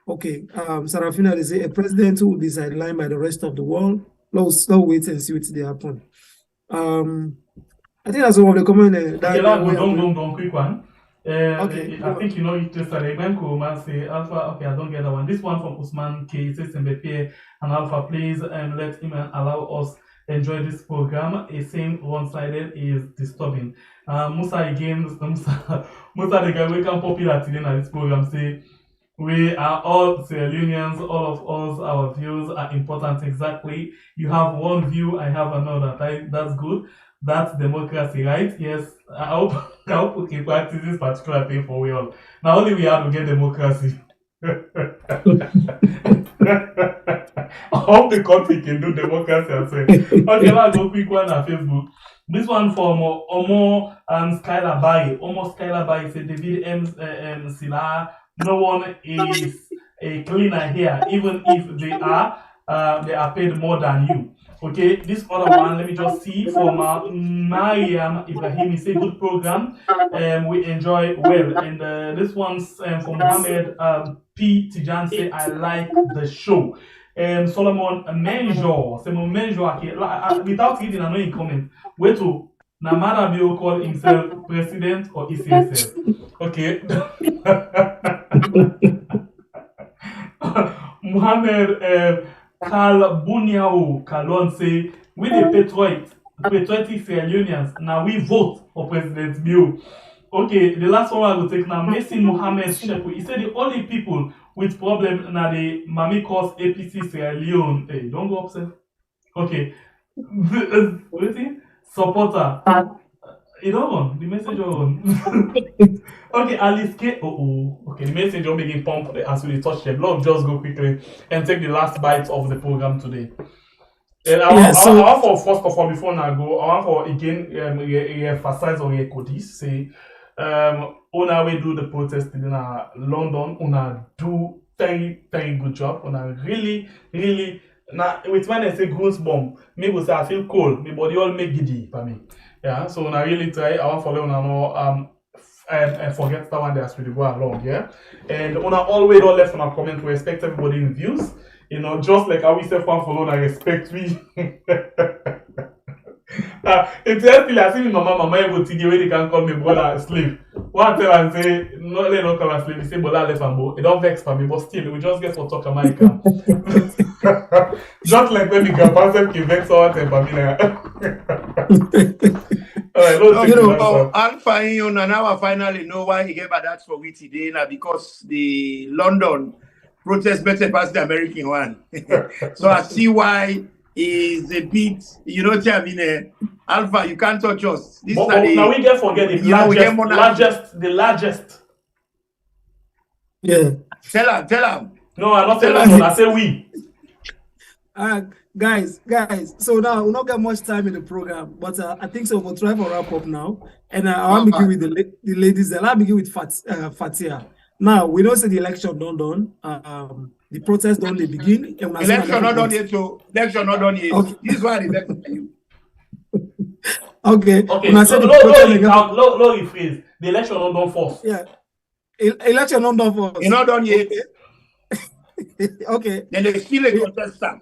Okay, Sarafina they say a president who will be sidelined by the rest of the world. Let's wait and see what they happen. I think that's one of the comment. Don't quick one. Okay. I think you know it just say Alpha. Okay, I don't get that one. This one from Usman K says Mbepie and Alpha, please let him allow us enjoy this program. A saying one-sided is disturbing. Musa again, Musa the guy we can popular today in this program say we are all Leoneans, all of us, our views are important. Exactly. You have one view, I have another. That's good. That's democracy, right? Yes. I hope we can practice this particular thing for we all. Now only we have to get democracy. I hope the country can do democracy as well. Okay, let's go quick one on Facebook. This one from Omo Skylar Bay. Omo Skylar Bay said David M. Sila. No one is a cleaner here, even if they are paid more than you. Okay, this other one, let me just see from Mariam Ibrahim. It's a good program. We enjoy well. And this one's from Mohammed P. Tijan say I like the show. Solomon Menjo. Solomon Menjo. Without reading, I know in comment. Wait to Namada Bio call himself president or ECSF. Okay. Mohammed Karl Bunyao Kalon say we the patriotic Leoneans. Now we vote for President Bio. Okay, the last one I will take now. Mason Mohammed Sheku. He said the only people with problem now the Mami cause APC Sierra Leone. Hey, don't go upset. Okay. Waiting. Supporter. You know the message on. Okay, Alice K. Okay, the message on making pump as we touch them. Lord, just go quickly and take the last bite of the program today. And I want for first of all before I go, I want for again emphasize or this say Una we do the protest in London. Una do very good job. Una really now with when I say goosebump, me will say I feel cold. My body all make giddy for me. Yeah, so when I really try, I want for them to know and forget that one that's really go along, yeah. And on always don't left on a comment, we respect everybody in views. You know, just like how we say one follow, I respect we. It's actually as if my mama able to give way they can call me brother slave. One tell and say, no, they don't call us slave, they say brother left and bo. It don't vex for me, but still we just get for talk American. Just like when the grandpa said he vex all the family. Alpha and now I finally know why he gave a that for we today now because the London protest better past the American one. So I see why is a bit, you know, Alpha, you can't touch us. This but now we get forget the largest. Yeah. Tell him. No, I'm not telling him. I say we. Guys. So now we'll not get much time in the program, but I think so. We'll try for wrap up now, and I want to begin with the ladies. I'll begin with Fatia. Now we don't say the election done. The protest don't they begin. Election not done yet. So election not done yet. Okay. This is why the election for you. Okay. When I said low rephrase. The election not done first. Yeah. Election not done for us. It's not done yet. Okay. Then they still a contest them.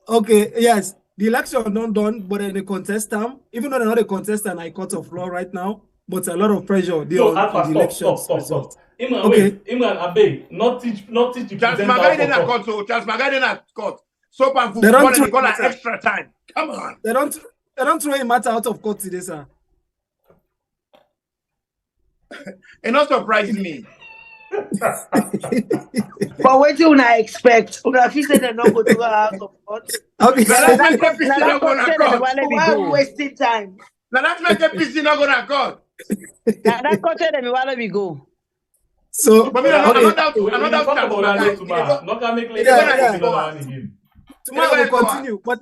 Okay, yes. The election not done, but then the contest them, even though they're not a contestant, I court of law right now, but a lot of pressure there So, on Alpha, the elections. stop. Imran, Okay. wait. Imran, I beg. Not teach the Charles presenter Magai for in a court. court, so Charles Magai in a court. So pan They don't football and throw they call it, an extra time. Come on. They don't throw a matter out of court today, sir. It not surprise me. But what do you expect? Una feel say they not go to out of court. Okay. Now that's make APC not go to court. Why are we wasting time? Now that's make APC not go to court. Now that culture them while we go. So, But me, okay. I'm not We Charles talk about that Magai. tomorrow. Not gonna make later. Yeah. Tomorrow Yeah, we'll continue. But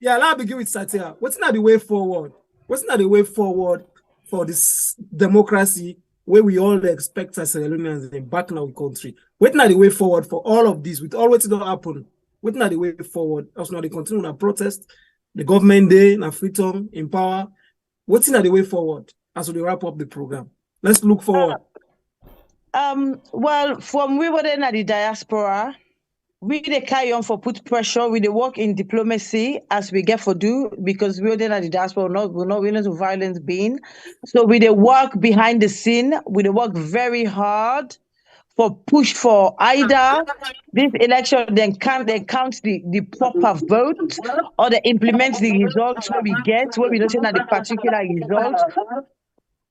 yeah, let's begin with Satya. What's not the way forward? What's not the way forward for this democracy where we all expect as Leoneans in back in our country? What's not the way forward for all of this? With all what's not happen? What's not the way forward? As now they continue to protest, the government day, na freedom, in power. What's not the way forward as we wrap up the program? Let's look forward. Well, from we were then at the diaspora, we they carry on for put pressure. We they work in diplomacy as we get for do because we were then at the diaspora. We're not willing to violence being. So we they work behind the scene. We they work very hard for push for either this election then count the proper vote or they implement the results where we get where we don't say that the particular result.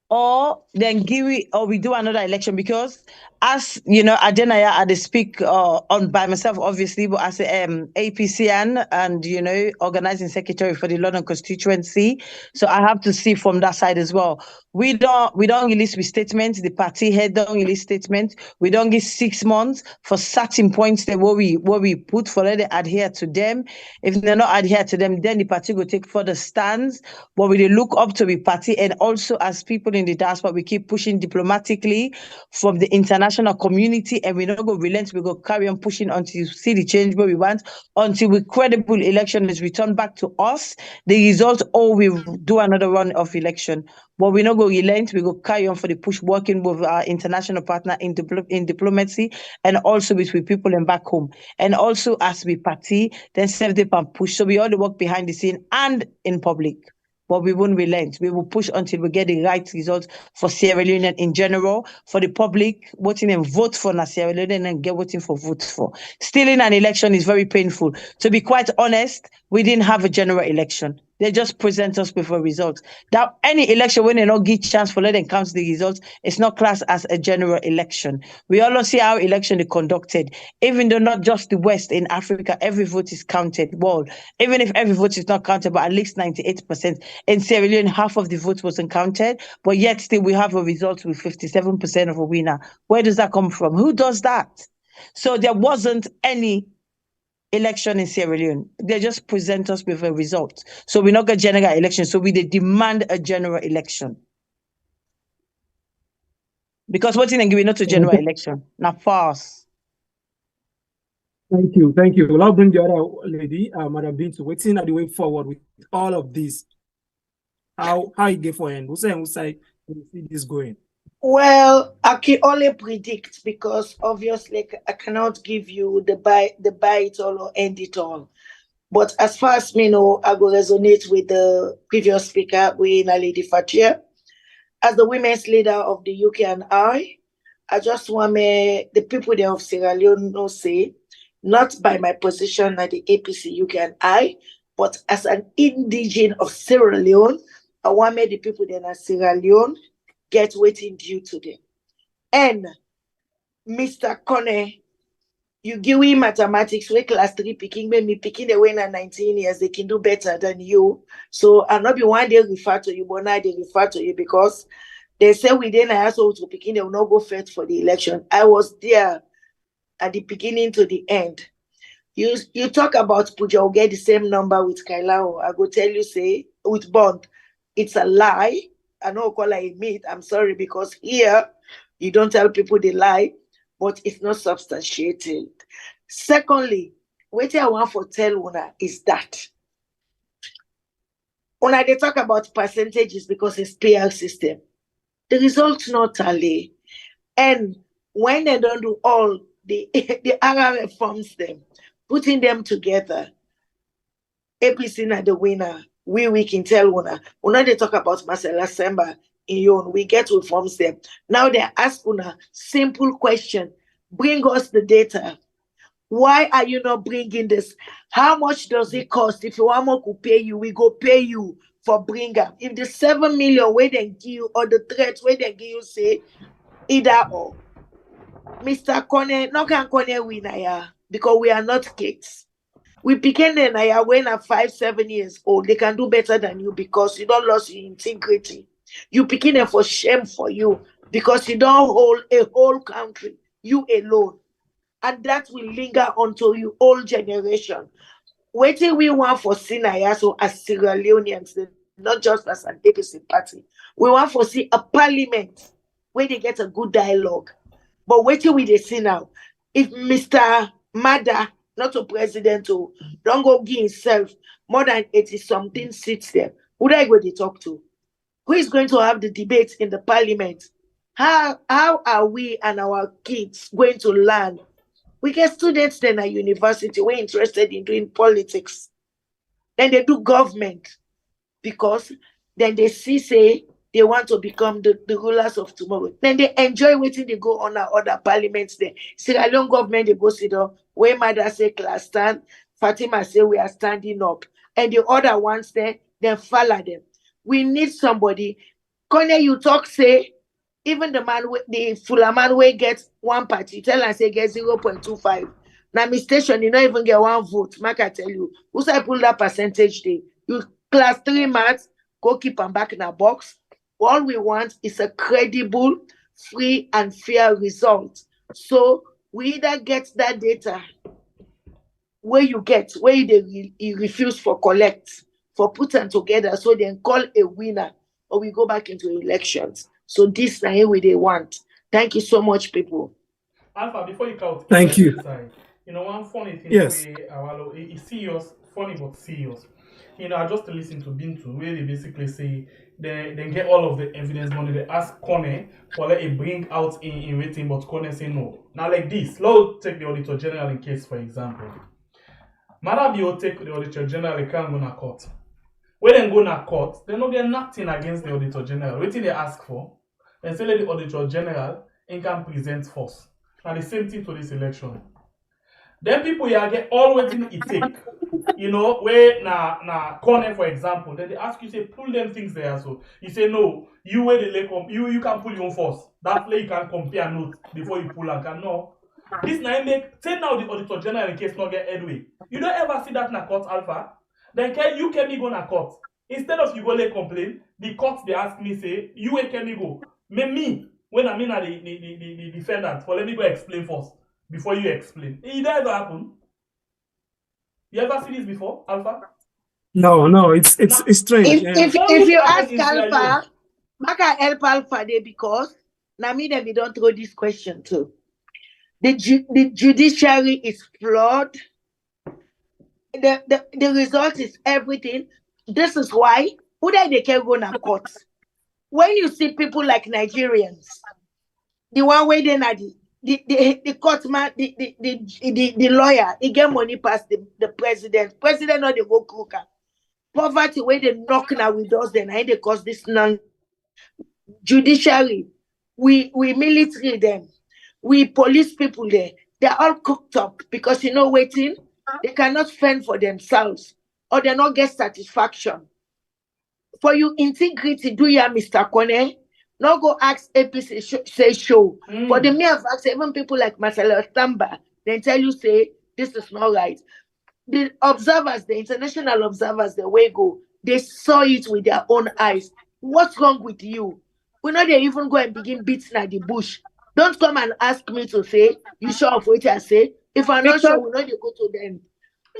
Or then we do another election because as you know, Adenaya I dey speak on by myself obviously, but as a APCN and you know organizing secretary for the London constituency, so I have to see from that side as well. We don't release with statements. The party head don't release statements. We don't give 6 months for certain points that what we put for them to adhere to them. If they're not adhere to them, then the party will take further stands. But we look up to the party, and also as people in the diaspora, we keep pushing diplomatically from the international community, and we don't go relent. We go carry on pushing until you see the change where we want, until we credible election is returned back to us. The result, or we do another run of election. But we not go relent, we go carry on for the push, working with our international partner in diplomacy and also with people in back home. And also as we party, then serve the and push. So we all work behind the scene and in public. But we won't relent. We will push until we get the right results for Sierra Leone in general, for the public, voting and vote for Sierra Leone and get voting for vote for. Stealing an election is very painful. To be quite honest, we didn't have a general election. They just present us with a result. That any election, when they not give chance for let them count the results, it's not classed as a general election. We all see how election is conducted. Even though not just the West in Africa, every vote is counted. Well, even if every vote is not counted, but at least 98%. In Sierra Leone, half of the votes wasn't counted, but yet still we have a result with 57% of a winner. Where does that come from? Who does that? So there wasn't any election in Sierra Leone. They just present us with a result. So we're not going to general election. So we demand a general election. Because what's in and giving not a general election? Now farce. Thank you. Well, I'll bring the other lady, Madam Bintu. Waiting at the way forward with all of this. How you get for end? Who's say we see this going? Well, I can only predict because obviously I cannot give you the buy it all or end it all. But as far as me know, I will resonate with the previous speaker, Lady Fatia. As the women's leader of the UK and I just want the people there of Sierra Leone know say, not by my position at the APC UK and I, but as an indigene of Sierra Leone, I want the people there in Sierra Leone get waiting due to them. And Mr. Kone, you give me mathematics, we class 3 picking, me picking the winner 19 years, they can do better than you. So I'll not be one day refer to you, but now they refer to you because they say within a household to picking, they will not go first for the election. I was there at the beginning to the end. You talk about Puja will get the same number with Kailao. I go tell you, say, with Bond, it's a lie. I know call it a myth. I'm sorry, because here you don't tell people they lie, but it's not substantiated. Secondly, what I want to tell Una is that when they talk about percentages because it's PR system, the results not tally. And when they don't do all the RRF forms them, putting them together, APC na the winner. We can tell una they talk about Marcella Semba in yon. We get to forms them. Now they ask una simple question. Bring us the data. Why are you not bringing this? How much does it cost? If you want more to pay you, we go pay you for bring up. If the 7 million where they give you or the threats where they give you say either or. Mr. Kone, no can Kone win because we are not kids. We begin then when are 5-7 years old. They can do better than you because you don't lose your integrity. You begin them for shame for you because you don't hold a whole country, you alone. And that will linger until you old generation. Waiting we want for Sinaya, so as Sierra Leoneans, not just as an APC party. We want for see a parliament where they get a good dialogue. But waiting we they see now. If Mr. Mada, not a president, don't go give himself more than 80-something seats there, who are going to talk to? Who is going to have the debate in the parliament? How are we and our kids going to learn? We get students then at university, we're interested in doing politics. Then they do government because then they say they want to become the rulers of tomorrow. Then they enjoy waiting they go on our other parliaments there. Sierra Leone government, they go sit down, where Mother say class stand, Fatima say we are standing up. And the other ones there, then follow them. We need somebody. Kone, you talk, say, even the man, the fuller man way gets 1 party, tell and say get 0.25. Now, my station, you don't even get 1 vote. Mark, I tell you, who say pull that percentage day? You class 3 maths, go keep them back in a box. All we want is a credible, free, and fair result. So we either get that data where you refuse for collect, for put them together, so then call a winner, or we go back into elections. So this is what they want. Thank you so much, people. Alpha, before you count, thank you. You know, one funny thing, yes, it's serious, funny but serious. You know, I just listen to Bintu, where they basically say they get all of the evidence money. They ask Kone for let it bring out in waiting, but Kone say no. Now, like this, let's take the Auditor General in case, for example. Madabio take the Auditor General, they can't go to court. When they go to court, they don't get nothing against the Auditor General. What they ask for? They say the Auditor General can present force. And the same thing to this election. Then people here get all waiting it take. You know, where na corner, for example, then they ask you, say, pull them things there. So you say, no, you where the lake you can pull your own force. That way you can compare notes before you pull and can no. This now make say now the Auditor General in case not get headway. You don't ever see that in a court, Alpha. Then you can me go na court. Instead of you go lay complain, the court they ask me, say, you where can me go? Me, when I mean the defendant, for let me go explain first before you explain. It ever happen? You ever see this before, Alpha? No, it's strange. If you ask Alpha, Maka help Alpha there because now me then we don't throw this question too. The judiciary is flawed. The result is everything. This is why who they can go to court. When you see people like Nigerians, the one way they na the court man, the lawyer, he get money past the president. President not the go cooker. Poverty where they knock now with us, then they cause this judiciary. We military them. We police people there. They're all cooked up because you know waiting, they cannot fend for themselves or they not get satisfaction. For you integrity, do ya, Mr. Kone? Not go ask APC say show. For the mere fact, even people like Marcelo Tamba, they tell you say this is not right. The observers, the international observers, the way go, they saw it with their own eyes. What's wrong with you? We know they even go and begin beating at the bush. Don't come and ask me to say you sure of what I say. If I'm not sure, we know they go to them.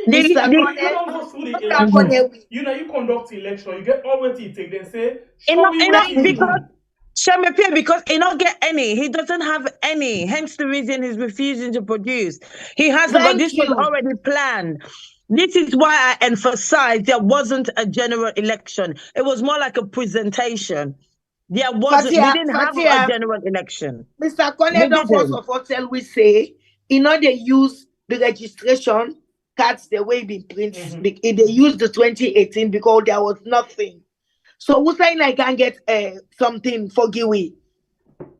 You don't go through the election. You know, you conduct the election, you get all what you take, then say, show me what you do. Because he don't get any. He doesn't have any. Hence the reason he's refusing to produce. He hasn't, but this was already planned. This is why I emphasize there wasn't a general election. It was more like a presentation. There wasn't. Fatia, We didn't have Fatia. a general election. Mr. We Cornell don't first didn't. of all tell we say, you know, they use the registration cards the way been printed. They use the 2018 because there was nothing. So who's saying I can get something for Giwi?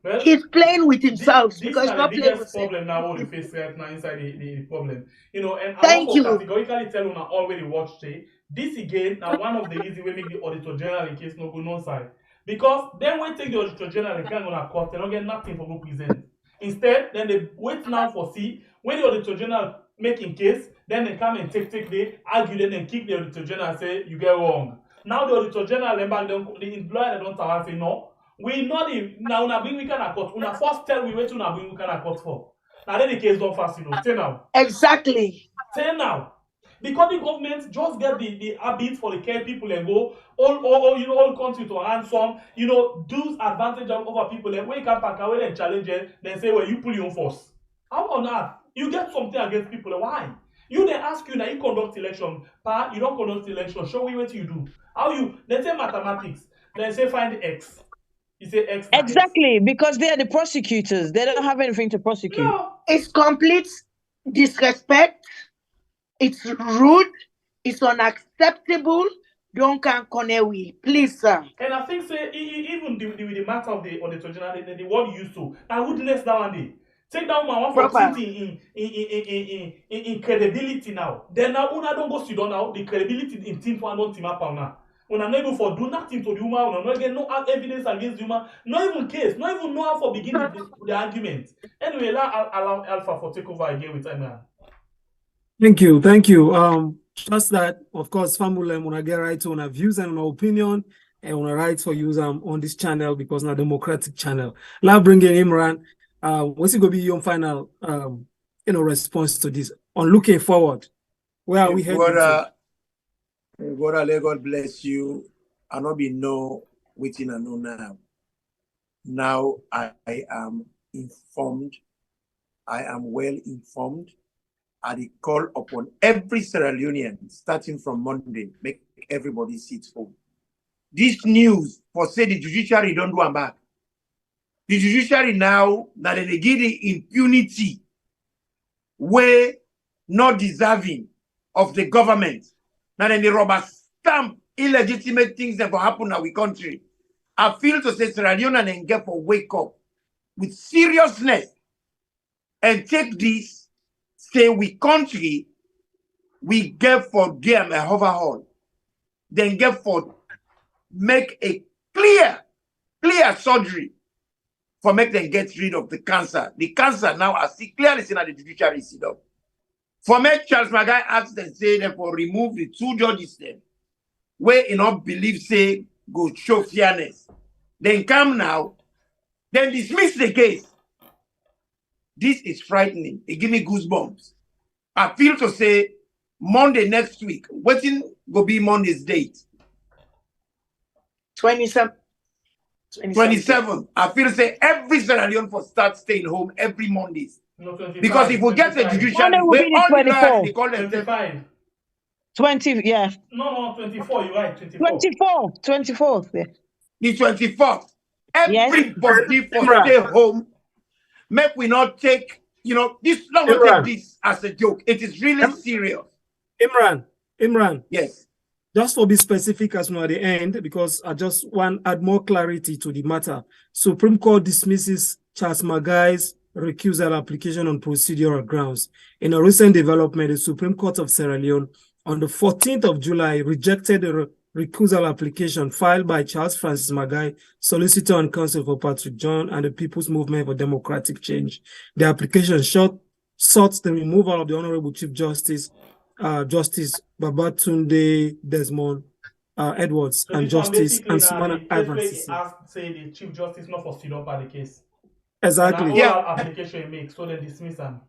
Well, he's playing with himself this because is he's the not playing biggest with problem now what we face right now inside the problem. You know, and I Thank also you. categorically tell you now already watched it. This again now one of the reasons we make the Auditor General in case no go no side. Because then when take the Auditor General and can't go to court, they don't get nothing for go present. Instead, then they wait now for see when the Auditor General make in case, then they come and take they argue, then they kick the Auditor General and say you get wrong. Now the Auditor General and back the employer they don't tell us say no. We not now una bring we can court. Una first tell we wait to una bring we can court for. Now then the case don't fast, you know. Say now. Exactly. Say now. Because the government just get the habit for the care people and go all you know all country to ransom, you know, do advantage over people and wake up and away and challenge it, then say, well, you pull your own force. How on earth? You get something against people. Why? You they ask you now you conduct election, you don't conduct election, show me what you do. How you they say mathematics, then say find X. You say X. Exactly, because they are the prosecutors. They don't have anything to prosecute. No. It's complete disrespect. It's rude. It's unacceptable. Don't can Conewi, please, sir. And I think say even the matter of the Auditor General, the word used to, I would less that one day. Take down my one for in credibility now. Then now una don't go sit down now. The credibility in team one don't team up now. When I'm able for do nothing to the woman, no get no evidence against the woman, not even case, not even know how for beginning the argument. Anyway, allow Alpha for take over again with time. Thank you. Just that, of course, family wanna get right on our views and our opinion, and wanna right for use on this channel because now democratic channel. Now bring in Imran. What's it gonna be your final response to this on looking forward? Where are we heading to? God bless you. I not be know waiting and know now. Now I am informed. I am well informed. I call upon every Sierra Leonean, starting from Monday, make everybody sit home. This news for say the judiciary don't do a back. The judiciary now that they give the impunity way not deserving of the government. Now then the rubber stamp illegitimate things that will happen in our country. I feel to say Sierra Leone and get for wake up with seriousness and take this. Say we country, we get for them a overhaul, then get for make a clear surgery for make them get rid of the cancer. The cancer now I see clearly seen at the judiciary sit up. For make Charles Magai ask them say them for remove the two judges them, where you not believe say go show fairness. Then come now, then dismiss the case. This is frightening. It give me goosebumps. I feel to say Monday next week. Waiting go be Monday's date. 27. I feel to say every Sierra Leone for start staying home every Mondays. No, 25, because if we get a judiciary, Monday will be the 24. They call them 25. 20, yeah. No, 24. You're right. 24th. Yeah. The 24th. Everybody Yes. for stay home. Make we not take, this not take this as a joke. It is really serious. Imran. Yes. Just for be specific as well at the end, because I just want to add more clarity to the matter. Supreme Court dismisses Charles Magai's recusal application on procedural grounds. In a recent development, the Supreme Court of Sierra Leone on the 14th of July rejected the recusal application filed by Charles Francis Magai, Solicitor and Counsel for Patrick John and the People's Movement for Democratic Change. The application sought the removal of the Honorable Chief Justice, Justice Babatunde Desmond Edwards, So and Justice Ansumana Evans. Say the Chief Justice not for still up at the case. Exactly. Application you make, so they dismiss them.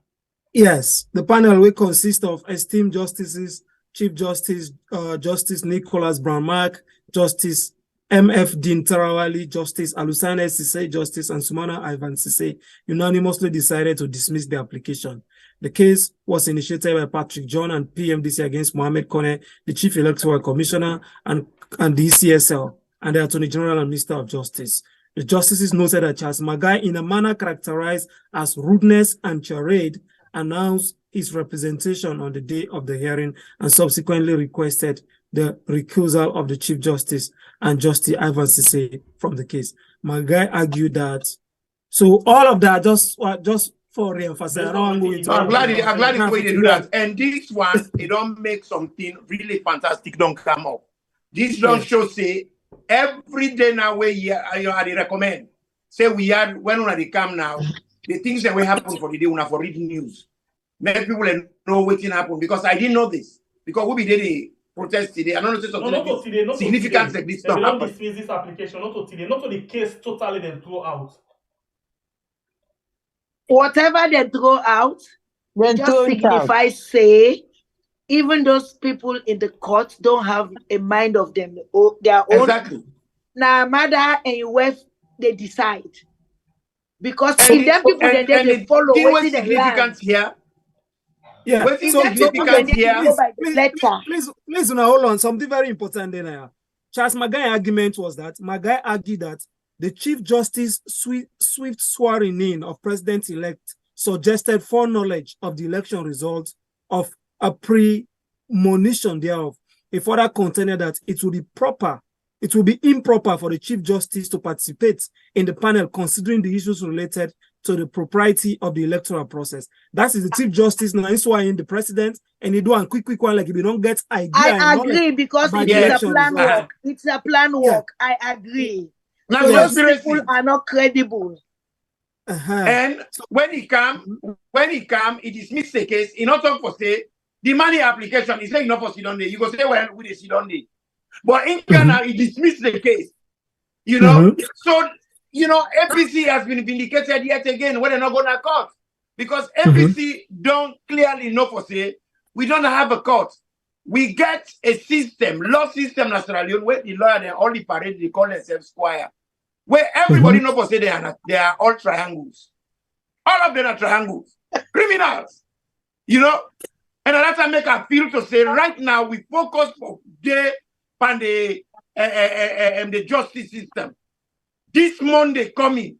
Yes, the panel will consist of esteemed justices, Chief Justice Justice Nicholas Brown-Mark, Justice M.F. Dean Tarawali, Justice Alusane Sise, Justice Ansumana Ivan Sise unanimously decided to dismiss the application. The case was initiated by Patrick John and PMDC against Mohamed Kone, the Chief Electoral Commissioner, and the ECSL, and the Attorney General and Minister of Justice. The justices noted that Charles Magai, in a manner characterized as rudeness and charade, announced his representation on the day of the hearing and subsequently requested the recusal of the Chief Justice and Justice Ivan Sise from the case. Magai argued that, so all of that just for re-emphasizing. I'm glad the way they do that. And this one, they don't make something really fantastic, don't come up. This don't show, say, every day now where I recommend. Say we had, when they come now, the things that will happen for the day, for reading news. Make people know what happened, because I didn't know this. Because we did a protest today. I don't know something significant like this. They don't dismiss this application, not to the case totally then throw out. Whatever they throw out, it just signifies, say, even those people in the court don't have a mind of their own. Exactly. Now, mother and your wife, they decide. Because if them people they follow what is significant here. Yeah, what is significant here? Please, hold on. Something very important there. Charles Magai's argument was that Magai argued that the Chief Justice swift swearing in of President-elect suggested foreknowledge of the election results of a premonition thereof. He further contended that it will be improper for the Chief Justice to participate in the panel considering the issues related to the propriety of the electoral process. That is the Chief Justice now in the president, and he do a quick one like if you don't get idea. I agree, because it's a plan work. It's a plan work. I agree. Now those people are not credible. And when he come, he dismiss the case. He not talk for say the money application. He say not for sit on day. You go say, well, we sit on day. But in Ghana, he dismissed the case. You know, so APC has been vindicated yet again when they're not going to court, because APC don't clearly know for say we don't have a court. We get a system, law system in Sierra Leone, where the lawyer they only parade, they call themselves squire, where everybody know for say they are all triangles. All of them are triangles, criminals. You know, and that's what make a feel to say right now we focus for the justice system. This Monday coming,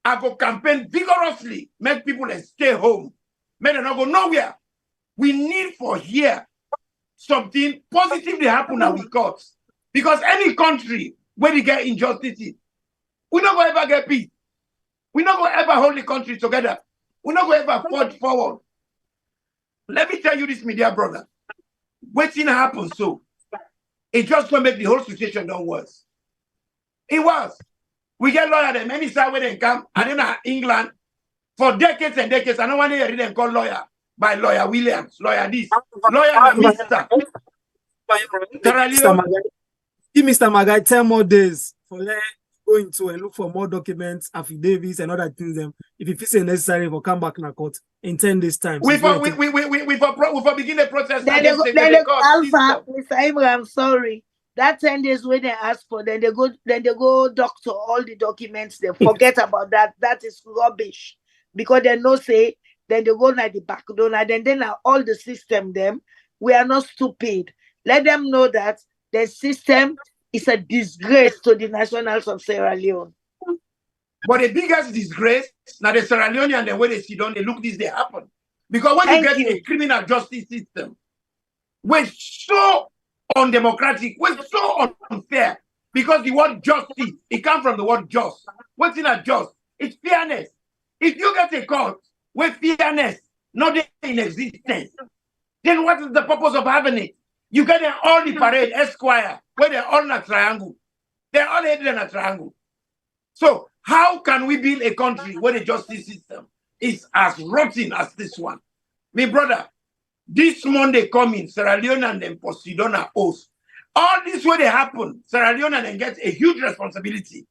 I go campaign vigorously, make people stay home, make them not go nowhere. We need for here something positive to happen at we courts, because any country where they get injustices, we not going to ever get peace. We not going to ever hold the country together. We not going to ever forge forward. Let me tell you this, media brother. Waiting happen so. It just going to make the whole situation done worse. It was. We get lawyers them any side where they come, and then England for decades and decades. I don't want to hear them call lawyer by lawyer Williams, lawyer this, lawyer Mr. Give Mr. Magai 10 more days for going to and look for more documents, affidavits, and other things. If it feels necessary, for come back in court in 10 days time. We begin the process. Then they go Alpha, Mr. Imran, I'm sorry. That 10 days when they ask for, then they go doctor all the documents. They forget about that. That is rubbish, because they no say. Then they go like the back door. Then all the system them. We are not stupid. Let them know that the system is a disgrace to the nationals of Sierra Leone. But the biggest disgrace now the Sierra Leoneans and the way they sit down, they look this they happen, because when you get a criminal justice system, we're so undemocratic, we're so unfair, because the word justice, it comes from the word just. What's in a just? It's fairness. If you get a court with fairness not in existence, then what is the purpose of having it? You get them all the parade, Esquire, where they're all in a triangle. They're all headed in a triangle. So how can we build a country where the justice system is as rotten as this one? My brother, this Monday coming, Sierra Leone and then Posidona oath. All this way they happen, Sierra Leone and then get a huge responsibility.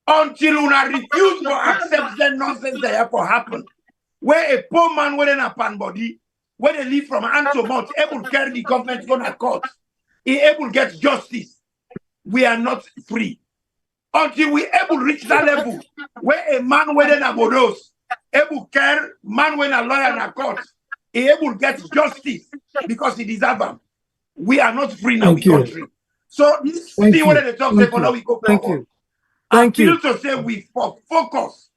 Until we refuse to accept the nonsense that have to happen. Where a poor man wearing a pan body, where they live from hand to mouth, able to carry the government going to court, he able to get justice. We are not free. Until we able to reach that level, where a man wearing a bodos, able to carry man wearing a lawyer in a court, he able to get justice because he deserves them. We are not free now in the country. So this is what they talk about how we go forward. Thank you. I feel to say we focus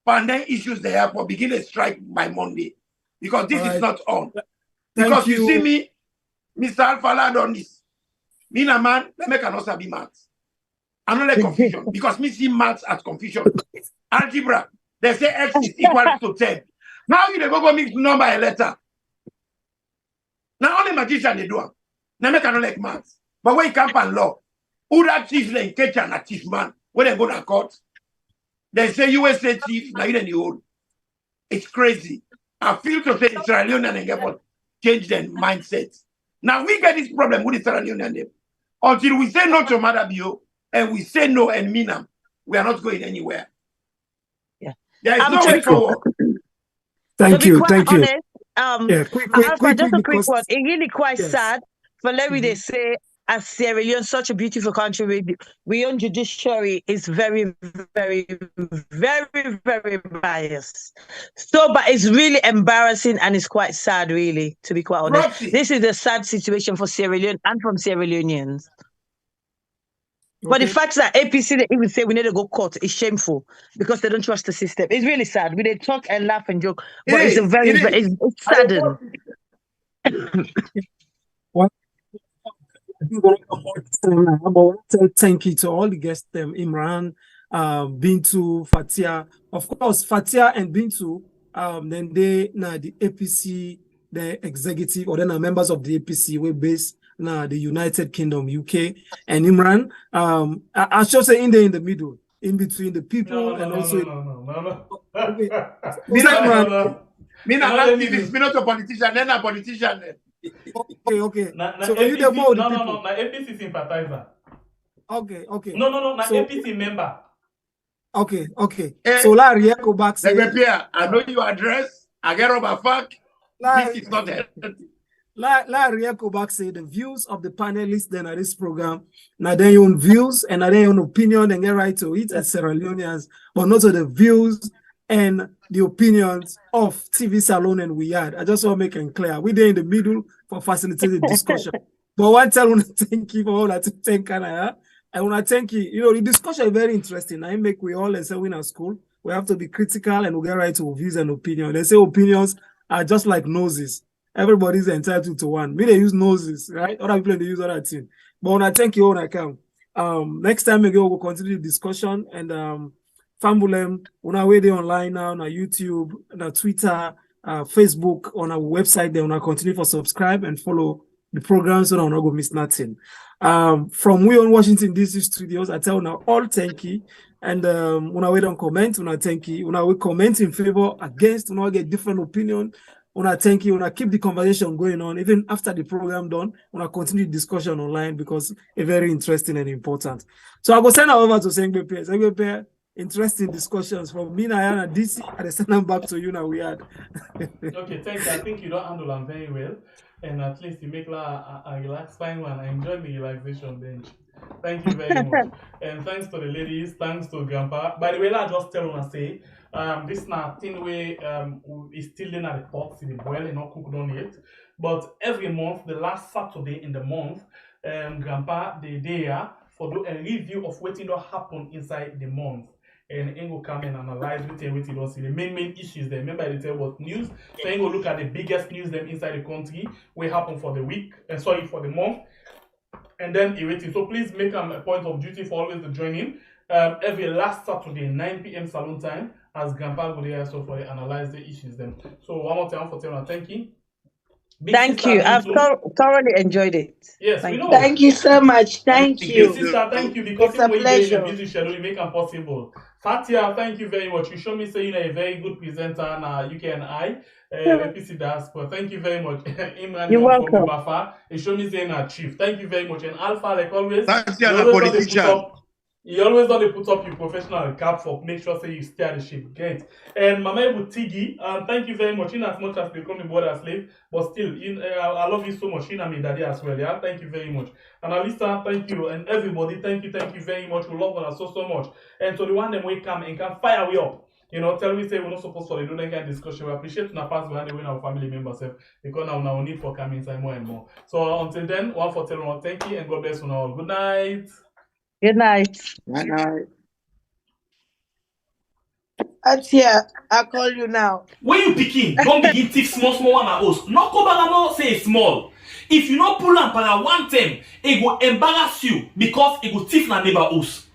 on the issues they have for begin a strike by Monday. Because this is not on. Because you see me, Mr. Alpha on this. Me and a man, let me cannot be maths. I don't like confusion. Because me see maths as confusion. Algebra, they say X is equal to 10. Now you go mix number and letter. Now only magician they do them. Now me cannot like maths. But when you come and law, who that chief like catch an chief man when they go to court? They say USA chief, now you the old. It's crazy. I feel to say Sierra Leone and Gabon change their mindset. Now we get this problem with the Sierra Leone and them. Until we say no to Madabio and we say no and Minam, we are not going anywhere. Yeah. There is no way forward. Thank you. Thank you. Quick, just a quick one. It's really quite sad for Larry. They say as Sierra Leone, such a beautiful country, we own judiciary is very, very, very, very biased. So, but it's really embarrassing and it's quite sad, really, to be quite honest. Roxy. This is a sad situation for Sierra Leone and from Sierra Leoneans. But the fact that APC, they even say we need to go court is shameful because they don't trust the system. It's really sad. We did talk and laugh and joke, but it's saddened. Thank you to all the guests, Imran, Bintu, Fatia. Of course, Fatia and Bintu, then they now the APC, the executive, or then are members of the APC, we're based now the United Kingdom, UK, and Imran. I should say in the middle, in between the people and also. Me not activist, me not a politician, then a politician. Okay. So APC, you the more the people. No, APC sympathizer. Okay. No, APC member. Okay. So Larry, go back. I know your address. I get over fuck. This is not healthy. Larry Ekobak say the views of the panelists then at this program, now their own views and their own opinion and get right to it as Sierra Leoneans, but not to the views and the opinions of TV Salon and We Had. I just want to make it clear. We're there in the middle for facilitating discussion. But one time I want to thank you for all that. Thank Canada. I want to thank you. You know, the discussion is very interesting. I make we all say in our school. We have to be critical and we get right to views and opinions. They say opinions are just like noses. Everybody's entitled to one. Me, they use noses, right? Other people, they use other things. But when I thank you all I come. Next time we go, we'll continue the discussion. And Fambulem, on our way there online now, on our YouTube, on our Twitter, Facebook, on our website, they want to continue for subscribe and follow the program so that we're not going to miss nothing. From we on Washington DC studios, I tell now all thank you. And when I wait on comment, when I thank you, when I will comment in favor, against, when I get different opinion, when I thank you, when I keep the conversation going on, even after the program done, when I continue the discussion online because it's very interesting and important. So I go send over to Sengbepe, interesting discussions from me, Nayana, DC, and I send them back to you now. We had. Okay, thank you. I think you don't handle them very well, and at least you make a relaxed fine one. I enjoy the relaxation bench. Thank you very much, and thanks to the ladies, thanks to Grandpa. By the way, I just tell una say, this na thing way is still in at the pot, in the boil, and not cooked on it. But every month, the last Saturday in the month, Grandpa they there for do a review of what will happen inside the month. And Ingo come and analyze what you don't see the main issues there. Remember I tell what news. So Ingo look at the biggest news them inside the country, what happened for the week, and for the month. And then waiting. So please make a point of duty for always to join in. Every last Saturday, 9 p.m. salon time, as Grandpa go there so for analyze the issues them. So one more time for telling thank you. Thank you. I've thoroughly enjoyed it. Yes, thank we know. Thank you so much. Thank you. Sister, thank you because it's a pleasure. Busy schedule, you make it possible. Fatia, thank you very much. You show me saying a very good presenter and UK and I, APC diaspora. Thank you very much. Imran, you're welcome. You show me saying a chief. Thank you very much. And Alpha, like always, you always don't put up your professional cap for make sure say you steer the ship. Great. And Mama Butigi, thank you very much. In as much as they call me border slave, but still, I love you so much. In me daddy as well. Yeah, thank you very much. And Alisa, thank you. And everybody, thank you very much. We love us so much. And to the one them we come and can fire we up. You know, tell me say we're not supposed to do that kind of discussion. We appreciate to pass behind the way our family members have because now we need for coming inside more and more. So until then, one for telling one thank you and God bless you all. Good night. Good night. Good night. Atia, I call you now. When you pikin, don't begin thief small one at us. No kobalamo say small. If you not pull am para one time, it go embarrass you because it go thief na neighbor house.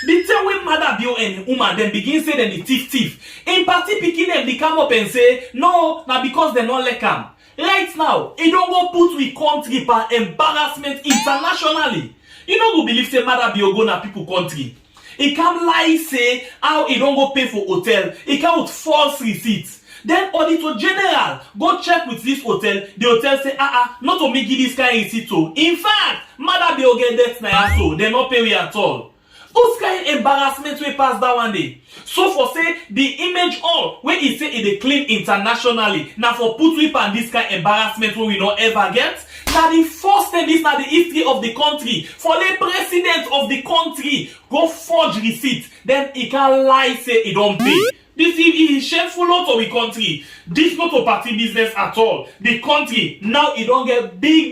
The time when mother bio and woman then begin say them the thief. In party pikin them they come up and say no, na because they not like am. Right now, it don't go put we country per embarrassment internationally. You know go believe say mother bio go na people country. He come lie say how he don't go pay for hotel. He come with false receipts. Then auditor general go check with this hotel. The hotel say not to make this kind of receipt. In fact, mother bio get debt na so they not pay we at all. Whose kind embarrassment we pass that one day? So for say the image all when he say it dey clean internationally. Now for put we pan this kind embarrassment we not ever get. Now the first time this na the history of the country. For the president of the country go forge receipt, then he can lie say he don't pay. This is shameful lot of the country. This not a party business at all. The country now it don't get big